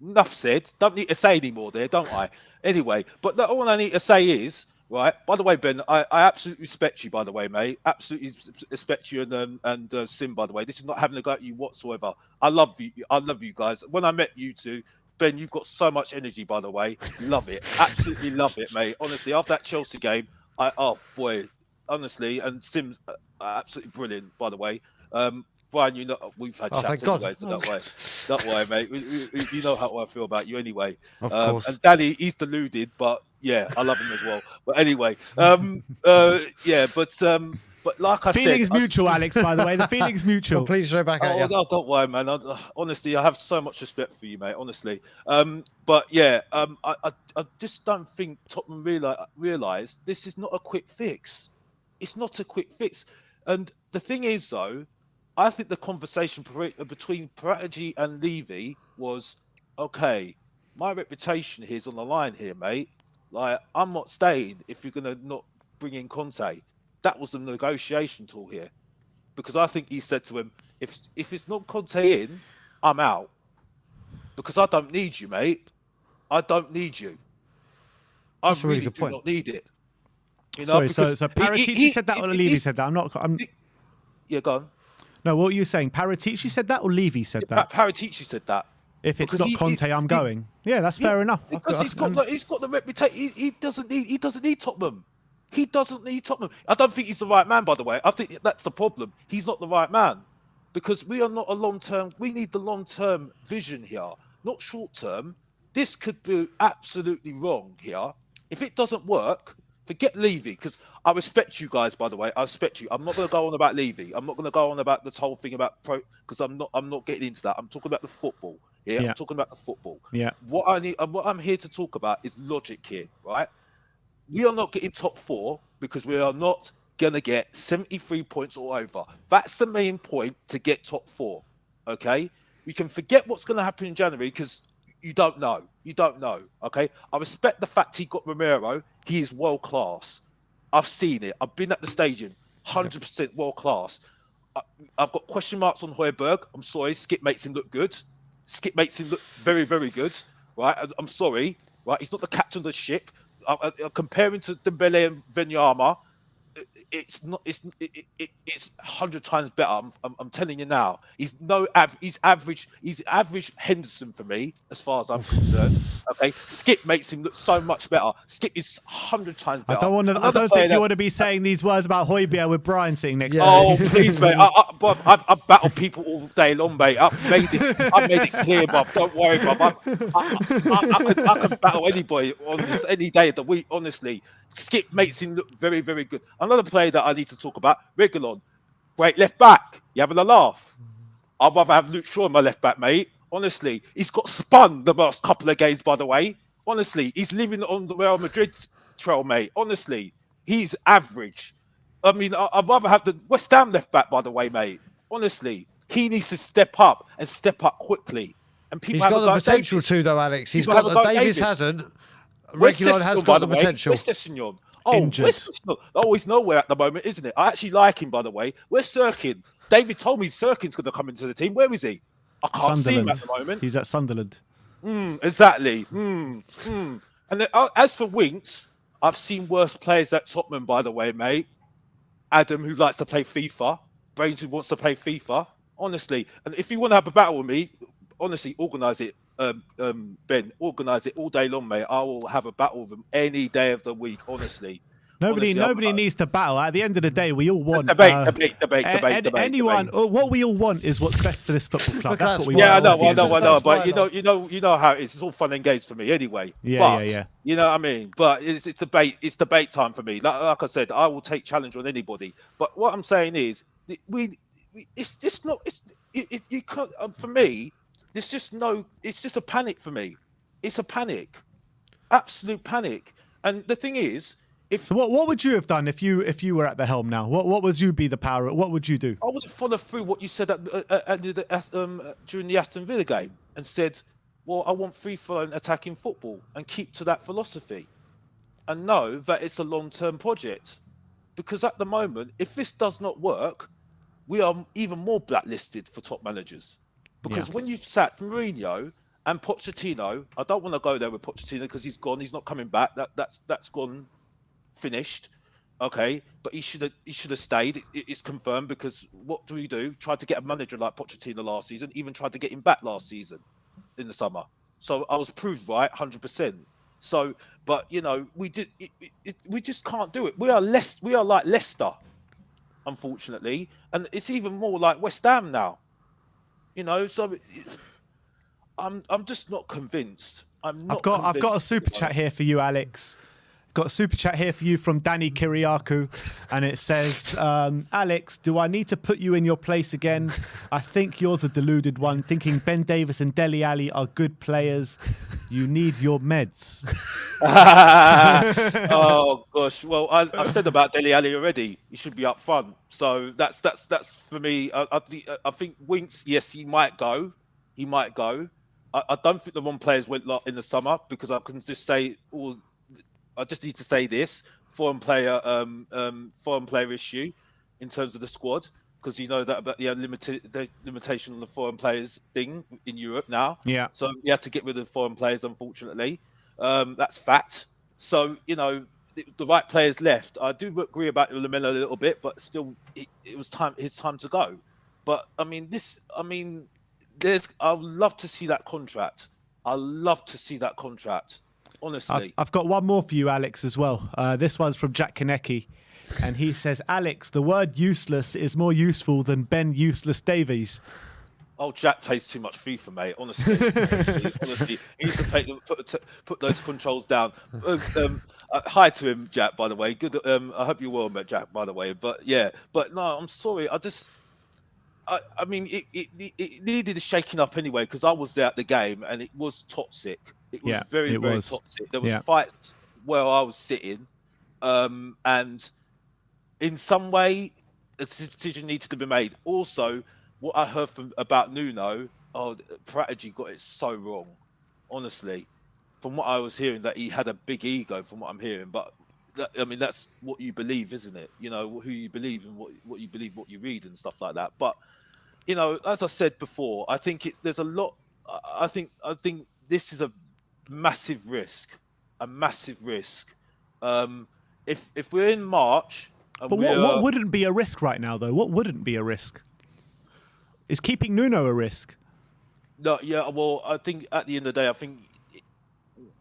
Enough said. Don't need to say anymore there, don't I? Anyway, but all I need to say is, right. By the way, Ben, I absolutely respect you. By the way, mate, absolutely respect you and Sim. By the way, this is not having a go at you whatsoever. I love you. I love you guys. When I met you two, Ben, you've got so much energy. By the way, love it. Absolutely love it, mate. Honestly, after that Chelsea game, oh boy, honestly, and Sim's absolutely brilliant. By the way, Brian, we've had chats anyway, so don't worry, mate. You know how I feel about you anyway. Of course. And Danny, he's deluded, but yeah, I love him as well. But anyway, yeah, but like I said, feelings mutual, Alex. By the way, the feelings mutual. Please straight back at you. No, don't worry, man. Honestly, I have so much respect for you, mate. Honestly, but yeah, I just don't think Tottenham realise this is not a quick fix. It's not a quick fix, and the thing is, though. I think the conversation between Paratici and Levy was, okay, my reputation here is on the line here, mate. Like, I'm not staying if you're going to not bring in Conte. That was the negotiation tool here. Because I think he said to him, if it's not Conte in, I'm out. Because I don't need you, mate. I don't need you. I really do not need it. Sorry, so Paratici said that or Levy said that? Yeah, go on. No, what were you saying? Paratici said that or Levy said that? Paratici said that. If it's not Conte, I'm going. Yeah, that's fair enough. Because he's got the reputation. He doesn't need Tottenham. He doesn't need Tottenham. I don't think he's the right man, by the way. I think that's the problem. He's not the right man. Because we are not a long-term... We need the long-term vision here, not short-term. This could be absolutely wrong here. If it doesn't work... Forget Levy, because I respect you guys, by the way. I respect you. I'm not going to go on about Levy. I'm not going to go on about this whole thing about because I'm not getting into that. I'm talking about the football. Yeah, I'm talking about the football. Yeah. What I'm here to talk about is logic here, right? We are not getting top 4 because we are not going to get 73 points all over. That's the main point to get top 4. Okay? We can forget what's going to happen in January because you don't know. You don't know. Okay? I respect the fact he got Romero. He is world class. I've seen it. I've been at the stadium. 100% world class. I've got question marks on Højbjerg. I'm sorry. Skip makes him look good. Skip makes him look very, very good. Right? I'm sorry. Right? He's not the captain of the ship. Comparing to Dembele and Venyama, it's 100 times better. I'm telling you now. He's average Henderson for me as far as I'm concerned. Okay, Skip makes him look so much better. Skip is 100 times better. I don't think you want to be saying these words about Højbjerg with Brian sitting next to you. Oh, please, mate. I've battled people all day long, mate. I've made it clear, bruv. Don't worry, bruv. I can battle anybody on this any day of the week, honestly. Skip makes him look very, very good. Another player that I need to talk about, Reguilon. Great left back. You having a laugh? I'd rather have Luke Shaw in my left back, mate. Honestly, he's got spun the last couple of games, by the way. Honestly, he's living on the Real Madrid trail, mate. Honestly, he's average. I mean, I'd rather have the West Ham left back, by the way, mate. Honestly, he needs to step up and step up quickly. And people he's got the potential to, though, Alex. He's got the Davis hasn't. Reguilon has got the potential. Where's Sessegnon? He's nowhere at the moment, isn't it? I actually like him, by the way. Where's Sirkin? David told me Sirkin's going to come into the team. Where is he? I can't see him at the moment. He's at Sunderland. Exactly. And then, as for Winks, I've seen worse players at Tottenham, by the way, mate. Adam, who likes to play FIFA, Brains, who wants to play FIFA. Honestly, and if you want to have a battle with me, honestly, organise it. Ben, organise it all day long, mate. I will have a battle with him any day of the week. Honestly, Nobody needs to battle. At the end of the day, we all want debate. Anyone. What we all want is what's best for this football club. That's what we Yeah, want. I know. But you know how it is. It's all fun and games for me, anyway. Yeah. You know what I mean? But it's debate. It's debate time for me. Like I said, I will take challenge on anybody. But what I'm saying is, it's just not. You can't. For me, there's just no. It's just a panic for me. It's a panic, absolute panic. And the thing is, So what would you have done if you were at the helm now? What would you be the power? What would you do? I would follow through what you said during the Aston Villa game and said, well, I want free-flowing attacking football and keep to that philosophy and know that it's a long-term project. Because at the moment, if this does not work, we are even more blacklisted for top managers. Because when you've sacked Mourinho and Pochettino, I don't want to go there with Pochettino because he's gone. He's not coming back. That's gone. Finished, okay, but he should have stayed. It's confirmed because what do we do? Tried to get a manager like Pochettino last season, even tried to get him back last season in the summer. So I was proved right, 100%. So, but you know, we just can't do it. We are like Leicester, unfortunately, and it's even more like West Ham now. You know, so I'm just not convinced. I've got a super chat here for you, Alex. Got a super chat here for you from Danny Kiriakou, and it says, Alex, do I need to put you in your place again? I think you're the deluded one, thinking Ben Davies and Dele Alli are good players. You need your meds. Oh gosh, well I've said about Dele Alli already. He should be up front. So that's for me. I think Winks, yes, he might go. I don't think the wrong players went in the summer because I can just say all. I just need to say this foreign player issue in terms of the squad because you know that about the limitation on the foreign players thing in Europe now. Yeah. So we had to get rid of foreign players, unfortunately. That's fact. So you know the right players left. I do agree about Lamela a little bit, but still it was his time to go. But I would love to see that contract. Honestly, I've got one more for you, Alex, as well. This one's from Jack Konecki, and he says, Alex, the word useless is more useful than Ben Useless Davies. Oh, Jack plays too much FIFA, mate. Honestly, he needs to put those controls down. Hi to him, Jack. By the way, good. I hope you're well, met Jack. By the way, but no, I'm sorry. I mean, it needed a shaking up anyway because I was there at the game and it was toxic. It was very toxic. There was fights where I was sitting, and in some way, a decision needs to be made. Also, what I heard about Nuno, Prodigy got it so wrong. Honestly, from what I was hearing, that he had a big ego. From what I'm hearing, but that's what you believe, isn't it? You know who you believe and what you believe, what you read and stuff like that. But you know, as I said before, I think there's a lot. I think this is a massive risk. If we're in March, but what wouldn't be a risk right now, though? What wouldn't be a risk? Is keeping Nuno a risk? No, yeah. Well, I think at the end of the day, I think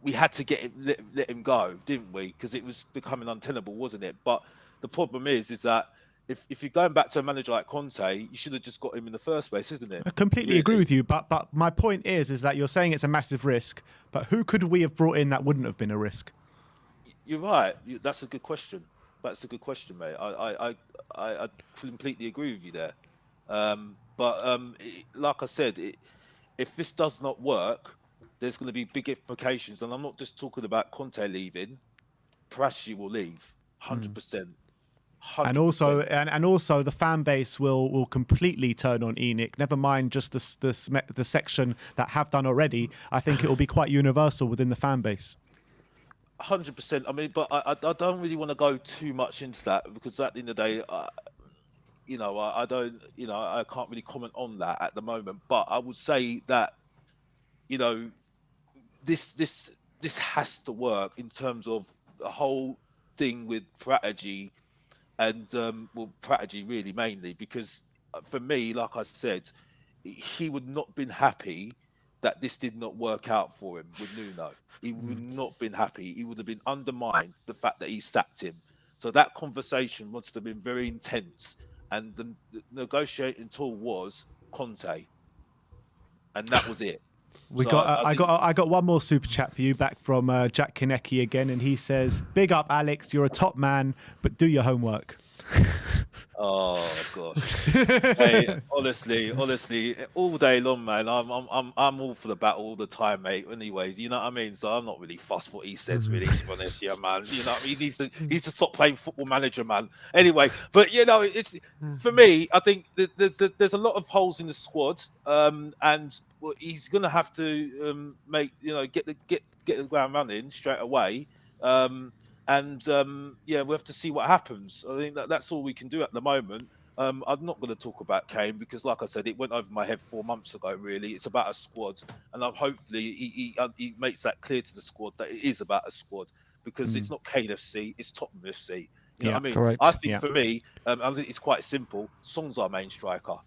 we had to let him go, didn't we? Because it was becoming untenable, wasn't it? But the problem is that if you're going back to a manager like Conte, you should have just got him in the first place, isn't it? I completely agree with you, but my point is that you're saying it's a massive risk, but who could we have brought in that wouldn't have been a risk? You're right. That's a good question. That's a good question, mate. I completely agree with you there. Like I said, if this does not work, there's going to be big implications, and I'm not just talking about Conte leaving. Prasci will leave, 100%. 100%. And also the fan base will completely turn on ENIC. Never mind just the section that have done already. I think it will be quite universal within the fan base. 100%. I mean, but I don't really want to go too much into that because at the end of the day, I don't, I can't really comment on that at the moment. But I would say that, this has to work in terms of the whole thing with strategy and strategy really mainly, because for me, like I said, he would not been happy that this did not work out for him with Nuno. He would not been happy. He would have been undermined the fact that he sacked him. So that conversation must have been very intense, and the negotiating tool was Conte, and that was it. I got one more super chat for you back from Jack Konecki again, and he says, "Big up, Alex. You're a top man, but do your homework." Oh gosh, hey, honestly, all day long, man. I'm all for the battle all the time, mate. Anyways, you know what I mean. So I'm not really fussed what he says, really. To be honest, yeah, man. You know what I mean. He needs to stop playing Football Manager, man. Anyway, but you know, it's for me. I think there's a lot of holes in the squad, and he's gonna have to get the ground running straight away. Yeah, we have to see what happens. I think that's all we can do at the moment. I'm not going to talk about Kane because, like I said, it went over my head 4 months ago. Really, it's about a squad, and hopefully he makes that clear to the squad that it is about a squad, because it's not Kane FC, it's Tottenham FC. You know what I mean? Correct. I think for me, I think it's quite simple. Son's our main striker.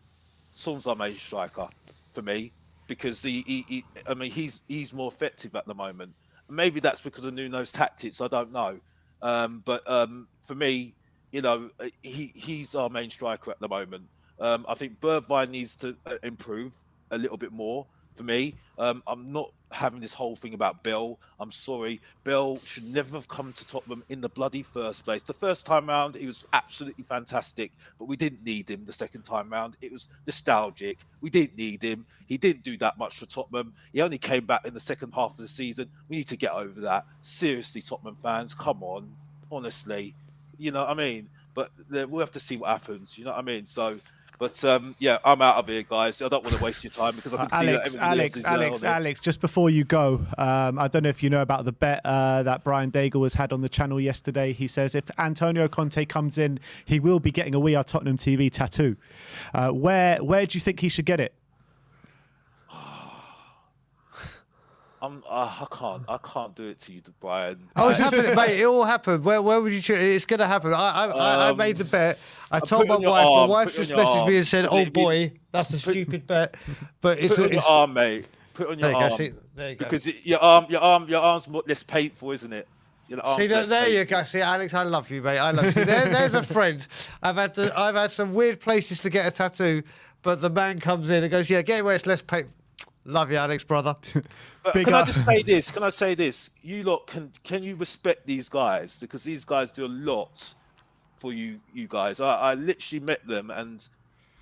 Son's our main striker for me, because he's more effective at the moment. Maybe that's because of Nuno's tactics. I don't know. But for me, you know, he's our main striker at the moment. I think Bergwijn needs to improve a little bit more for me. I'm not having this whole thing about Bell. I'm sorry. Bell should never have come to Tottenham in the bloody first place. The first time round, he was absolutely fantastic, but we didn't need him the second time round. It was nostalgic. We didn't need him. He didn't do that much for Tottenham. He only came back in the second half of the season. We need to get over that. Seriously, Tottenham fans, come on. Honestly, you know what I mean? But we'll have to see what happens. You know what I mean? So... But yeah, I'm out of here, guys. I don't want to waste your time because I can see that everybody else is Alex, just before you go, I don't know if you know about the bet that Brian Daigle has had on the channel yesterday. He says if Antonio Conte comes in, he will be getting a We Are Tottenham TV tattoo. Where do you think he should get it? I can't do it to you, Brian. Oh, it's happening, mate. It all happened. Where would you choose? It's going to happen. I made the bet. I told my wife. My wife just messaged me and said, "Oh boy, that's a stupid bet." But it's on your arm, mate. Put it on your arm. There you go. Because your arm's less painful, isn't it? See, there you go. See, Alex, I love you, mate. I love you. There's a friend. I've had some weird places to get a tattoo, but the man comes in and goes, "Yeah, get it where it's less painful." Love you, Alex, brother. Can I just say this? Can I say this? You lot, can you respect these guys? Because these guys do a lot for you guys. I literally met them, and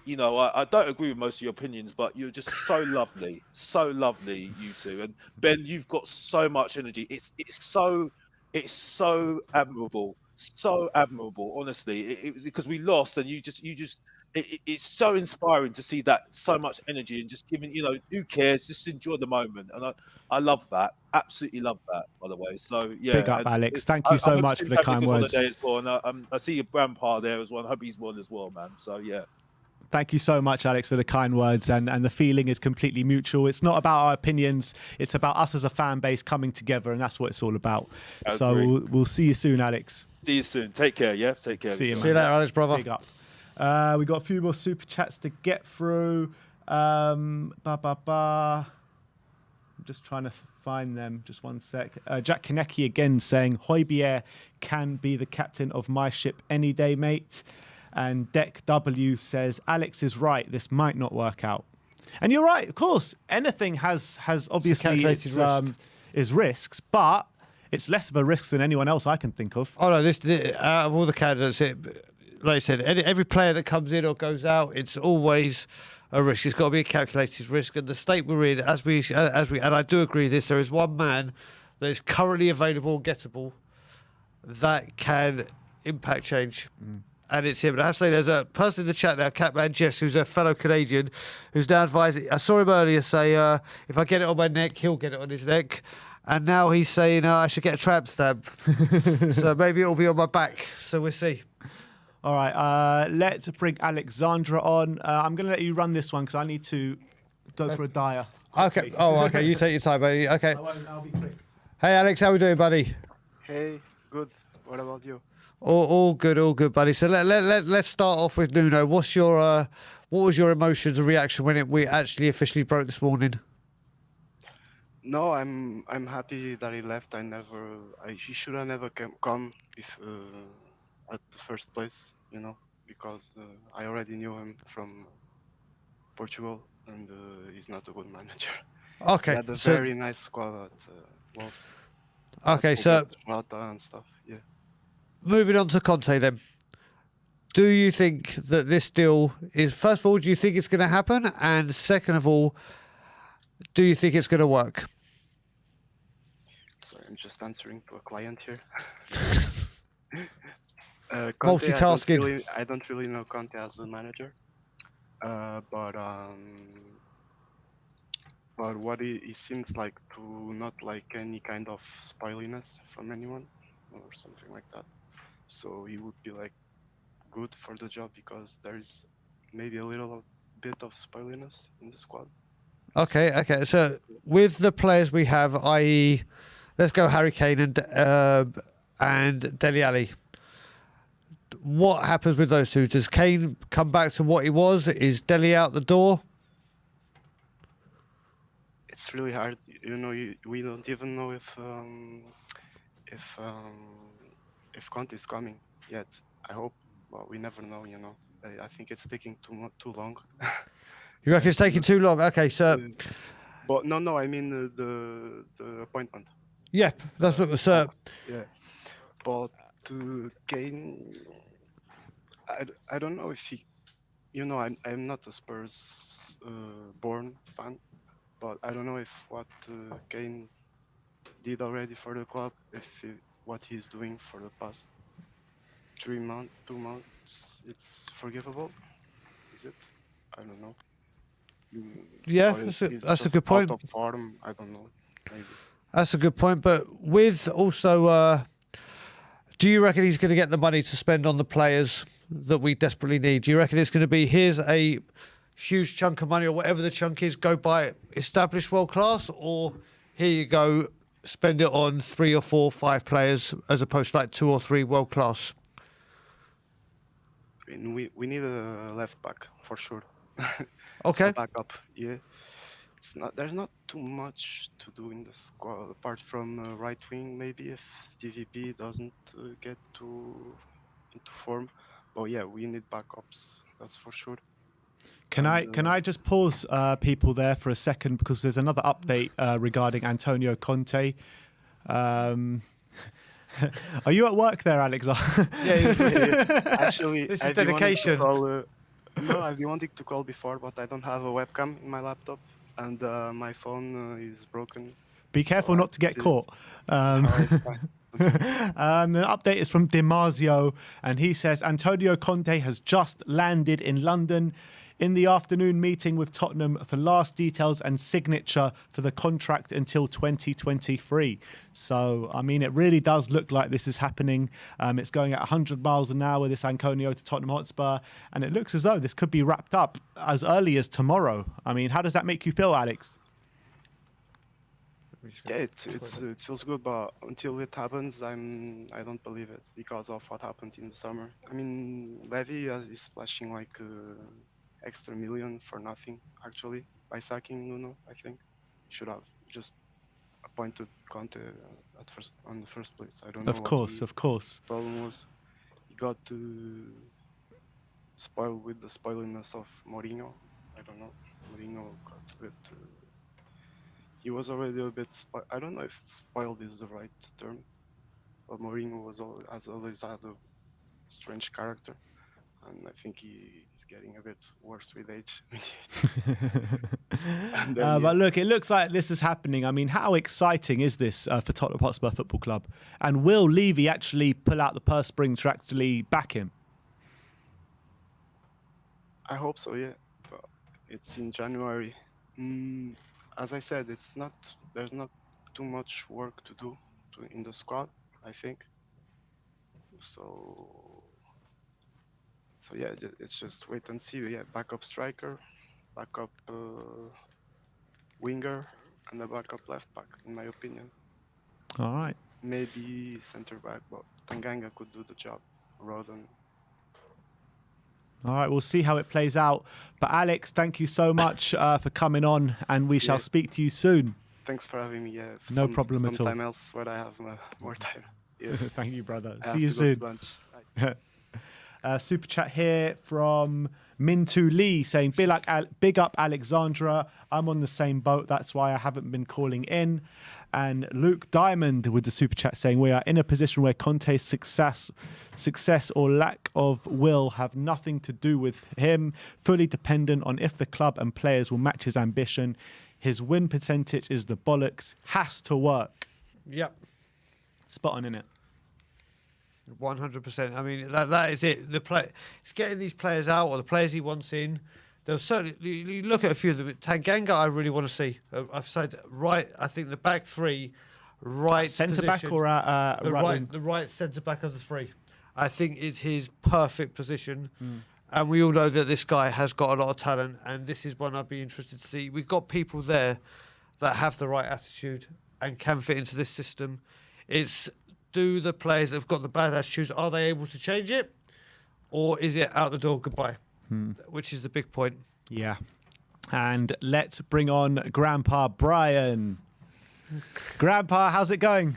you know, I don't agree with most of your opinions, but you're just so lovely, you two. And Ben, you've got so much energy. It's so admirable, honestly. It was because we lost, and you just. It's so inspiring to see that so much energy and just giving, you know, who cares? Just enjoy the moment, and I love that. Absolutely love that. By the way, so yeah. Big up, Alex. Thank you so much for the kind words. As well, and I see your grandpa there as well. I hope he's well as well, man. So yeah. Thank you so much, Alex, for the kind words. And the feeling is completely mutual. It's not about our opinions. It's about us as a fan base coming together, and that's what it's all about. So we'll see you soon, Alex. See you soon. Take care. Yeah. Take care. See you later, Alex, brother. Big up. We got a few more super chats to get through. I'm just trying to find them. Just one sec. Jack Konecki again saying, Hotspur can be the captain of my ship any day, mate. And Deck W says, Alex is right. This might not work out. And you're right. Of course, anything has obviously is risks, but it's less of a risk than anyone else I can think of. Oh, no, this out of all the candidates, like I said, every player that comes in or goes out, it's always a risk. It's got to be a calculated risk. And the state we're in, as we, and I do agree with this, there is one man that is currently available and gettable that can impact change. And it's him. And I have to say, there's a person in the chat now, Catman Jess, who's a fellow Canadian, who's now advising. I saw him earlier say, if I get it on my neck, he'll get it on his neck. And now he's saying I should get a tramp stamp. So maybe it'll be on my back. So we'll see. All right, let's bring Alexandra on. I'm going to let you run this one because I need to go for a Dyer. Okay. Oh, okay. You take your time, buddy. Okay. I'll be quick. Hey, Alex, how we doing, buddy? Hey, good. What about you? All good, buddy. So let's start off with Nuno. What was your emotions and reaction when we actually officially broke this morning? No, I'm happy that he left. He should have never come at the first place, because I already knew him from Portugal, and he's not a good manager. Okay. He had a So very nice squad at Wolves. okay. So Jota and stuff. Yeah. moving on to Conte then. Do you think that this deal is, first of all, do you think it's going to happen? And second of all, do you think it's going to work? Sorry, I'm just answering to a client here. Multitasking. I don't really know Conte as a manager, but what he seems like to not like any kind of spoiliness from anyone or something like that. So he would be like good for the job because there's maybe a little bit of spoiliness in the squad. Okay. So with the players we have, i.e., let's go Harry Kane and Dele Alli. What happens with those two? Does Kane come back to what he was? Is Dele out the door? It's really hard, we don't even know if Conte is coming yet. I hope, but we never know. I think it's taking too long. You reckon it's taking too long? Okay, so but no, I mean the appointment. Yep, that's what was. Yeah, but Kane, I don't know if he, I'm not a Spurs born fan, but I don't know if what Kane did already for the club, what he's doing for the past 2 months, it's forgivable. Is it? I don't know. Yeah, Or that's a good point. Out of form, I don't know. Maybe. That's a good point. But with also, do you reckon he's going to get the money to spend on the players that we desperately need? Do you reckon it's going to be, here's a huge chunk of money or whatever the chunk is, go buy established world class, or here you go, spend it on 3 or 4, 5 players as opposed to like 2 or 3 world class? I mean, we need a left back for sure. Okay. A backup, yeah. There's not too much to do in the squad apart from right wing. Maybe if Stevie B doesn't get into form, but yeah, we need backups. That's for sure. Can I just pause people there for a second, because there's another update regarding Antonio Conte. Are you at work there, Alex? Yeah. Actually, this is I've been wanting dedication. to call, no, I've been wanting to call before, but I don't have a webcam in my laptop, and my phone is broken. Be careful not to get caught. The update is from Dimarzio, and he says Antonio Conte has just landed in London in the afternoon meeting with Tottenham for last details and signature for the contract until 2023. So, I mean, it really does look like this is happening. It's going at 100 miles an hour, this Antonio to Tottenham Hotspur, and it looks as though this could be wrapped up as early as tomorrow. I mean, how does that make you feel, Alex? Yeah, it feels good, but until it happens, I don't believe it because of what happened in the summer. I mean, Levy is splashing like extra million for nothing actually by sacking Nuno. I think he should have just appointed Conte on the first place. I don't know. Of course. Problem was he got spoiled with the spoiliness of Mourinho. I don't know. Mourinho got a bit. He was already a bit. I don't know if spoiled is the right term, but Mourinho has always had a strange character, and I think he's getting a bit worse with age. But look, it looks like this is happening. I mean, how exciting is this for Tottenham Hotspur Football Club? And will Levy actually pull out the purse string to actually back him? I hope so, yeah. But it's in January. As I said, there's not too much work to do in the squad, I think. So yeah, it's just wait and see. Yeah, backup striker, backup winger and a backup left back, in my opinion. All right. Maybe center back, but Tanganga could do the job. Rodon. All right, we'll see how it plays out. But Alex, thank you so much for coming on, and we shall Yeah. speak to you soon. Thanks for having me. No problem at all. Sometime else when I have more time. Yes. Thank you, brother. I See have you to go soon. to lunch. Bye. Super chat here from Mintu Lee saying, big up Alexandra. I'm on the same boat. That's why I haven't been calling in. And Luke Diamond with the super chat saying, we are in a position where Conte's success or lack of will have nothing to do with him, fully dependent on if the club and players will match his ambition. His win percentage is the bollocks. Has to work. Yep. Spot on, innit? 100%. I mean, that is it. It's getting these players out, or the players he wants in. There's certainly, you look at a few of them. Tanganga, I really want to see. I've said right. I think the back three, right Centre back position, or the right centre back of the three. I think it's his perfect position. And we all know that this guy has got a lot of talent, and this is one I'd be interested to see. We've got people there that have the right attitude and can fit into this system. It's, do the players that have got the bad attitudes, are they able to change it? Or is it out the door, goodbye? Which is the big point. Yeah. And let's bring on Grandpa Brian. Grandpa, how's it going?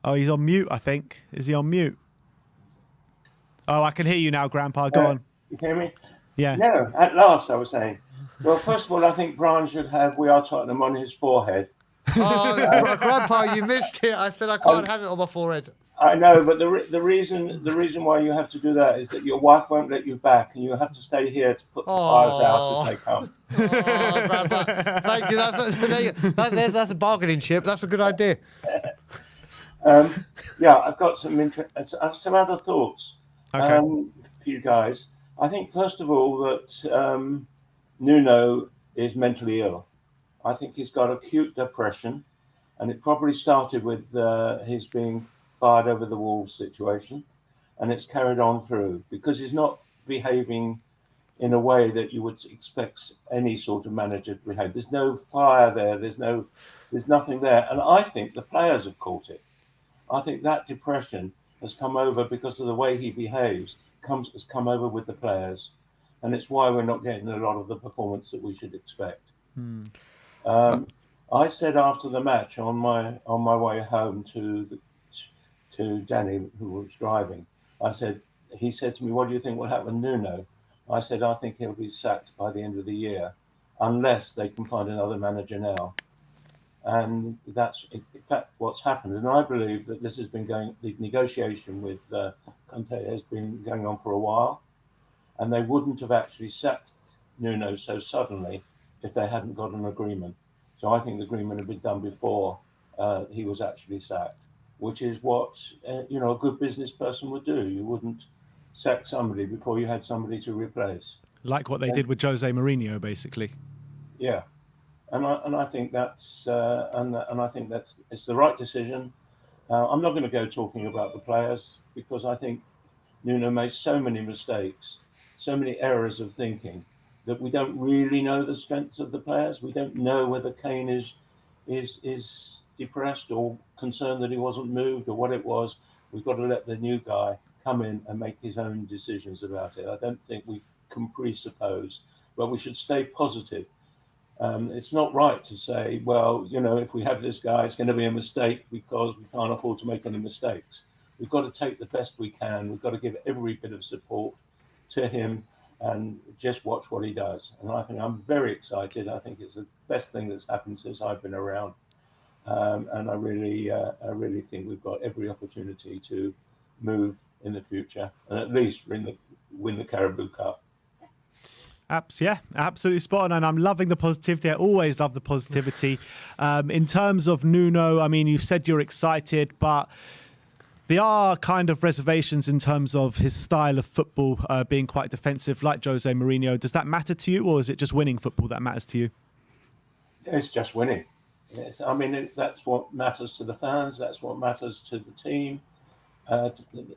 Oh, he's on mute, I think. Is he on mute? Oh, I can hear you now, Grandpa. Go on. You hear me? Yeah. No, at last, I was saying. Well, first of all, I think Brian should have We Are Tottenham on his forehead. Oh, Grandpa, you missed it. I said I can't have it on my forehead. I know, but the reason why you have to do that is that your wife won't let you back, and you have to stay here to put the fires out as they come. Oh, Grandpa, thank you. That's a bargaining chip. That's a good idea. Yeah, I've got some other thoughts Okay. for you guys. I think first of all that Nuno is mentally ill. I think he's got acute depression, and it probably started with his being fired over the Wolves situation, and it's carried on through because he's not behaving in a way that you would expect any sort of manager to behave. There's no fire there. There's nothing there, and I think the players have caught it. I think that depression has come over because of the way he behaves. Has come over with the players, and it's why we're not getting a lot of the performance that we should expect. I said after the match on my way home to Danny, who was driving, he said to me, "What do you think will happen, Nuno?" I said, "I think he'll be sacked by the end of the year, unless they can find another manager now." And that's in fact what's happened. And I believe that this has been the negotiation with Kante has been going on for a while, and they wouldn't have actually sacked Nuno so suddenly if they hadn't got an agreement. So I think the agreement had been done before he was actually sacked, which is what a good business person would do. You wouldn't sack somebody before you had somebody to replace. Like what they did with Jose Mourinho, basically. Yeah, and I think that's it's the right decision. I'm not going to go talking about the players because I think Nuno made so many mistakes, so many errors of thinking, that we don't really know the strengths of the players. We don't know whether Kane is depressed or concerned that he wasn't moved or what it was. We've got to let the new guy come in and make his own decisions about it. I don't think we can presuppose, but we should stay positive. It's not right to say, well, if we have this guy, it's going to be a mistake because we can't afford to make any mistakes. We've got to take the best we can. We've got to give every bit of support to him and just watch what he does. And I think I'm very excited. I think it's the best thing that's happened since I've been around. And I really think we've got every opportunity to move in the future and at least win the Carabao Cup. Yeah, absolutely spot on. And I'm loving the positivity. I always love the positivity. In terms of Nuno, I mean, you've said you're excited, but there are kind of reservations in terms of his style of football being quite defensive, like Jose Mourinho. Does that matter to you, or is it just winning football that matters to you? It's just winning. That's what matters to the fans. That's what matters to the team.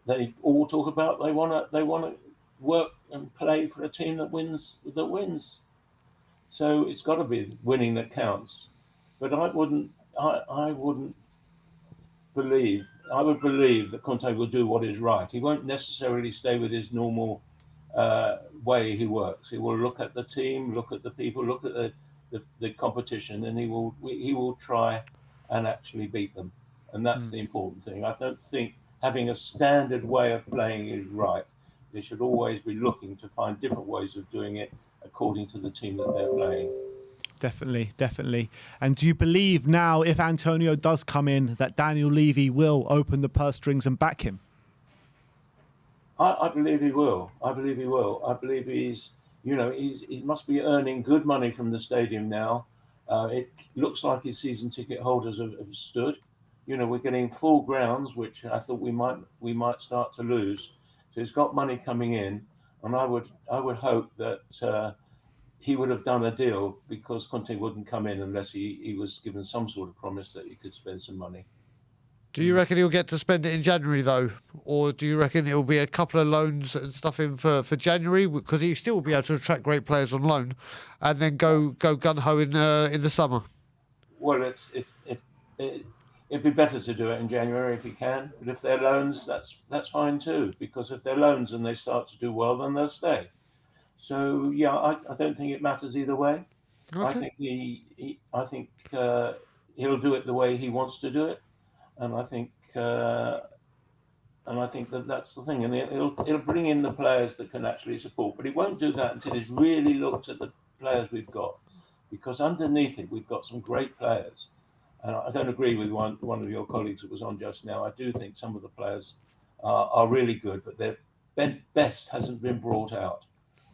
They all talk about they want to work and play for a team that wins. So it's got to be winning that counts. But I wouldn't believe. I would believe that Conte will do what is right. He won't necessarily stay with his normal way he works. He will look at the team, look at the people, look at the competition, and he will try and actually beat them. And that's the important thing. I don't think having a standard way of playing is right. They should always be looking to find different ways of doing it according to the team that they're playing. Definitely, definitely. And do you believe now, if Antonio does come in, that Daniel Levy will open the purse strings and back him? I believe he will. I believe he will. I believe he must be earning good money from the stadium now. It looks like his season ticket holders have stood. We're getting full grounds, which I thought we might start to lose. So he's got money coming in, and I would hope that he would have done a deal, because Conte wouldn't come in unless he was given some sort of promise that he could spend some money. Do you reckon he'll get to spend it in January, though? Or do you reckon it'll be a couple of loans and stuff in for January? Because he still will be able to attract great players on loan and then go gung-ho in the summer. Well, it'd be better to do it in January if he can. But if they're loans, that's fine too. Because if they're loans and they start to do well, then they'll stay. So, yeah, I don't think it matters either way. Okay. I think he'll do it the way he wants to do it. And I think that's the thing, and it'll bring in the players that can actually support. But he won't do that until he's really looked at the players we've got, because underneath it we've got some great players. And I don't agree with one of your colleagues that was on just now. I do think some of the players are really good, but their best hasn't been brought out.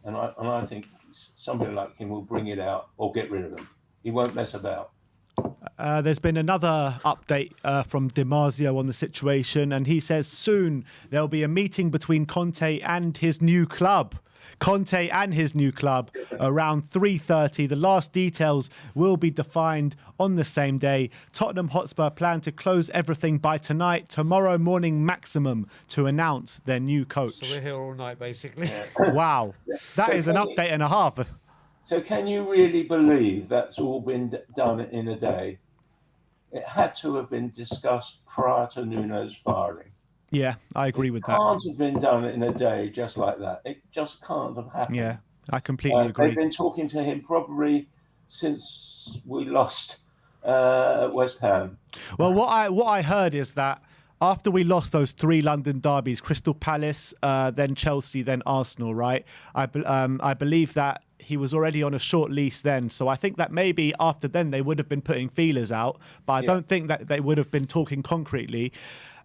And I think somebody like him will bring it out or get rid of them. He won't mess about. There's been another update from Di Marzio on the situation, and he says soon there'll be a meeting between Conte and his new club. Conte and his new club around 3:30. The last details will be defined on the same day. Tottenham Hotspur plan to close everything by tonight, tomorrow morning maximum, to announce their new coach. So we're here all night, basically. Wow. That is an update and a half. So can you really believe that's all been done in a day? It had to have been discussed prior to Nuno's firing. Yeah, I agree with that. It can't have been done in a day just like that. It just can't have happened. Yeah, I completely agree. They've been talking to him probably since we lost West Ham. Well, what I heard is that after we lost those 3 London derbies, Crystal Palace, then Chelsea, then Arsenal, right? I believe that he was already on a short lease then. So I think that maybe after then they would have been putting feelers out, but I don't think that they would have been talking concretely.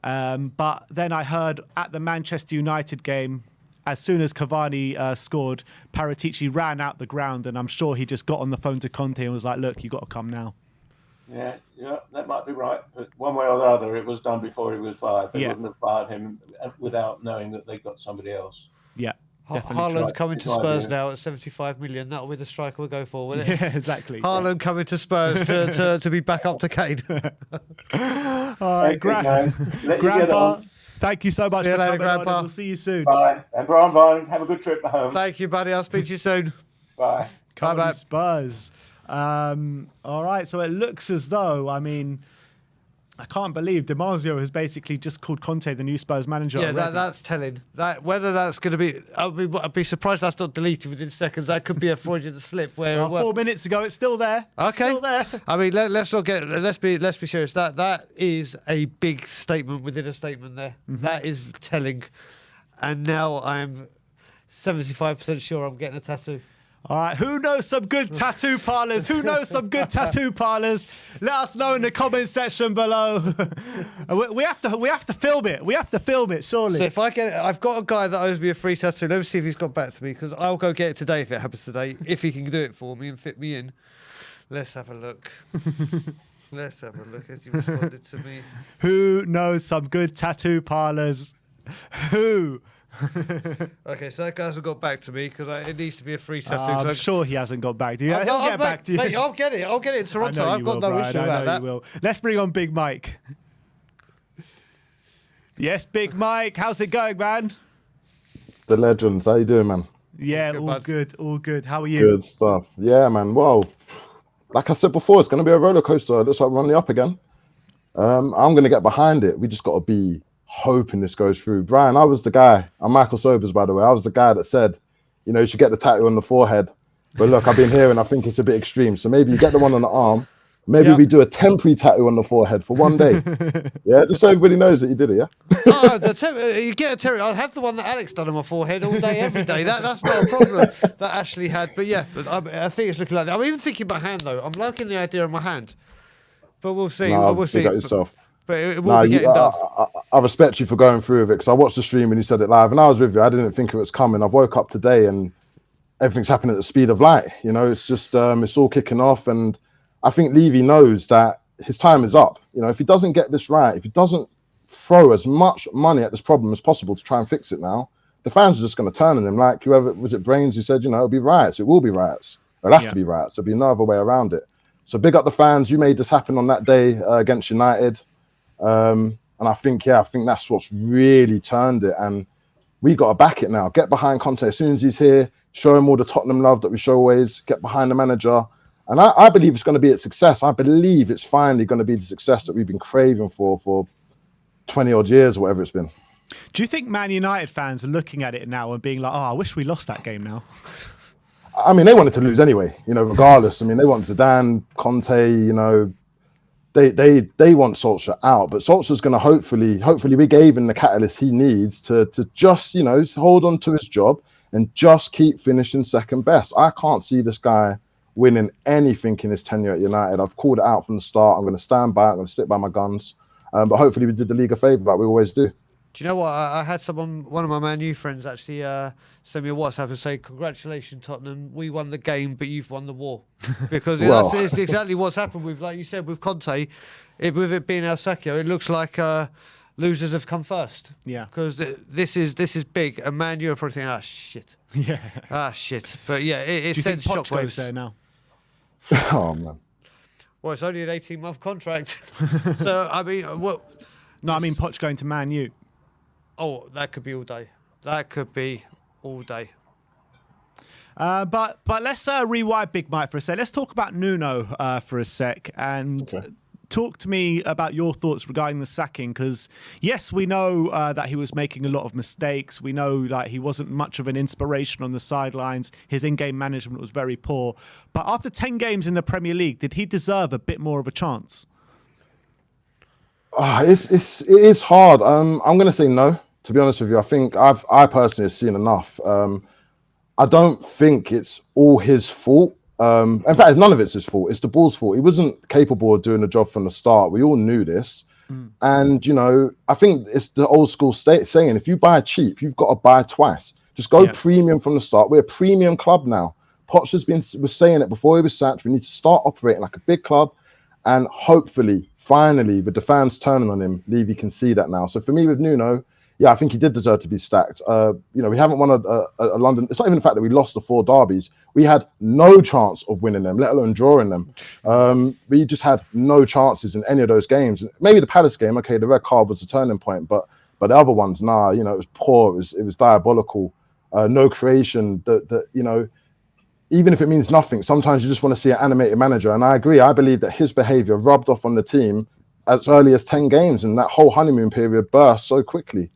But then I heard at the Manchester United game, as soon as Cavani scored, Paratici ran out the ground, and I'm sure he just got on the phone to Conte and was like, look, you got to come now. Yeah, that might be right. But one way or the other, it was done before he was fired. They wouldn't have fired him without knowing that they got somebody else. Yeah. Haaland coming to Spurs now at 75 million. That'll be the striker we'll go for, won't it? Yeah, exactly. Haaland coming to Spurs to be back up to Kane. All right, Grandpa, thank you so much for coming on, and we'll see you soon. Bye. And Brian, have a good trip home. Thank you, buddy. I'll speak to you soon. Bye. Come on, Spurs. All right, so it looks as though, I can't believe Di Marzio has basically just called Conte the new Spurs manager. Yeah, that's telling. Whether that's going to be, I'd be surprised that's not deleted within seconds. That could be a fraudulent slip. Where 4 minutes ago, it's still there. Okay, still there. Let's not get. Let's be serious. That is a big statement within a statement. There, that is telling. And now I'm 75% sure I'm getting a tattoo. All right, who knows some good tattoo parlors? Who knows some good tattoo parlors? Let us know in the comment section below. we have to film it. We have to film it, surely. So if I get it, I've got a guy that owes me a free tattoo. Let me see if he's got back to me, because I'll go get it today if it happens today. If he can do it for me and fit me in. Let's have a look. Let's have a look as he responded to me. Who knows some good tattoo parlors? Who? Okay, so that guy hasn't got back to me because it needs to be a free tattoo. I'm sure he hasn't got back to you. He'll get back to you. Mate, I'll get it. I'll get it in Toronto. I've got no issue about that. You will. Let's bring on Big Mike. Yes, Big Mike. How's it going, man? The legends. How you doing, man? Yeah, Good, all bud. good, all good. How are you? Good stuff. Yeah, man. Well, like I said before, it's going to be a roller coaster. It looks like we're on the up again. I'm going to get behind it. We just got to be hoping this goes through. Brian, I was the guy. I'm Michael Sobers, by the way. I was the guy that said, you know, you should get the tattoo on the forehead. But look, I've been here and I think it's a bit extreme. So maybe you get the one on the arm. Maybe we do a temporary tattoo on the forehead for one day. Yeah, just so everybody knows that you did it, yeah? Oh, you get a Terry. I'll have the one that Alex done on my forehead all day, every day. That's not a problem that Ashley had. But yeah, I think it's looking like that. I'm even thinking my hand, though. I'm liking the idea of my hand. But we'll see. No, we'll see. big up yourself. But it will be getting done. I respect you for going through with it because I watched the stream when you said it live and I was with you. I didn't think it was coming. I woke up today and everything's happening at the speed of light. You know, it's just, it's all kicking off. And I think Levy knows that his time is up. You know, if he doesn't get this right, if he doesn't throw as much money at this problem as possible to try and fix it now, the fans are just going to turn on him. Like whoever was it, Brains, who said, you know, it'll be riots. It will be riots. It'll have to be riots. There'll be no other way around it. So big up the fans. You made this happen on that day against United. And I think that's what's really turned it. And we got to back it now. Get behind Conte as soon as he's here. Show him all the Tottenham love that we show always. Get behind the manager. And I believe it's going to be a success. I believe it's finally going to be the success that we've been craving for 20 odd years or whatever it's been. Do you think Man United fans are looking at it now and being like, oh, I wish we lost that game now? I mean, they wanted to lose anyway, you know, regardless. I mean, they want Zidane, Conte, you know, they want Solskjaer out, but Solskjaer's going to hopefully we gave him the catalyst he needs to just, you know, hold on to his job and just keep finishing second best. I can't see this guy winning anything in his tenure at United. I've called it out from the start. I'm going to stand by it. I'm going to stick by my guns. But hopefully we did the league a favour like we always do. Do you know what? I had one of my Man U friends actually send me a WhatsApp and say, congratulations, Tottenham. We won the game, but you've won the war. Because it's exactly what's happened with, like you said, with Conte, with it being El Sacchio, it looks like losers have come first. Yeah. Because this is big. And Man U are probably thinking, shit. Yeah. Shit. But yeah, it sends shockwaves there now. Oh, man. Well, it's only an 18-month contract. So, I mean, what? No, I mean Poch going to Man U. Oh, that could be all day. That could be all day. But let's rewind Big Mike for a sec. Let's talk about Nuno for a sec and talk to me about your thoughts regarding the sacking. Because yes, we know that he was making a lot of mistakes. We know that he wasn't much of an inspiration on the sidelines. His in-game management was very poor. But after 10 games in the Premier League, did he deserve a bit more of a chance? It is hard. I'm going to say no. To be honest with you, I think I personally have seen enough. I don't think it's all his fault. In fact, none of it's his fault. It's the ball's fault. He wasn't capable of doing the job from the start. We all knew this. And, you know, I think it's the old school saying, if you buy cheap, you've got to buy twice. Just go premium from the start. We're a premium club now. Poch was saying it before he was sacked. We need to start operating like a big club. And hopefully, finally, with the fans turning on him, Levy can see that now. So for me with Nuno, yeah, I think he did deserve to be stacked. You know, we haven't won a London. It's not even the fact that we lost the 4 derbies. We had no chance of winning them, let alone drawing them. We just had no chances in any of those games. Maybe the Palace game, okay, the red card was a turning point, but the other ones, nah, you know, it was poor. It was diabolical. No creation. You know, even if it means nothing, sometimes you just want to see an animated manager. And I agree. I believe that his behaviour rubbed off on the team as early as 10 games, and that whole honeymoon period burst so quickly.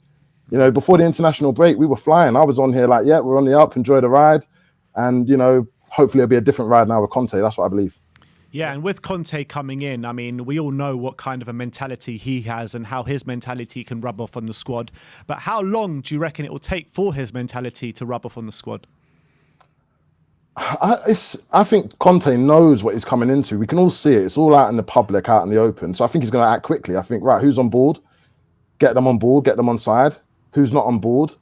You know, before the international break, we were flying. I was on here like, yeah, we're on the up, enjoy the ride. And, you know, hopefully it'll be a different ride now with Conte. That's what I believe. Yeah, and with Conte coming in, I mean, we all know what kind of a mentality he has and how his mentality can rub off on the squad. But how long do you reckon it will take for his mentality to rub off on the squad? I think Conte knows what he's coming into. We can all see it. It's all out in the public, out in the open. So I think he's going to act quickly. I think, right, who's on board? Get them on board, get them on side. Who's not on board,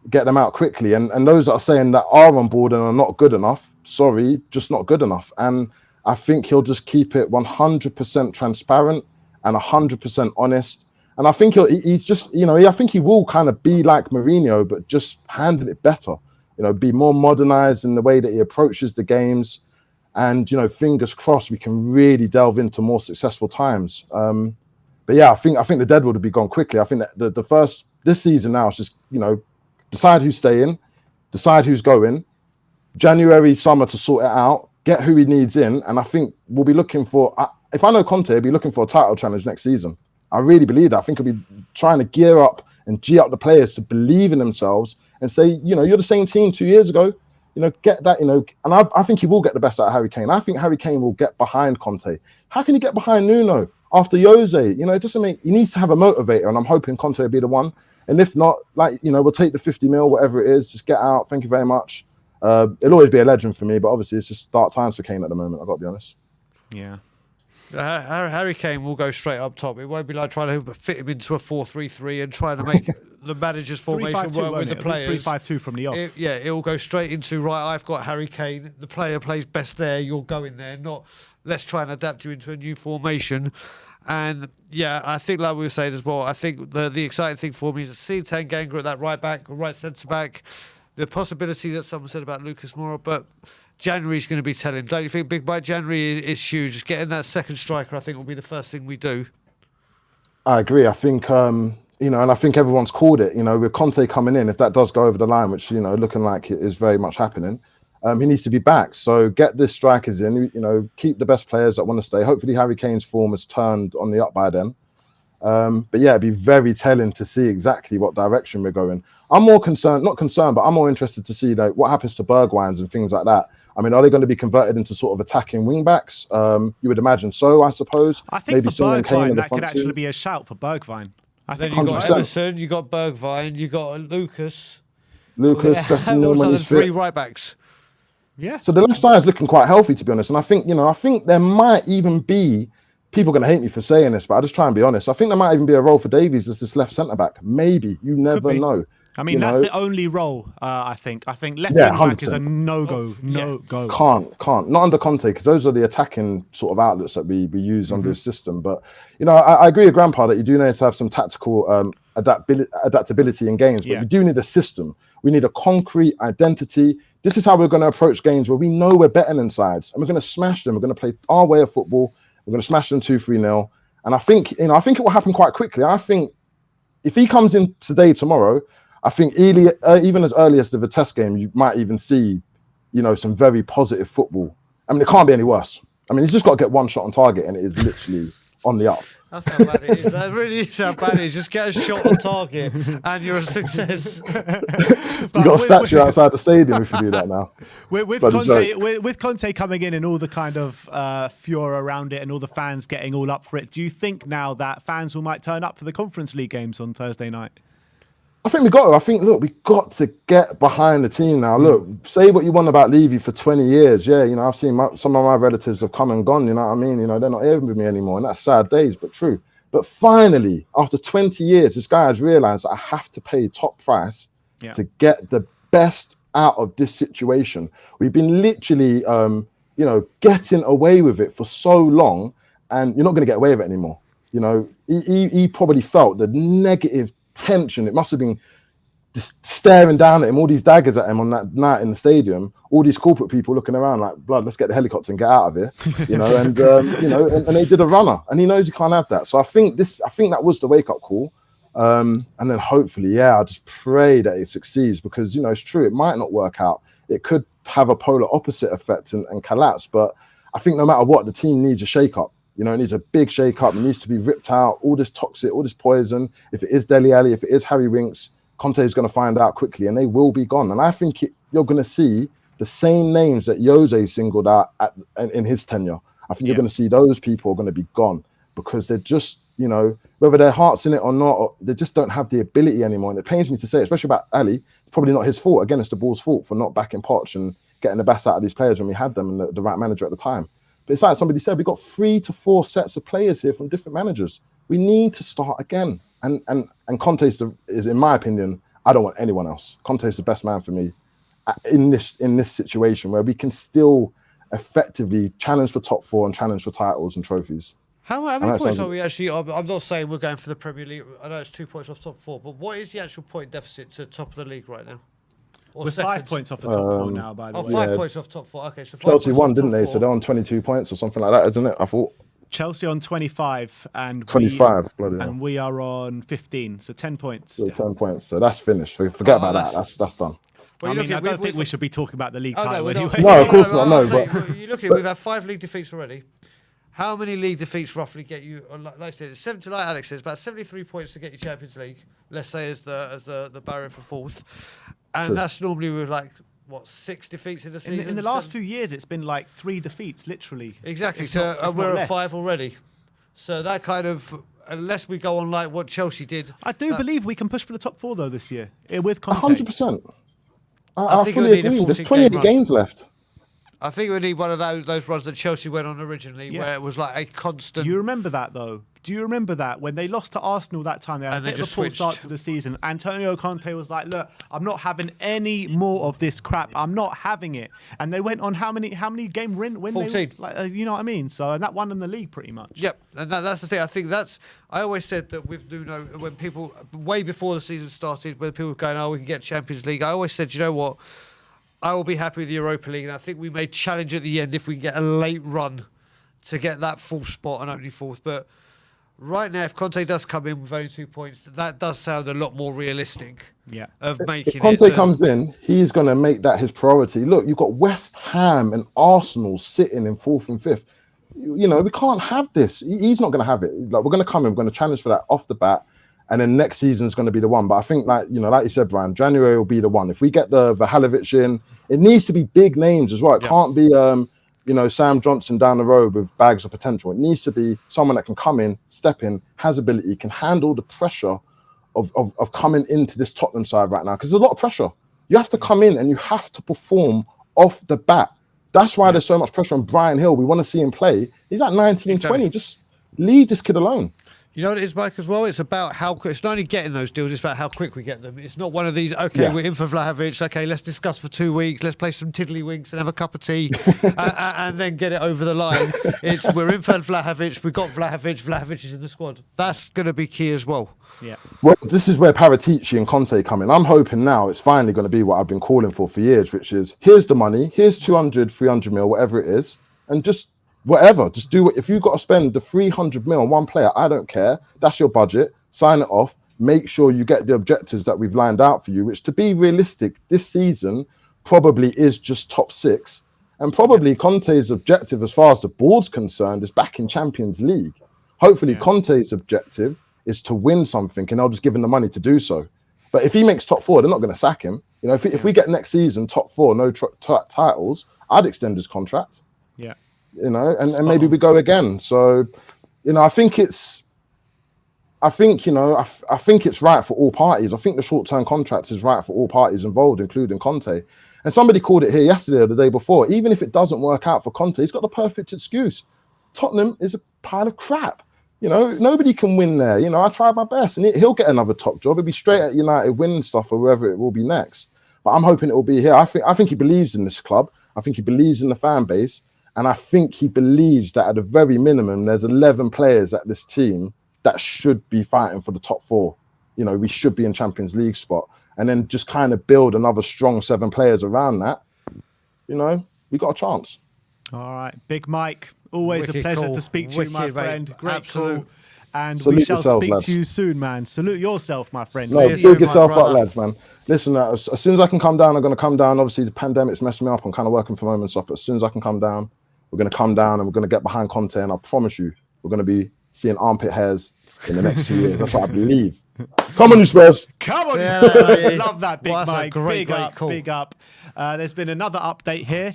get them out quickly. And those that are saying that are on board and are not good enough, sorry, just not good enough. And I think he'll just keep it 100% transparent and 100% honest. And I think he's just, you know, I think he will kind of be like Mourinho, but just handle it better. You know, be more modernized in the way that he approaches the games. And, you know, fingers crossed, we can really delve into more successful times. But yeah, I think the deadwood will be gone quickly. I think that the first this season now is just, you know, decide who's staying, decide who's going, January, summer to sort it out, get who he needs in, and I think we'll be looking for. If I know Conte, he'll be looking for a title challenge next season. I really believe that. I think he'll be trying to gear up and G up the players to believe in themselves and say, you're the same team 2 years ago. Get that, and I think he will get the best out of Harry Kane. I think Harry Kane will get behind Conte. How can he get behind Nuno after Jose? It doesn't make. He needs to have a motivator, and I'm hoping Conte will be the one. And if not, we'll take the 50 mil, whatever it is. Just get out. Thank you very much. It'll always be a legend for me, but obviously it's just dark times for Kane at the moment. I've got to be honest. Yeah. Harry Kane will go straight up top. It won't be like trying to fit him into a 4-3-3 and trying to make the manager's formation work with the players. 3-5-2 from the off. It will go straight into, right, I've got Harry Kane. The player plays best there. You'll go in there. Not, let's try and adapt you into a new formation. And, yeah, I think, like we were saying as well, I think the exciting thing for me is to see Tanganga at that right back or right centre-back. The possibility that someone said about Lucas Moura, but January's going to be telling. Don't you think Big By January is huge? Just getting that second striker, I think, will be the first thing we do. I agree. I think, and I think everyone's called it, with Conte coming in, if that does go over the line, which, looking like it is very much happening, he needs to be back. So get the strikers in, keep the best players that want to stay. Hopefully Harry Kane's form has turned on the up by then. But yeah, it'd be very telling to see exactly what direction we're going. I'm more concerned, not concerned, but I'm more interested to see what happens to Bergwijns and things like that. I mean, are they going to be converted into sort of attacking wing backs? You would imagine so, I suppose. I think maybe for Bergwijn, that could actually be a shout for Bergwijn. Then you got Emerson, you got Bergwijn, you got Lucas. Sessegnon when he's fit. 3 right backs. Yeah. So the left side is looking quite healthy, to be honest. And I think there might even be, people are going to hate me for saying this, but I'll just try and be honest. I think there might even be a role for Davies as this left centre back. Maybe. You never know. I mean, that's the only role, I think. I think left wing back is a no-go. No-go. Can't. Not under Conte, because those are the attacking sort of outlets that we use under his system. But, I agree with Grandpa that you do need to have some tactical adaptability in games, but you do need a system. We need a concrete identity. This is how we're going to approach games where we know we're better than sides, and we're going to smash them. We're going to play our way of football. We're going to smash them 2-3-0. And I think, I think it will happen quite quickly. I think if he comes in today, tomorrow, I think even as early as the Vitesse game, you might even see, some very positive football. I mean, it can't be any worse. I mean, he's just got to get one shot on target, and it is literally on the up. That's how bad it is. That really is how bad it is. Just get a shot on target, and you're a success. You got a statue outside the stadium if you do that now. With Conte coming in and all the kind of furor around it, and all the fans getting all up for it, do you think now that fans might turn up for the Conference League games on Thursday night? I think we got to. I think, look, we got to get behind the team now. Look, say what you want about Levy for 20 years. Yeah, I've seen some of my relatives have come and gone. You know what I mean? They're not here with me anymore, and that's sad days, but true. But finally, after 20 years, this guy has realised that I have to pay top price to get the best out of this situation. We've been literally, getting away with it for so long, and you're not going to get away with it anymore. He probably felt the negative tension. It must have been just staring down at him, all these daggers at him on that night in the stadium, all these corporate people looking around like, blood, let's get the helicopter and get out of here, and they did a runner, and he knows he can't have that. So I think that was the wake-up call, and then hopefully, I just pray that it succeeds, because it's true, it might not work out, it could have a polar opposite effect and collapse, but I think no matter what, the team needs a shake-up. It needs a big shake-up. It needs to be ripped out. All this toxic, all this poison. If it is Dele Alli, if it is Harry Winks, Conte is going to find out quickly, and they will be gone. And I think you're going to see the same names that Jose singled out in his tenure. I think you're going to see those people are going to be gone, because they're just, whether their heart's in it or not, or they just don't have the ability anymore. And it pains me to say, especially about Ali, it's probably not his fault. Again, it's the ball's fault for not backing Poch and getting the best out of these players when we had them and the right manager at the time. But it's like somebody said, we've got 3 to 4 sets of players here from different managers. We need to start again. And Conte is, in my opinion, I don't want anyone else. Conte is the best man for me in this situation where we can still effectively challenge for top 4 and challenge for titles and trophies. How many points are we actually? I'm not saying we're going for the Premier League. I know it's 2 points off top 4, but what is the actual point deficit to top of the league right now? We're 5 points off the top 4 now, by the way. 5 points off top 4. Okay, so Chelsea won, didn't they? So they're on 22 points or something like that, isn't it? I thought. Chelsea on 25 and 25, and we are on 15, so 10 points. So 10 points. So that's finished. Forget about that. That's done. Well, I you mean, look I at- don't we've- think we should be talking about the league Oh, no, title we're not. anyway. No, of course not, I'm no, saying, but- well, you look at, we've had 5 league defeats already. How many league defeats roughly get you? Like I said, it's 70. Like Alex says, about 73 points to get you Champions League. Let's say as the barrier for 4th, and True. that's normally with like what 6 defeats in the season. In the last few years, it's been like 3 defeats, literally. Exactly. If So not- if not we're at less. 5 already. So that kind of, unless we go on like what Chelsea did, I do believe we can push for the top 4 though this year with Conte. 100%. I I think fully we'll need a agree. There's 14 28 game run. games left. I think we need one of those runs that Chelsea went on originally, Yeah. where it was like a constant. You remember that though? Do you remember that when they lost to Arsenal that time? They had And a they bit of a just poor switched. start to the season. Antonio Conte was like, "Look, I'm not having any more of this crap. I'm not having it." And they went on how many game win? 14. You know what I mean? So and that won them the league pretty much. Yep, and that's the thing. I think I always said that with Nuno, when people way before the season started, when people were going, "Oh, we can get Champions League," I always said, you know what? I will be happy with the Europa League, and I think we may challenge at the end if we can get a late run to get that full spot and only 4th. But right now, if Conte does come in with only 2 points, that does sound a lot more realistic. Yeah. Of If making Conte it. comes in, he's going to make that his priority. Look, you've got West Ham and Arsenal sitting in 4th and 5th. You know, we can't have this. He's not going to have it. Like, we're going to come in, we're going to challenge for that off the bat. And then next season is going to be the one. But I think, like you said, Brian, January will be the one. If we get the Vahalovic in, it needs to be big names as well. It can't be, Sam Johnson down the road with bags of potential. It needs to be someone that can come in, step in, has ability, can handle the pressure of coming into this Tottenham side right now. Because there's a lot of pressure. You have to come in and you have to perform off the bat. That's why there's so much pressure on Brian Hill. We want to see him play. He's at 19, 20. Just leave this kid alone. You know what it is, Mike, as well? It's about how quick. It's not only getting those deals, it's about how quick we get them. It's not one of these, we're in for Vlahovic, okay, let's discuss for 2 weeks, let's play some tiddlywinks and have a cup of tea and then get it over the line. It's we're in for Vlahovic, we got Vlahovic is in the squad. That's going to be key as well. Yeah. Well, this is where Paratici and Conte come in. I'm hoping now it's finally going to be what I've been calling for years, which is here's the money, here's 200, 300 mil, whatever it is, and just whatever, just do it. If you've got to spend the 300 mil on one player, I don't care. That's your budget. Sign it off. Make sure you get the objectives that we've lined out for you, which, to be realistic, this season probably is just top 6. And probably Conte's objective, as far as the board's concerned, is back in Champions League. Hopefully, Conte's objective is to win something, and they'll just give him the money to do so. But if he makes top 4, they're not going to sack him. You know, if we get next season top 4, no titles, I'd extend his contract. Yeah. You know, and maybe we go again. So, you know, I think it's right for all parties. I think the short-term contract is right for all parties involved, including Conte. And somebody called it here yesterday or the day before. Even if it doesn't work out for Conte, he's got the perfect excuse. Tottenham is a pile of crap. You know, nobody can win there. You know, I tried my best, and he'll get another top job. He'll be straight at United winning stuff or wherever it will be next. But I'm hoping it will be here. I think he believes in this club. I think he believes in the fan base. And I think he believes that at the very minimum, there's 11 players at this team that should be fighting for the top 4. You know, we should be in Champions League spot. And then just kind of build another strong 7 players around that. You know, we got a chance. All right. Big Mike, always Wicked a pleasure call. to speak to you, my Wicked, mate. friend. Great Absolute. call. And Salute we shall yourselves, speak lads. to you soon, man. Salute yourself, my friend. No, See you big soon, yourself my up, brother. lads, man. Listen, as soon as I can come down, I'm going to come down. Obviously, the pandemic's messing me up. I'm kind of working from home and stuff. But as soon as I can come down, we're going to come down and we're going to get behind Conte. And I promise you, we're going to be seeing armpit hairs in the next 2 years. That's what I believe. Come on, you Spurs. Come on, Yeah, you Spurs. yeah. Love that, Big Well, that's a Mike. great call. Big up. There's been another update here.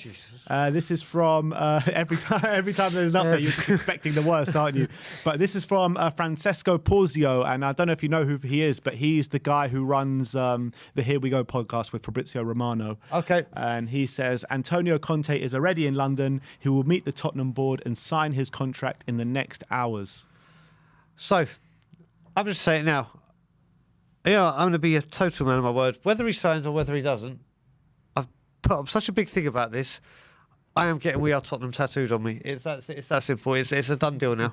This is from every time there's an update, you're just expecting the worst, aren't you? But this is from Francesco Porzio, and I don't know if you know who he is, but he's the guy who runs the Here We Go podcast with Fabrizio Romano. Okay. And he says Antonio Conte is already in London. He will meet the Tottenham board and sign his contract in the next hours. So, I'm just saying now. Yeah, I'm going to be a total man of my word. Whether he signs or whether he doesn't, I've put up such a big thing about this. I am getting We Are Tottenham tattooed on me. It's that simple. It's a done deal now.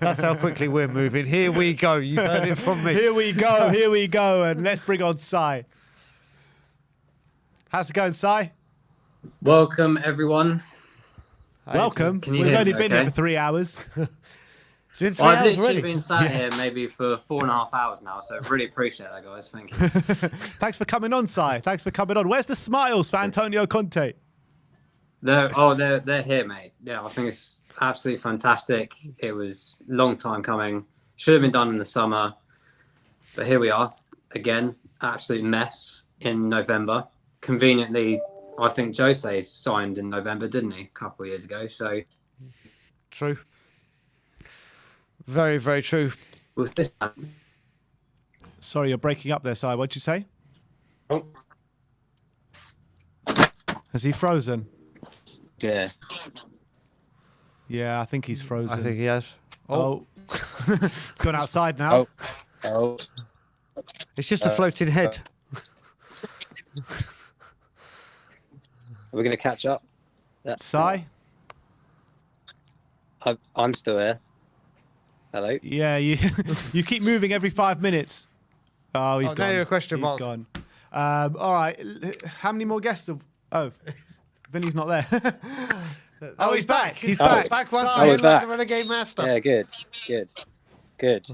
That's how quickly we're moving. Here we go. You heard it from me. Here we go. And let's bring on Sai. How's it going, Sai? Welcome, everyone. Welcome. Can you We've hear only me been okay? here for 3 hours. It's been 3 Well, I've hours literally already. been sat here maybe for 4.5 hours now, so really appreciate that, guys. Thank you. Thanks for coming on, Si. Thanks for coming on. Where's the smiles for Antonio Conte? They're here, mate. Yeah, I think it's absolutely fantastic. It was a long time coming. Should have been done in the summer, but here we are again. Absolute mess in November. Conveniently, I think Jose signed in November, didn't he? A couple of years ago. So True. Very, very true. with this, Sorry, you're breaking up there, Si. What'd you say? oh, Has he frozen? yeah. Yeah, I think he's frozen. I think he has. Oh. Gone outside now. Oh. It's just a floating head. We're going to catch up. Si? I'm still here. Hello? Yeah, you you keep moving every 5 minutes. Oh, he's Oh, gone. now you're a question He's mark. gone. All right. How many more guests? Oh, Vinny's not there. Oh, he's back. He's back. Back once Oh, we're again like back. the Renegade Master. Yeah, good.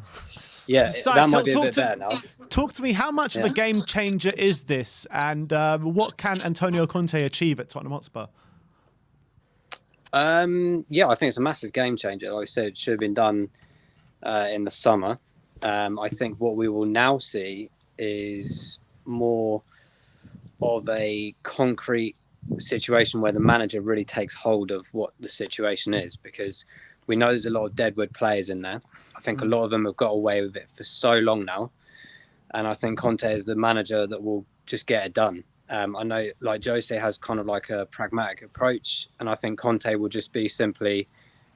Yeah, Si, that might be a talk bit to- better now. Talk to me. How much of a Yeah. game changer is this, and what can Antonio Conte achieve at Tottenham Hotspur? Yeah, I think it's a massive game changer. Like I said, it should have been done in the summer. I think what we will now see is more of a concrete situation where the manager really takes hold of what the situation is, because we know there's a lot of deadwood players in there. I think a lot of them have got away with it for so long now, and I think Conte is the manager that will just get it done. I know, like Jose has kind of like a pragmatic approach, and I think Conte will just be simply,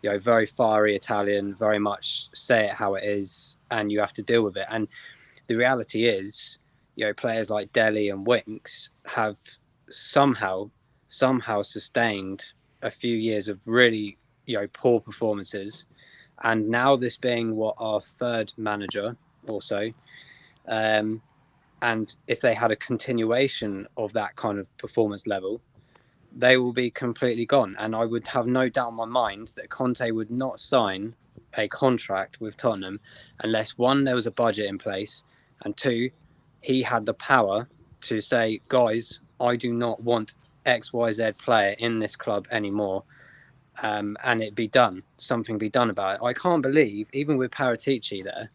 very fiery Italian, very much say it how it is, and you have to deal with it. And the reality is, players like Dele and Winks have somehow sustained a few years of really, poor performances, and now this being what our third manager also. And if they had a continuation of that kind of performance level, they will be completely gone. And I would have no doubt in my mind that Conte would not sign a contract with Tottenham unless, one, there was a budget in place, and two, he had the power to say, guys, I do not want XYZ player in this club anymore. And it be done, something be done about it. I can't believe, even with Paratici there,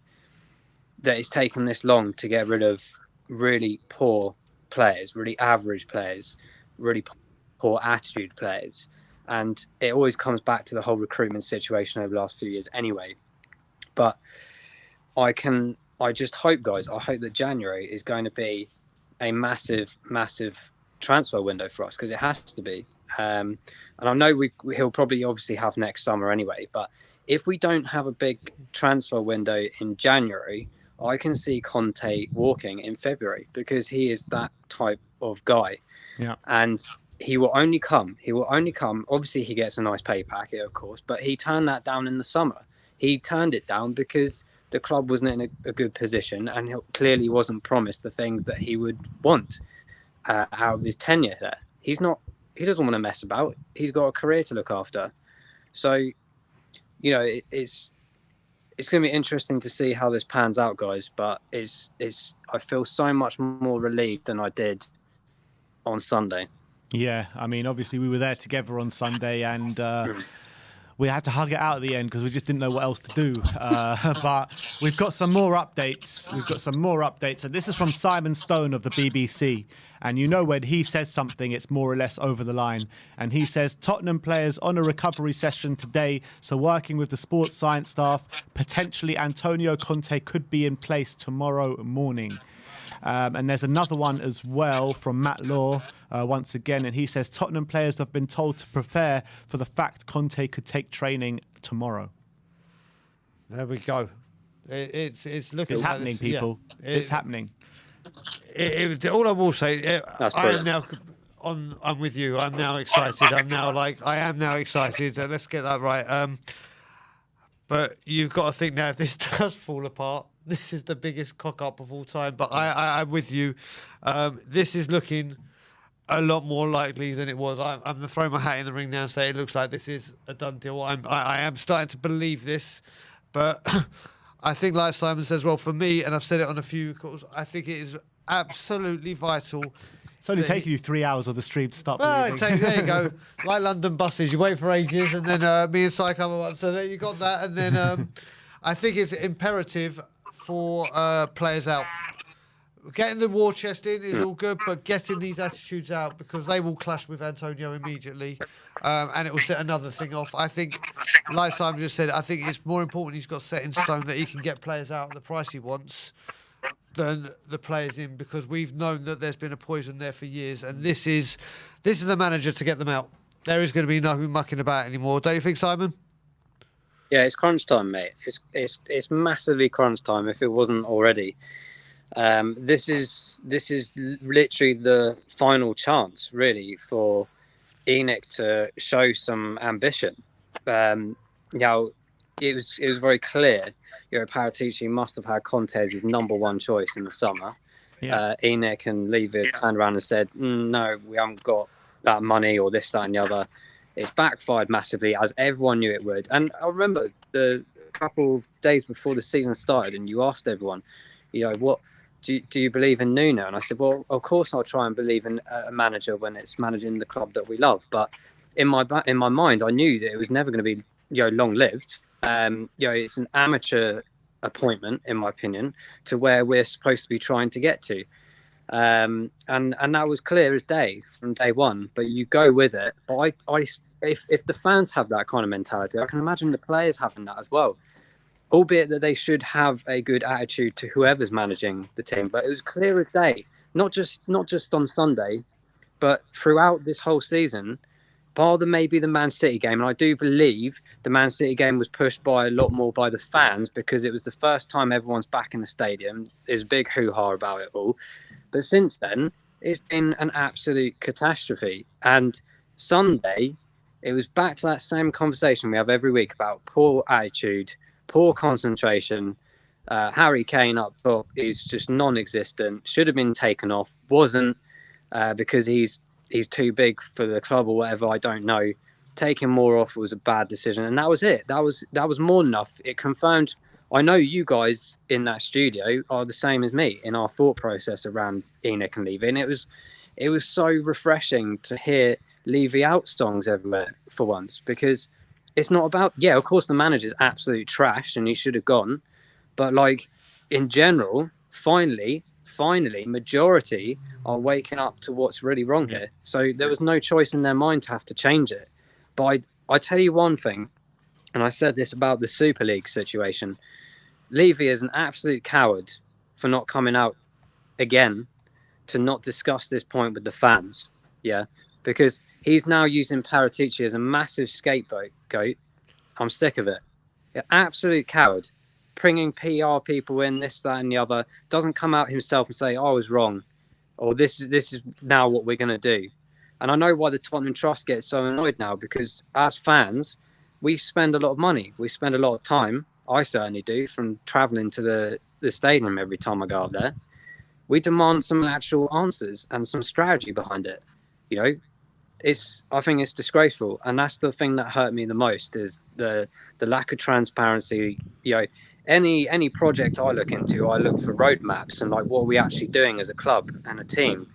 that it's taken this long to get rid of really poor players, really average players, really poor attitude players. And it always comes back to the whole recruitment situation over the last few years anyway. But I just hope, guys, I hope that January is going to be a massive, massive transfer window for us, because it has to be. And I know he'll probably obviously have next summer anyway, but if we don't have a big transfer window in January, I can see Conte walking in February, because he is that type of guy. Yeah. And he will only come. Obviously, he gets a nice pay packet, of course, but he turned that down in the summer. He turned it down because the club wasn't in a good position, and he clearly wasn't promised the things that he would want out of his tenure there. He doesn't want to mess about. He's got a career to look after. So, it's going to be interesting to see how this pans out, guys. But I feel so much more relieved than I did on Sunday. Yeah, I mean, obviously we were there together on Sunday, and we had to hug it out at the end because we just didn't know what else to do. But we've got some more updates. And this is from Simon Stone of the BBC. And when he says something, it's more or less over the line. And he says, Tottenham players on a recovery session today. So working with the sports science staff, potentially Antonio Conte could be in place tomorrow morning. And there's another one as well from Matt Law once again. And he says, Tottenham players have been told to prepare for the fact Conte could take training tomorrow. There we go. It's looking. It's like happening, this, people. Yeah. It's happening. All I will say, That's I am brilliant. now I'm with you. I'm now excited. I am now excited. Let's get that right. But you've got to think now, if this does fall apart, this is the biggest cock up of all time. But I'm with you. This is looking a lot more likely than it was. I'm going to throw my hat in the ring now and say it looks like this is a done deal. I am starting to believe this. But I think, like Simon says, well, for me, and I've said it on a few calls, I think it is absolutely vital. It's only taken you 3 hours of the stream to start believing. There you go. Like London buses, you wait for ages, and then me and Si come on. So there you got that. And then I think it's imperative for players out. Getting the war chest in is all good, but getting these attitudes out, because they will clash with Antonio immediately, and it will set another thing off. I think, like Simon just said, I think it's more important he's got set in stone that he can get players out at the price he wants than the players in, because we've known that there's been a poison there for years, and this is the manager to get them out. There is going to be no mucking about anymore. Don't you think, Simon? Yeah, it's crunch time, mate. It's massively crunch time if it wasn't already. This is literally the final chance, really, for ENIC to show some ambition. Now, it was very clear. Paratici must have had Conte as his number one choice in the summer. Yeah. ENIC and Levy turned around and said, "No, we haven't got that money," or this, that, and the other. It's backfired massively, as everyone knew it would. And I remember the couple of days before the season started, and you asked everyone, what do you believe in Nuno? And I said, well, of course I'll try and believe in a manager when it's managing the club that we love. But in my mind, I knew that it was never going to be long-lived. It's an amateur appointment, in my opinion, to where we're supposed to be trying to get to. And that was clear as day from day one. But you go with it. But if the fans have that kind of mentality, I can imagine the players having that as well. Albeit that they should have a good attitude to whoever's managing the team. But it was clear as day, not just on Sunday, but throughout this whole season, bar maybe the Man City game. And I do believe the Man City game was pushed by a lot more by the fans, because it was the first time everyone's back in the stadium. There's a big hoo-ha about it all. But since then, it's been an absolute catastrophe. And Sunday, it was back to that same conversation we have every week about poor attitude, poor concentration. Harry Kane up top is just non-existent. Should have been taken off. Wasn't, because he's too big for the club or whatever. I don't know. Taking more off was a bad decision, and that was it. That was more than enough. It confirmed. I know you guys in that studio are the same as me in our thought process around ENIC and Levy, and it was so refreshing to hear Levy out songs everywhere for once, because it's not about, of course the manager's absolute trash and he should have gone, but like in general, finally, majority are waking up to what's really wrong here. So there was no choice in their mind to have to change it. But I tell you one thing, and I said this about the Super League situation, Levy is an absolute coward for not coming out again to not discuss this point with the fans. Yeah, because he's now using Paratici as a massive scapegoat. I'm sick of it. Absolute coward. Bringing PR people in, this, that, and the other. Doesn't come out himself and say, I was wrong. Or this is now what we're going to do. And I know why the Tottenham Trust gets so annoyed now, because as fans, we spend a lot of money. We spend a lot of time. I certainly do, from travelling to the stadium every time I go up there. We demand some actual answers and some strategy behind it. I think it's disgraceful, and that's the thing that hurt me the most, is the lack of transparency. Any project I look into, I look for roadmaps and like what are we actually doing as a club and a team,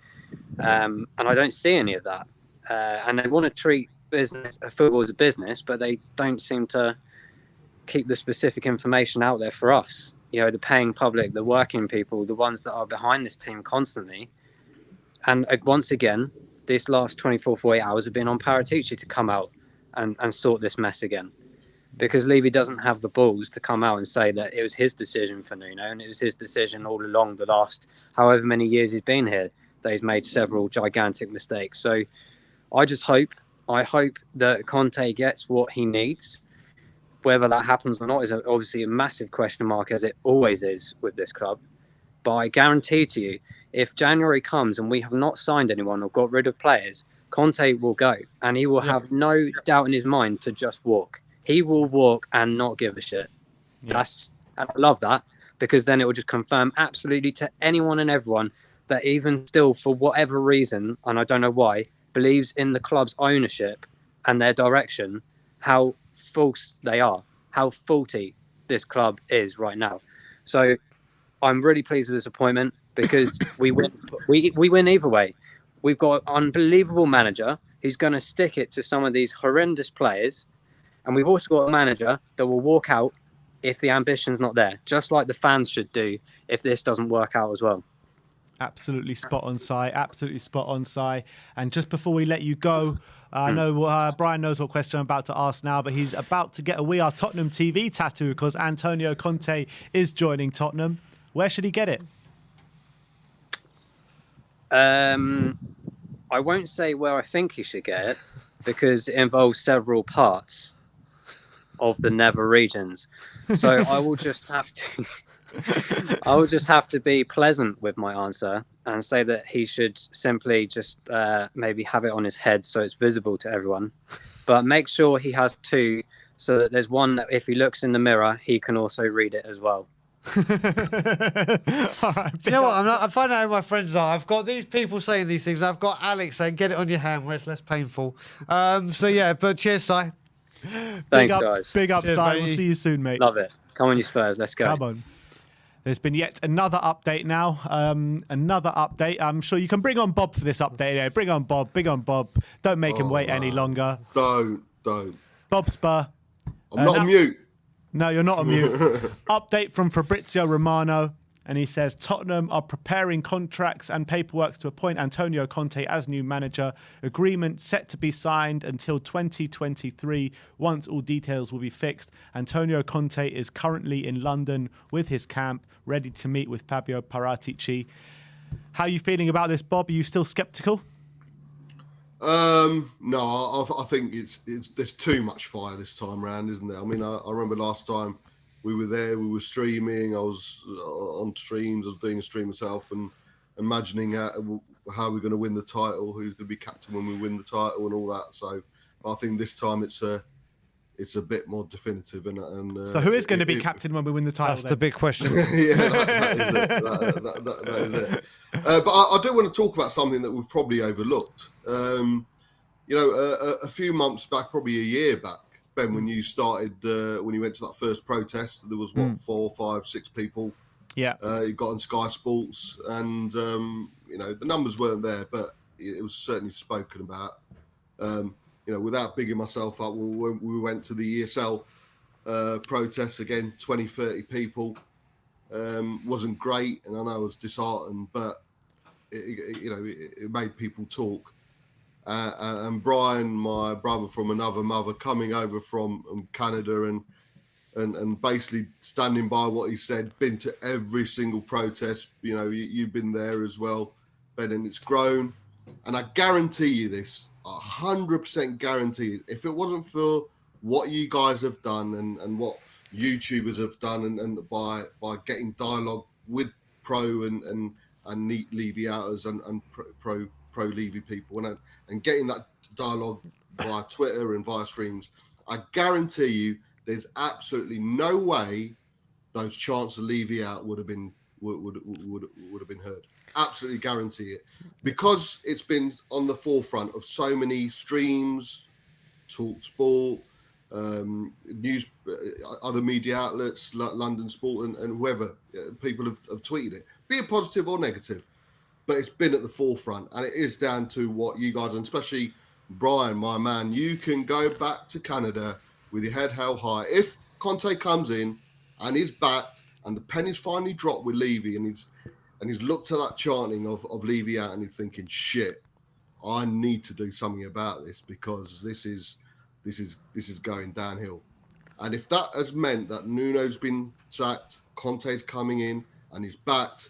and I don't see any of that. And they want to treat football as a business, but they don't seem to keep the specific information out there for us. The paying public, the working people, the ones that are behind this team constantly. And once again, this last 24, 48 hours have been on Paratici to come out and sort this mess again. Because Levy doesn't have the balls to come out and say that it was his decision for Nuno, and it was his decision all along the last however many years he's been here, that he's made several gigantic mistakes. So I hope that Conte gets what he needs. Whether that happens or not is obviously a massive question mark, as it always is with this club. But I guarantee to you, if January comes and we have not signed anyone or got rid of players, Conte will go, and he will have no doubt in his mind to just walk. He will walk and not give a shit. And I love that, because then it will just confirm absolutely to anyone and everyone that even still, for whatever reason, and I don't know why, believes in the club's ownership and their direction, how false they are, how faulty this club is right now. So I'm really pleased with this appointment because we win either way. We've got an unbelievable manager who's going to stick it to some of these horrendous players, and we've also got a manager that will walk out if the ambition's not there, just like the fans should do if this doesn't work out as well. Absolutely spot on, Si. Absolutely spot on, Si. And just before we let you go, I know Brian knows what question I'm about to ask now, but he's about to get a We Are Tottenham TV tattoo because Antonio Conte is joining Tottenham. Where should he get it? I won't say where I think he should get it because it involves several parts of the nether regions. So I will just have to be pleasant with my answer and say that he should simply just maybe have it on his head so it's visible to everyone. But make sure he has two so that there's one that if he looks in the mirror, he can also read it as well. Do you know what? I'm finding out who my friends are. I've got these people saying these things. I've got Alex saying, get it on your hand where it's less painful. So yeah, but cheers, Si. Thanks, guys. Big up, Cheers, Si. matey. We'll see you soon, mate. Love it. Come on, you Spurs. Let's go. Come on. There's been yet another update now. Another update. I'm sure you can bring on Bob for this update. Yeah, bring on Bob. Bring on Bob. Don't make him wait any longer. Don't. Bob Spur. I'm not on mute. No, you're not on mute. Update from Fabrizio Romano. And he says, Tottenham are preparing contracts and paperwork to appoint Antonio Conte as new manager. Agreement set to be signed until 2023. Once all details will be fixed. Antonio Conte is currently in London with his camp, ready to meet with Fabio Paratici. How are you feeling about this, Bob? Are you still sceptical? No, I think it's there's too much fire this time around, isn't there? I mean, I remember last time we were there, we were streaming, I was on streams, I was doing a stream myself and imagining how we're going to win the title, who's going to be captain when we win the title and all that. So I think this time it's a bit more definitive. And so who is going to be captain when we win the title? That's the big question. Yeah, that is it. That is it. But I do want to talk about something that we've probably overlooked. A few months back, probably a year back, Ben, when you started, when you went to that first protest, there was 4, 5, 6 people. Yeah. You got on Sky Sports, and the numbers weren't there, but it was certainly spoken about. Without bigging myself up, we went to the ESL protests again, 20, 30 people. Wasn't great, and I know I was disheartened, but it made people talk. And Brian, my brother from another mother, coming over from Canada and basically standing by what he said, been to every single protest. You've been there as well, Ben, and it's grown. And I guarantee you this, 100% guarantee it. If it wasn't for what you guys have done and what YouTubers have done and by getting dialogue with pro and Levy outers and pro Levy people and getting that dialogue via Twitter and via streams, I guarantee you there's absolutely no way those chants of Levy out would have been heard. Absolutely guarantee it, because it's been on the forefront of so many streams, Talk Sport, news, other media outlets, London Sport, and whoever people have tweeted it, be it positive or negative, but it's been at the forefront, and it is down to what you guys, and especially Brian, my man, you can go back to Canada with your head held high. If Conte comes in and he's backed and the penny's finally dropped with Levy and he's looked at that chanting of Levy out and he's thinking, shit, I need to do something about this because this is going downhill. And if that has meant that Nuno's been sacked, Conte's coming in and he's backed,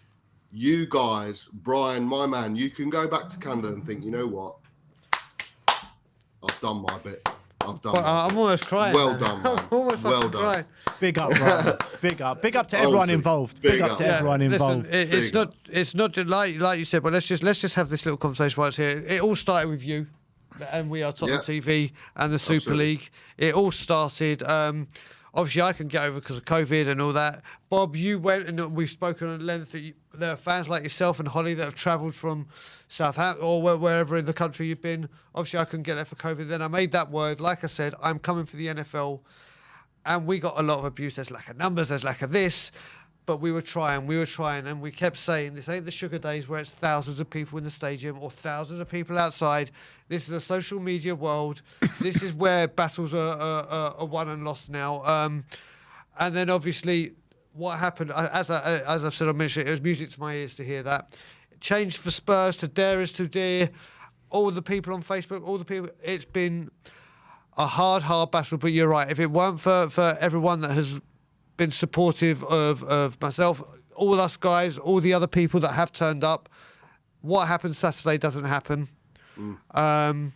you guys, Brian, my man, you can go back to Canada and think, you know what? I've done my bit. I'm almost crying. Well done, man. I'm almost well done. crying. Big up, Brian. Big up to everyone involved. Big up to everyone involved. Listen, it's not just like you said, but let's just have this little conversation while it's here. It all started with you, and We Are Tottenham TV and the Super League. It all started. Obviously, I can get over because of COVID and all that. Bob, you went and we've spoken at length. There are fans like yourself and Holly that have travelled from Southampton or wherever in the country you've been. Obviously, I couldn't get there for COVID. Then I made that word. Like I said, I'm coming for the NFL. and we got a lot of abuse. There's lack of numbers, there's lack of this. But we were trying, and we kept saying, this ain't the sugar days where it's thousands of people in the stadium or thousands of people outside. This is a social media world. This is where battles are won and lost now. And then obviously what happened, as I've said on mention, it was music to my ears to hear that. It changed for Spurs to dare is to dear. All the people on Facebook, all the people, it's been a hard battle. But you're right, if it weren't for everyone that has been supportive of myself, all us guys, all the other people that have turned up, what happened Saturday doesn't happen. I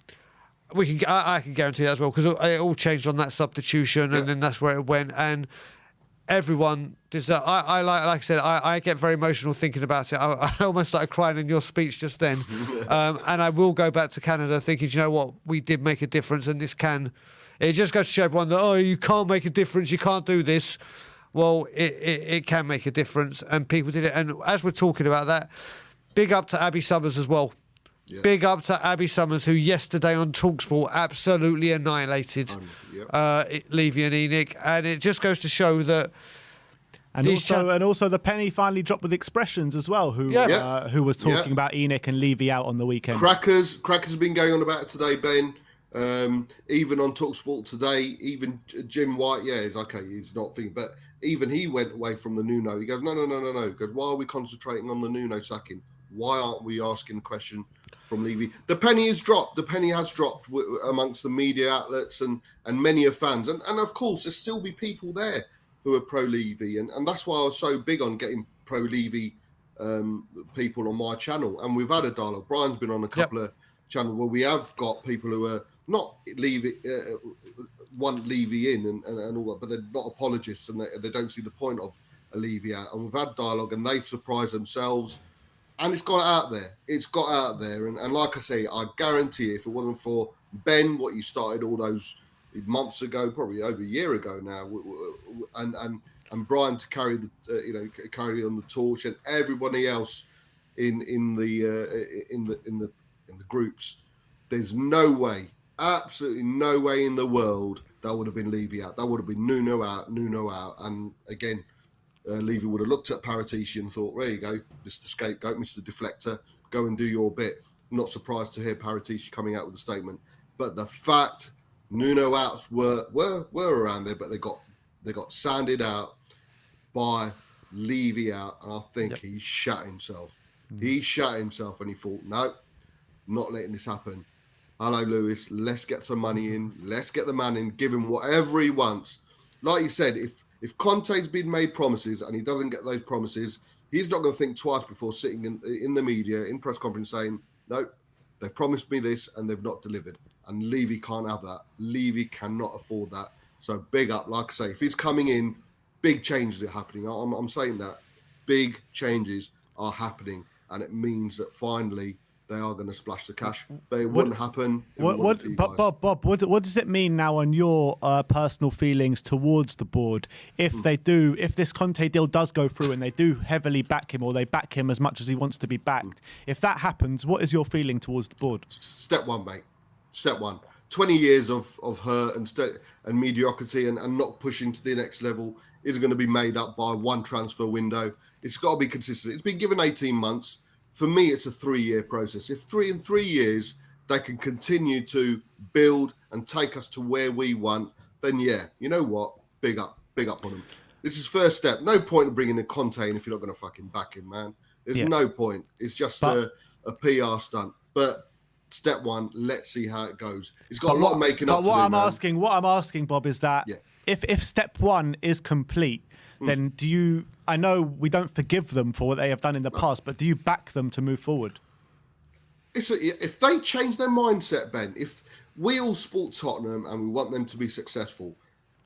can guarantee that as well, because it all changed on that substitution, and then that's where it went. And everyone deserves. I like I said, I get very emotional thinking about it. I almost started crying in your speech just then. And I will go back to Canada thinking, you know what, we did make a difference, and this can. It just goes to show everyone that, you can't make a difference, you can't do this. Well, it can make a difference, and people did it. And as we're talking about that, big up to Abby Summers as well. Yeah. Big up to Abby Summers, who yesterday on TalkSport absolutely annihilated Levy and Enoch. And it just goes to show that. And also the penny finally dropped with Expressions as well, who was talking about Enoch and Levy out on the weekend. Crackers have been going on about it today, Ben. Even on TalkSport today, even Jim White, he's not thinking, but even he went away from the Nuno. He goes, no. He goes, why are we concentrating on the Nuno sacking? Why aren't we asking the question from Levy? The penny has dropped. The penny has dropped amongst the media outlets and many of fans. And of course, there'll still be people there who are pro-Levy. And that's why I was so big on getting pro-Levy people on my channel. And we've had a dialogue. Brian's been on a couple of channels where we have got people who are not want Levy in and all that, but they're not apologists and they don't see the point of a Levy out. And we've had dialogue and they've surprised themselves. And it's got out there. It's got out there. And like I say, I guarantee if it wasn't for Ben, what you started all those months ago, probably over a year ago now, and Brian to carry carry on the torch, and everybody else in the groups, there's no way, absolutely no way in the world that would have been Levy out. That would have been Nuno out. And again, Levy would have looked at Paratici and thought, there you go, Mr. Scapegoat, Mr. Deflector, go and do your bit. Not surprised to hear Paratici coming out with a statement. But the fact Nuno outs were around there, but they got sanded out by Levy out, and I think he shut himself. He shut himself and he thought, no, not letting this happen. Hello, Lewis, let's get some money in. Let's get the man in, give him whatever he wants. Like you said, if Conte's been made promises and he doesn't get those promises, he's not going to think twice before sitting in the media, in press conference saying, no, they've promised me this and they've not delivered. And Levy can't have that. Levy cannot afford that. So big up, like I say, if he's coming in, big changes are happening. I'm saying that. Big changes are happening. And it means that finally they are going to splash the cash. But it wouldn't happen. Bob, what does it mean now on your personal feelings towards the board if this Conte deal does go through and they do heavily back him, or they back him as much as he wants to be backed? If that happens, what is your feeling towards the board? Step one, mate. Step one. 20 years of hurt and mediocrity and not pushing to the next level isn't going to be made up by one transfer window. It's got to be consistent. It's been given 18 months. For me, it's a 3-year process. If in 3 years they can continue to build and take us to where we want, then you know what? Big up on them. This is first step. No point in bringing in Conte in if you're not going to fucking back him, man. There's no point. It's just a PR stunt. But step one, let's see how it goes. He's got a lot of making up to do, what I'm asking, Bob, is that if step one is complete, then do you? I know we don't forgive them for what they have done in the past, but do you back them to move forward? If they change their mindset, Ben, if we all support Tottenham and we want them to be successful,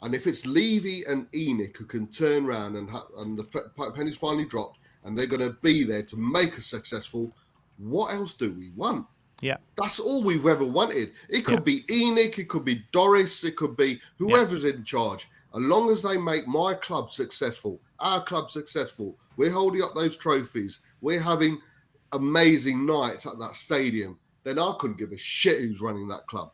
and if it's Levy and Enoch who can turn around and the penny's finally dropped and they're going to be there to make us successful, what else do we want? Yeah, that's all we've ever wanted. It could be Enoch, it could be Doris, it could be whoever's in charge. As long as they make my club successful, our club successful, we're holding up those trophies, we're having amazing nights at that stadium, then I couldn't give a shit who's running that club.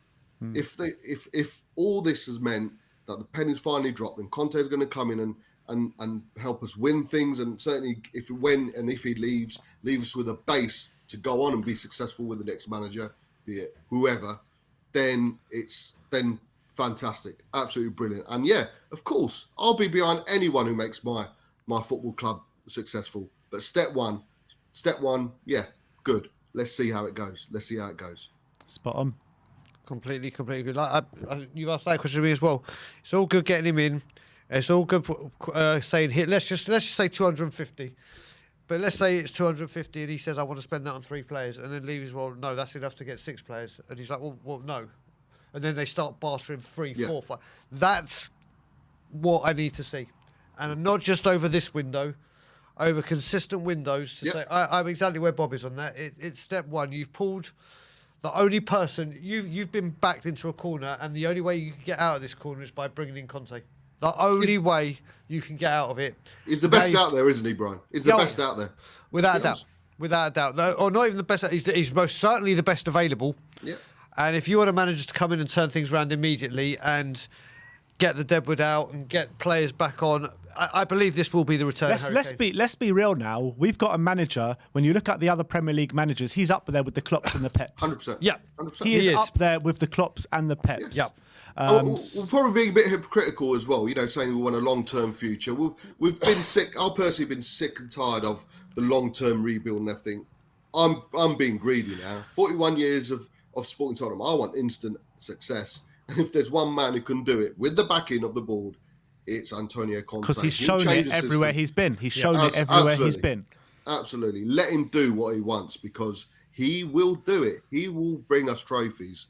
If all this has meant that the penny's finally dropped and Conte's going to come in and help us win things. And certainly if he leaves us with a base to go on and be successful with the next manager, be it whoever, then fantastic, absolutely brilliant. And yeah, of course, I'll be behind anyone who makes my football club successful. But step one, yeah, good. Let's see how it goes. Spot on. Completely good. Like you asked that question to me as well. It's all good getting him in. It's all good saying here. Let's just say 250. But let's say it's 250, and he says I want to spend that on 3 players, and then Levy's no, that's enough to get 6 players, and he's like, well, no, and then they start bartering 3, 4, 5. That's what I need to see, and not just over this window, over consistent windows to say I'm exactly where Bob is on that. It's step one. You've pulled. The only person you've been backed into a corner, and the only way you can get out of this corner is by bringing in Conte. The only way you can get out of it. He's the best out there, isn't he, Brian? He's the best out there. Without a doubt. Without a doubt. No, or not even the best. He's most certainly the best available. Yeah. And if you want a manager to come in and turn things around immediately and get the deadwood out and get players back on, I believe this will be the return. Let's be real now. We've got a manager. When you look at the other Premier League managers, he's up there with the Klopps and the Peps. 100%. Yeah, 100%. He is up there with the Klopps and the Peps. Yes. We're probably being a bit hypocritical as well, saying we want a long-term future. We've been sick. I've personally been sick and tired of the long-term rebuild and everything. I'm being greedy now. 41 years of supporting Tottenham. I want instant success. And if there's one man who can do it with the backing of the board, it's Antonio Conte. Because he's shown it everywhere he's been. He's shown it everywhere he's been. Absolutely. Let him do what he wants because he will do it. He will bring us trophies.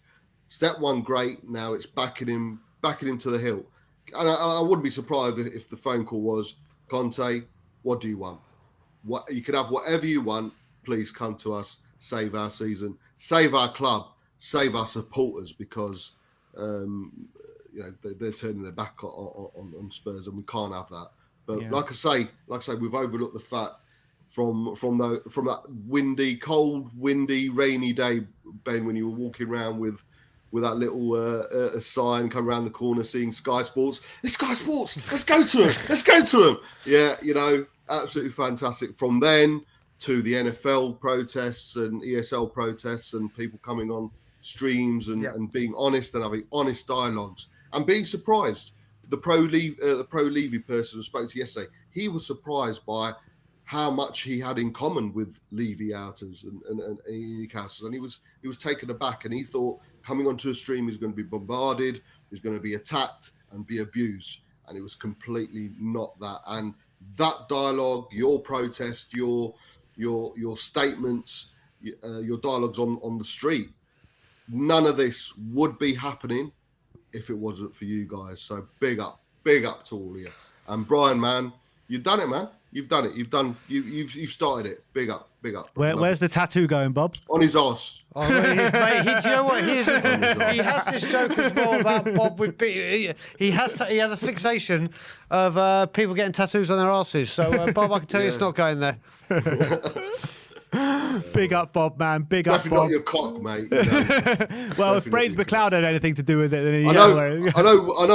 Step one, great. Now it's backing him to the hill. And I wouldn't be surprised if the phone call was, Conte, what do you want? You can have whatever you want. Please come to us. Save our season. Save our club. Save our supporters because they're turning their back on Spurs and we can't have that. But like I say, we've overlooked the fact from that cold, windy, rainy day, Ben, when you were walking around with that little sign come around the corner seeing Sky Sports. It's Sky Sports. Let's go to them. Yeah, absolutely fantastic. From then to the NFL protests and ESL protests and people coming on streams and being honest and having honest dialogues and being surprised. The pro Levy person who spoke to yesterday, he was surprised by how much he had in common with Levy outers and Newcastle, and he was taken aback, and he thought coming onto a stream he's going to be bombarded, he's going to be attacked and be abused, and it was completely not that. And that dialogue, your protest, your statements, your dialogues on the street, none of this would be happening if it wasn't for you guys. So big up to all of you. And Brian, man, you've done it, man. You've done it. You've started it. Big up. Where's the tattoo going, Bob? On his arse. Oh, mate, do you know what? He has this joke as well about Bob with he has a fixation of people getting tattoos on their arses. So Bob, I can tell you it's not going there. Big up, Bob, man. Big up, Bob. Definitely not your cock, mate. Well, if Brains McLeod had anything to do with it, then I know.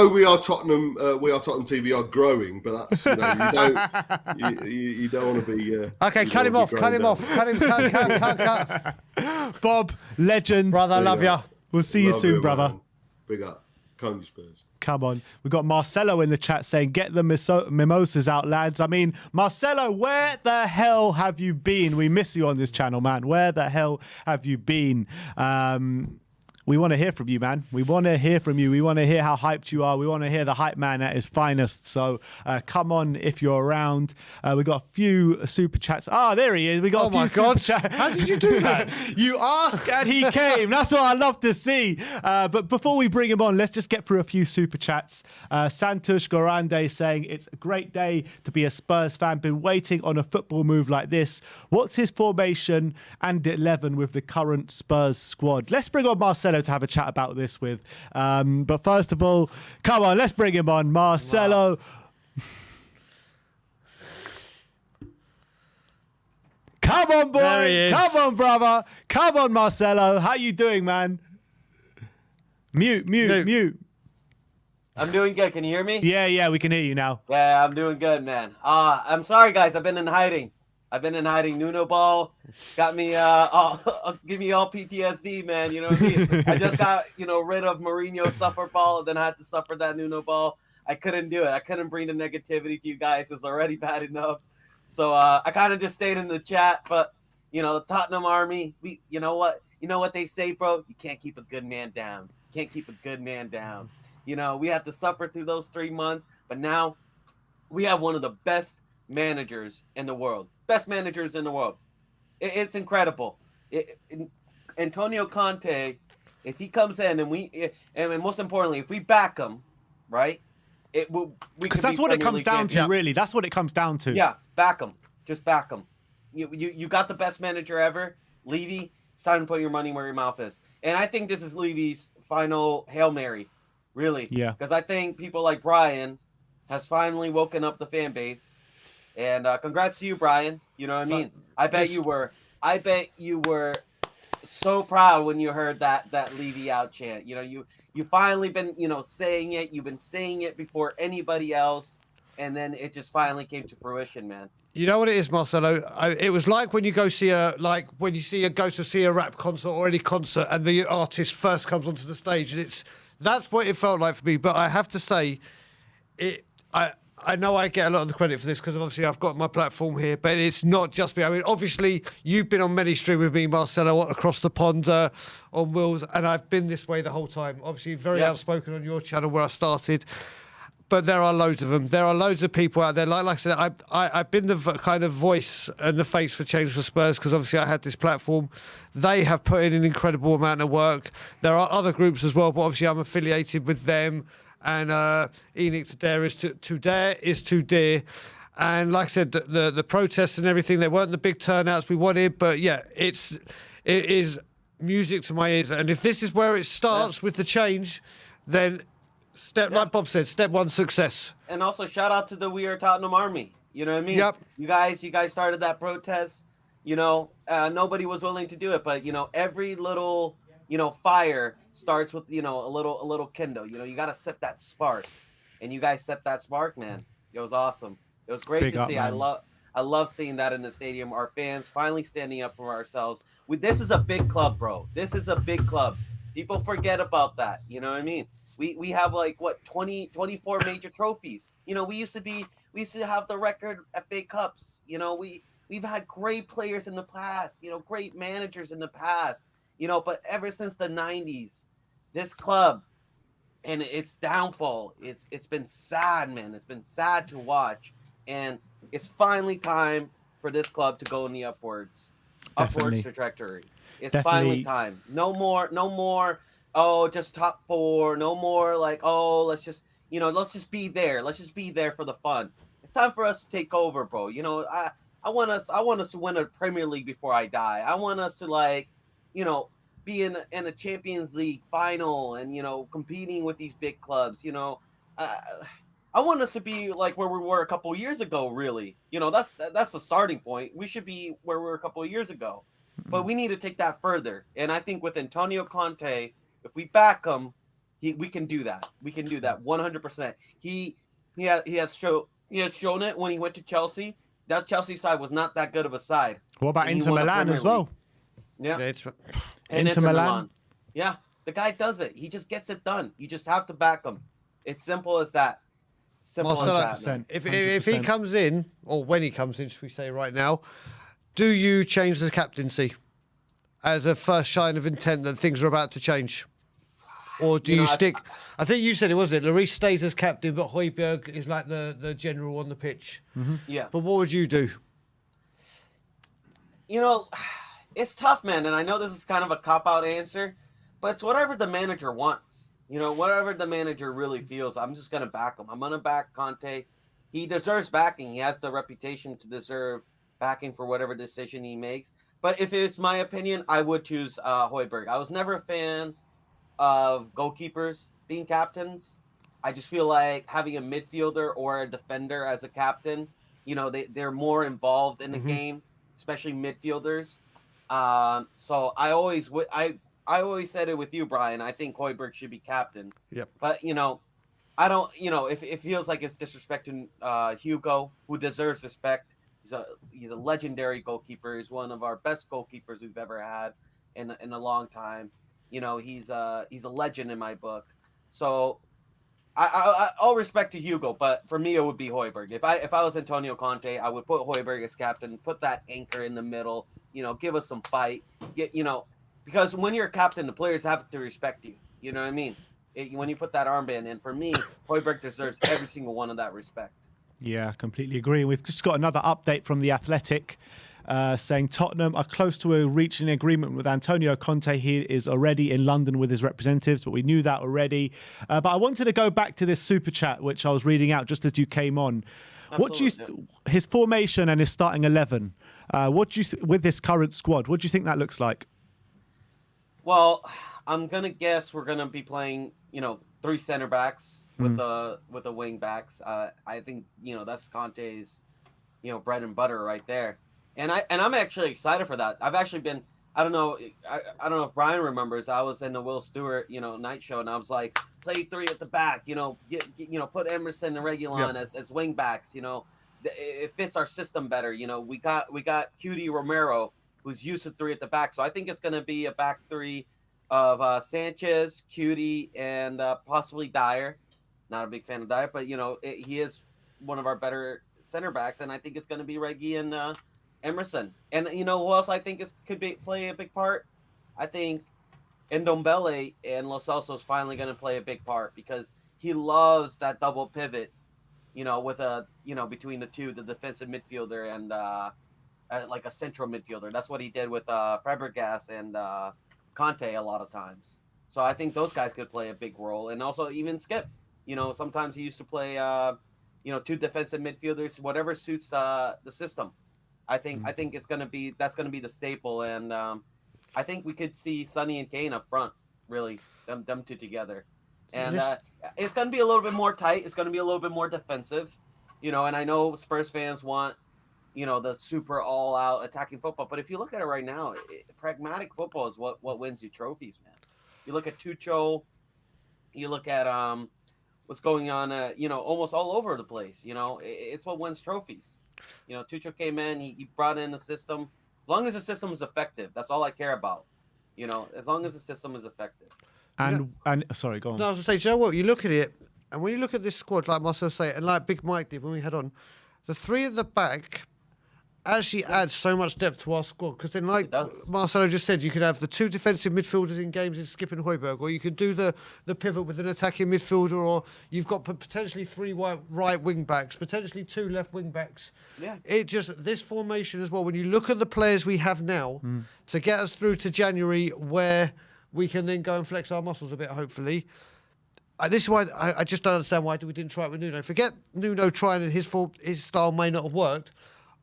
We are Tottenham. We are Tottenham TV are growing, but that's you don't want to be. Okay, cut him off. Cut. Bob, legend, brother. Love ya. We'll see you soon, brother. Man. Big up. Come on, Spurs. Come on. We've got Marcelo in the chat saying, get the mimosas out, lads. I mean, Marcelo, where the hell have you been? We miss you on this channel, man. Where the hell have you been? We want to hear from you, man. We want to hear from you. We want to hear how hyped you are. We want to hear the hype man at his finest. So come on if you're around. We got a few super chats. Ah, there he is. We got a few super chats. How did you do that? You asked and he came. That's what I love to see. But before we bring him on, let's just get through a few super chats. Santush Gorande saying, it's a great day to be a Spurs fan. Been waiting on a football move like this. What's his formation and 11 with the current Spurs squad? Let's bring on Marcelo to have a chat about this with. But first of all, come on, let's bring him on. Marcelo. Wow. Come on, boy. Come on, brother. Come on, Marcelo. How you doing, man? Mute. I'm doing good. Can you hear me? Yeah, we can hear you now. Yeah, I'm doing good, man. I'm sorry, guys. I've been in hiding. Nuno ball got me give me all PTSD, man. You know what I mean? I just got rid of Mourinho's suffer ball, and then I had to suffer that Nuno ball. I couldn't do it. I couldn't bring the negativity to you guys. It's already bad enough. So I kind of just stayed in the chat. But the Tottenham army, you know what they say, bro? You can't keep a good man down. You can't keep a good man down. We had to suffer through those 3 months, but now we have one of the best managers in the world. Best managers in the world. It's incredible. Antonio Conte, if he comes in and most importantly, if we back him, right? Because that's what it comes down to, really. That's what it comes down to. Yeah, back him. Just back him. You got the best manager ever. Levy, it's time to put your money where your mouth is. And I think this is Levy's final Hail Mary. Really. Yeah. Because I think people like Brian has finally woken up the fan base. And congrats to you, Brian. You know what I mean? I bet you were so proud when you heard that Levy out chant. You finally been saying it. You've been saying it before anybody else, and then it just finally came to fruition, man. You know what it is, Marcelo? It was like when you go see go to see a rap concert or any concert, and the artist first comes onto the stage, and that's what it felt like for me. But I have to say, I know I get a lot of the credit for this because obviously I've got my platform here, but it's not just me. I mean, obviously you've been on many stream with me, Marcelo, across the pond on Wills, and I've been this way the whole time. Obviously very outspoken on your channel where I started, but there are loads of them. There are loads of people out there. Like I said, I've been the kind of voice and the face for change for Spurs because obviously I had this platform. They have put in an incredible amount of work. There are other groups as well, but obviously I'm affiliated with them. And Enoch to dare is to dear. And like I said, the protests and everything, they weren't the big turnouts we wanted, but yeah, it is music to my ears. And if this is where it starts with the change, then like Bob said, step one, success. And also shout out to the We Are Tottenham Army. You know what I mean? Yep. You guys started that protest. Nobody was willing to do it, but every little fire starts with a little kindle. You got to set that spark, and you guys set that spark, man. It was awesome. It was great to see. Man. I love seeing that in the stadium. Our fans finally standing up for ourselves. This is a big club, bro. This is a big club. People forget about that. You know what I mean? We have 24 major trophies. We used to have the record FA Cups. We've had great players in the past. Great managers in the past. But ever since the 90s, this club and its downfall, it's been sad, man. It's been sad to watch. And it's finally time for this club to go in the upwards trajectory. It's finally time. No more, just top 4. No more let's just be there. Let's just be there for the fun. It's time for us to take over, bro. I want us to win a Premier League before I die. I want us to be in a Champions League final and competing with these big clubs. I want us to be like where we were a couple of years ago. Really, that's the starting point. We should be where we were a couple of years ago, but we need to take that further. And I think with Antonio Conte, if we back him, we can do that. We can do that 100%. He has shown it when he went to Chelsea. That Chelsea side was not that good of a side. What about Inter Milan as well? Yeah. And Inter Milan. Yeah, the guy does it. He just gets it done. You just have to back him. It's simple as that. Simple as that. If he comes in, or when he comes in, should we say right now, do you change the captaincy as a first sign of intent that things are about to change? Or do you stick... I think you said it, wasn't it? Lloris stays as captain, but Højbjerg is like the general on the pitch. Mm-hmm. Yeah. But what would you do? It's tough, man, and I know this is kind of a cop-out answer, but it's whatever the manager wants. Whatever the manager really feels, I'm just going to back him. I'm going to back Conte. He deserves backing. He has the reputation to deserve backing for whatever decision he makes. But if it's my opinion, I would choose Højbjerg. I was never a fan of goalkeepers being captains. I just feel like having a midfielder or a defender as a captain, they're more involved in the game, especially midfielders. So I always said it with you, Brian. I think Højbjerg should be captain. Yep. But I don't, if it feels like it's disrespecting Hugo, who deserves respect. He's a legendary goalkeeper. He's one of our best goalkeepers we've ever had in a long time. He's a legend in my book. So all respect to Hugo, but for me it would be Højbjerg. If I was Antonio Conte, I would put Højbjerg as captain, put that anchor in the middle. Give us some fight. Because when you're a captain, the players have to respect you. You know what I mean? When you put that armband in, for me, Højbjerg deserves every single one of that respect. Yeah, completely agree. We've just got another update from The Athletic saying Tottenham are close to reaching an agreement with Antonio Conte. He is already in London with his representatives, but we knew that already. But I wanted to go back to this super chat, which I was reading out just as you came on. What do you his formation and his starting 11? What do you with this current squad? What do you think that looks like? Well, I'm gonna guess we're gonna be playing, 3 center backs with the wing backs. I think that's Conte's, bread and butter right there, and I'm actually excited for that. I've actually been, I don't know if Brian remembers. I was in the Will Stewart night show, and I was like, play 3 at the back. Put Emerson and Reguilon as wing backs. It fits our system better. We got QD Romero, who's used to 3 at the back, so I think it's gonna be a back 3 of Sanchez, QD, and possibly Dyer. Not a big fan of Dyer, but he is one of our better center backs, and I think it's going to be Reggie and Emerson. And who else I think play a big part? I think Ndombele and Lo Celso is finally going to play a big part because he loves that double pivot. With between the two, the defensive midfielder and like a central midfielder. That's what he did with Fabregas and Kante a lot of times. So I think those guys could play a big role, and also even Skip. Sometimes he used to play, 2 defensive midfielders, whatever suits the system. I think that's gonna be the staple, and I think we could see Sonny and Kane up front, really, them two together, and it's gonna be a little bit more tight. It's gonna be a little bit more defensive, and I know Spurs fans want, the super all-out attacking football, but if you look at it right now, pragmatic football is what wins you trophies, man. You look at Tuchel, you look at what's going on, almost all over the place. It's what wins trophies. Tuchel came in, he brought in the system. As long as the system is effective, that's all I care about. As long as the system is effective. And sorry, go on. No, I was going to say, do you know what? You look at it, and when you look at this squad, like Marcel said, and like Big Mike did when we had on, the 3 at the back actually adds so much depth to our squad, because then, like Marcelo just said, you could have the 2 defensive midfielders in games in Skip and Højbjerg, or you could do the pivot with an attacking midfielder, or you've got potentially 3 right wing backs, potentially 2 left wing backs. Yeah. This formation as well, when you look at the players we have now to get us through to January, where we can then go and flex our muscles a bit, hopefully. This is why I just don't understand why we didn't try it with Nuno. Forget Nuno trying, and his style may not have worked.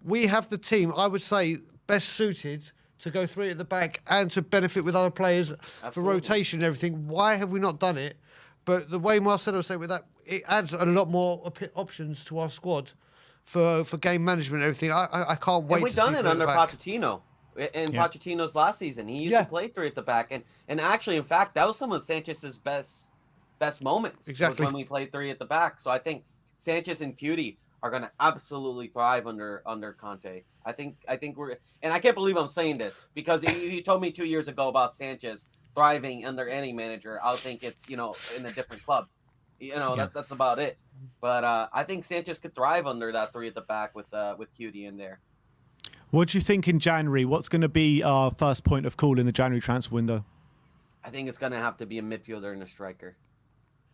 We have the team, I would say, best suited to go 3 at the back and to benefit with other players for rotation and everything. Why have we not done it? But the way Marcelo said with that, it adds a lot more options to our squad for game management and everything. I can't wait. And we've done it under Pochettino. In Pochettino's last season, he used to play 3 at the back, and actually, in fact, that was some of Sanchez's best moments. Exactly. Was when we played 3 at the back. So I think Sanchez and Cutie are going to absolutely thrive under Conte. I think we're, and I can't believe I'm saying this, because you told me 2 years ago about Sanchez thriving under any manager. I would think it's in a different club. That's about it. But I think Sanchez could thrive under that 3 at the back with Cutie in there. What do you think in January? What's going to be our first point of call in the January transfer window? I think it's going to have to be a midfielder and a striker,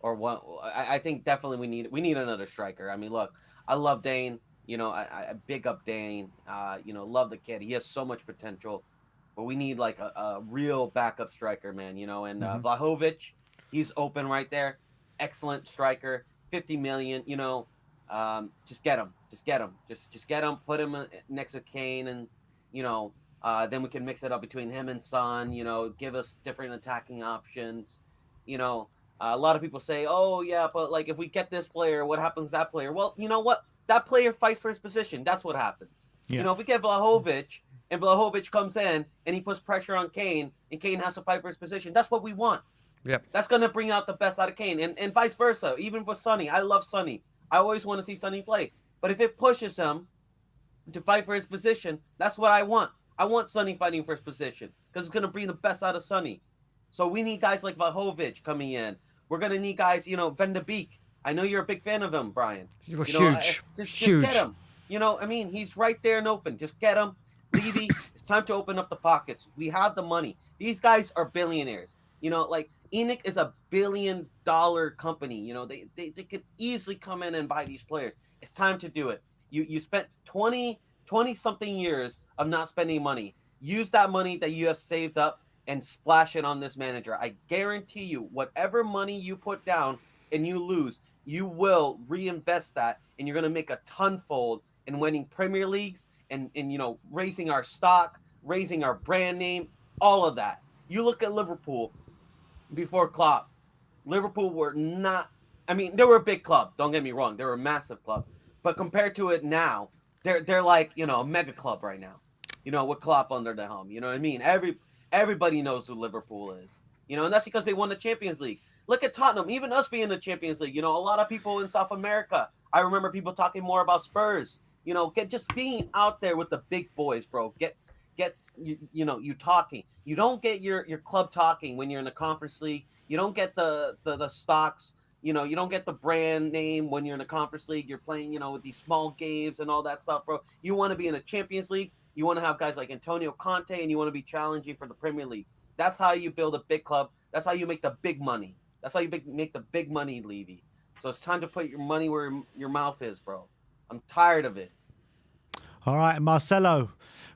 or one. I think definitely we need another striker. I mean, look, I love Dane. I big up Dane. Love the kid. He has so much potential, but we need like a real backup striker, man. And Vlahovic, he's open right there. Excellent striker. 50 million. Just get him. Just get him. Put him next to Kane, and then we can mix it up between him and Son. Give us different attacking options. A lot of people say, "Oh yeah, but like if we get this player, what happens to that player?" Well, you know what? That player fights for his position. That's what happens. Yeah. If we get Vlahovic, and Vlahovic comes in and he puts pressure on Kane, and Kane has to fight for his position, that's what we want. Yep. That's going to bring out the best out of Kane, and vice versa. Even for Sonny, I love Sonny. I always want to see Sonny play. But if it pushes him to fight for his position, that's what I want. I want Sonny fighting for his position because it's going to bring the best out of Sonny. So we need guys like Vlahovic coming in. We're going to need guys, Van de Beek. I know you're a big fan of him, Brian. You're huge. Just huge. get him. He's right there and open. Just get him. Levy, it's time to open up the pockets. We have the money. These guys are billionaires. Like Enoch is $1 billion company. They could easily come in and buy these players. It's time to do it. You spent 20 something years of not spending money. Use that money that you have saved up and splash it on this manager. I guarantee you, whatever money you put down and you lose, you will reinvest that, and you're going to make a tonfold in winning Premier Leagues and raising our stock, raising our brand name, all of that. You look at Liverpool before Klopp. Liverpool were not. They were a big club. Don't get me wrong. They were a massive club, but compared to it now, they're like a mega club right now. With Klopp under the helm. You know what I mean? Everybody knows who Liverpool is. And that's because they won the Champions League. Look at Tottenham. Even us being in the Champions League. A lot of people in South America. I remember people talking more about Spurs. Just being out there with the big boys, bro. Gets you talking. You don't get your club talking when you're in the Conference League. You don't get the stocks. You don't get the brand name when you're in the Conference League. You're playing, with these small games and all that stuff, bro. You want to be in a Champions League. You want to have guys like Antonio Conte, and you want to be challenging for the Premier League. That's how you build a big club. That's how you make the big money. That's how you make the big money, Levy. So it's time to put your money where your mouth is, bro. I'm tired of it. All right, Marcelo,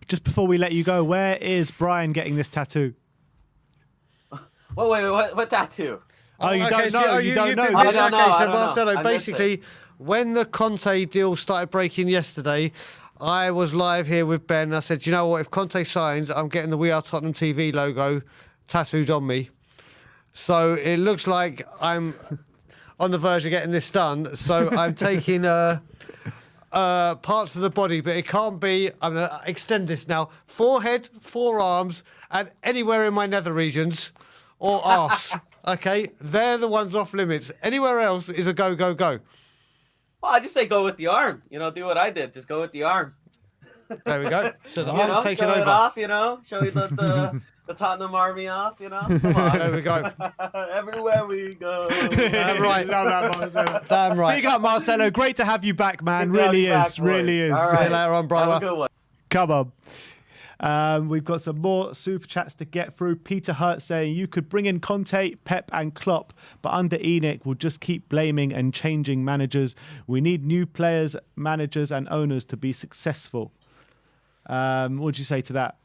just before we let you go, where is Brian getting this tattoo? Wait, what tattoo? Oh, you don't know? You don't know? I don't know. So Marcelo, basically, when the Conte deal started breaking yesterday, I was live here with Ben. And I said, you know what? If Conte signs, I'm getting the We Are Tottenham TV logo tattooed on me. So it looks like I'm on the verge of getting this done. So I'm taking parts of the body, but it can't be. I'm going to extend this now. Forehead, forearms, and anywhere in my nether regions or arse. Okay, they're the ones off limits. Anywhere else is a go, go, go. Well, I just say go with the arm. Do what I did. Just go with the arm. There we go. So the arm's taking show over. It off, show you the Tottenham army off, Come on. There we go. Everywhere we go. Damn right. Love that, Marcelo. Damn right. Big up, Marcelo. Great to have you back, man. Really is. Really is. All right. See you later on, brother. Have a good one. Come on. We've got some more super chats to get through. Peter Hurt saying you could bring in Conte, Pep and Klopp, but under Enoch we'll just keep blaming and changing managers. We need new players, managers and owners to be successful. What would you say to that?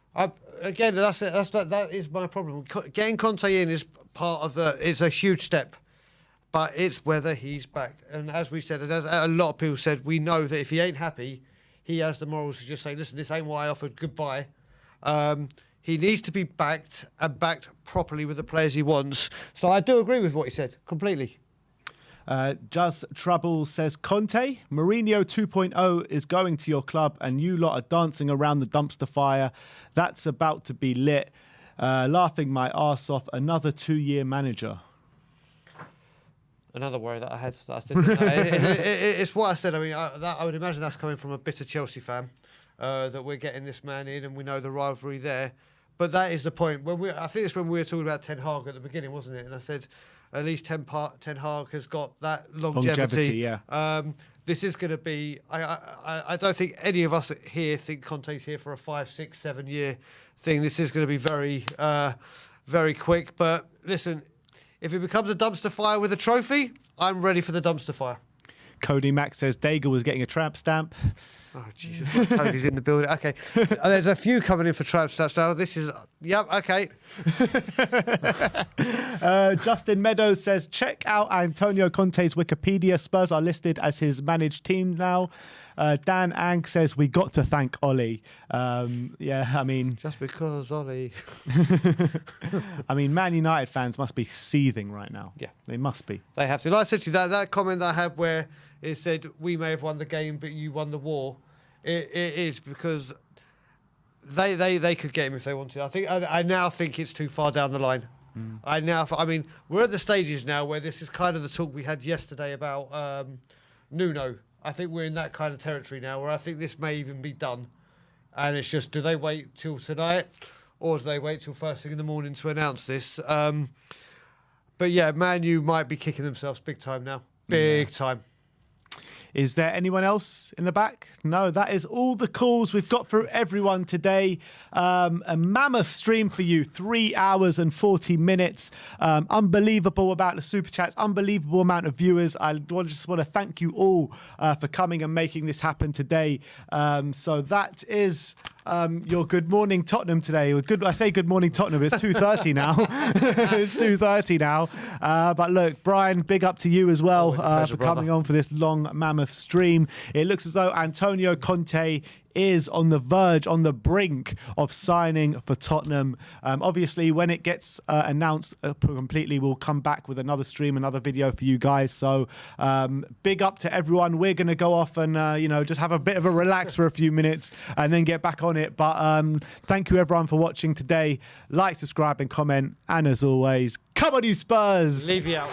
Again, that is my problem. Getting Conte in is part of it's a huge step, but it's whether he's backed. And as we said, and as a lot of people said, we know that if he ain't happy, he has the morals to just say, listen, this ain't what I offered, goodbye. He needs to be backed and backed properly with the players he wants. So I do agree with what he said, completely. Just Trouble says, Conte, Mourinho 2.0 is going to your club and you lot are dancing around the dumpster fire. That's about to be lit. Laughing my arse off. Another 2-year manager. Another worry that I had. It's what I said. I would imagine that's coming from a bitter Chelsea fan, that we're getting this man in and we know the rivalry there. But that is the point. I think it's when we were talking about Ten Hag at the beginning, wasn't it? And I said, at least Ten Hag has got that longevity. Yeah. This is going to be. I don't think any of us here think Conte's here for a 5, 6, 7 year thing. This is going to be very, very quick. But listen, if it becomes a dumpster fire with a trophy, I'm ready for the dumpster fire. Cody Mack says Daigle was getting a tramp stamp. Oh, Jesus. Cody's in the building. Okay. There's a few coming in for tramp stamps now. This is... Yep, okay. Justin Meadows says, check out Antonio Conte's Wikipedia. Spurs are listed as his managed team now. Dan Ang says, we got to thank Ollie. Just because Ollie. Man United fans must be seething right now. Yeah. They must be. They have to. Like I said to you, that comment that I had where it said, we may have won the game, but you won the war. It is because they could get him if they wanted. I now think it's too far down the line. I mean, we're at the stages now where this is kind of the talk we had yesterday about Nuno. I think we're in that kind of territory now where I think this may even be done. And it's just, do they wait till tonight or do they wait till first thing in the morning to announce this? But yeah, Man U might be kicking themselves big time now. Big time. Is there anyone else in the back? No, that is all the calls we've got through everyone today. A mammoth stream for you, 3 hours and 40 minutes. Unbelievable about the super chats, unbelievable amount of viewers. I just want to thank you all for coming and making this happen today. So that is your Good Morning Tottenham today. I say Good Morning Tottenham, it's 2:30 now. It's 2:30 now. But look, Brian, big up to you as well for coming on for this long mammoth stream. It looks as though Antonio Conte is on the verge, on the brink of signing for Tottenham. Obviously, when it gets announced completely, we'll come back with another stream, another video for you guys. So big up to everyone. We're going to go off and, just have a bit of a relax for a few minutes and then get back on it. But thank you, everyone, for watching today. Like, subscribe and comment. And as always, come on, you Spurs! Leave you out.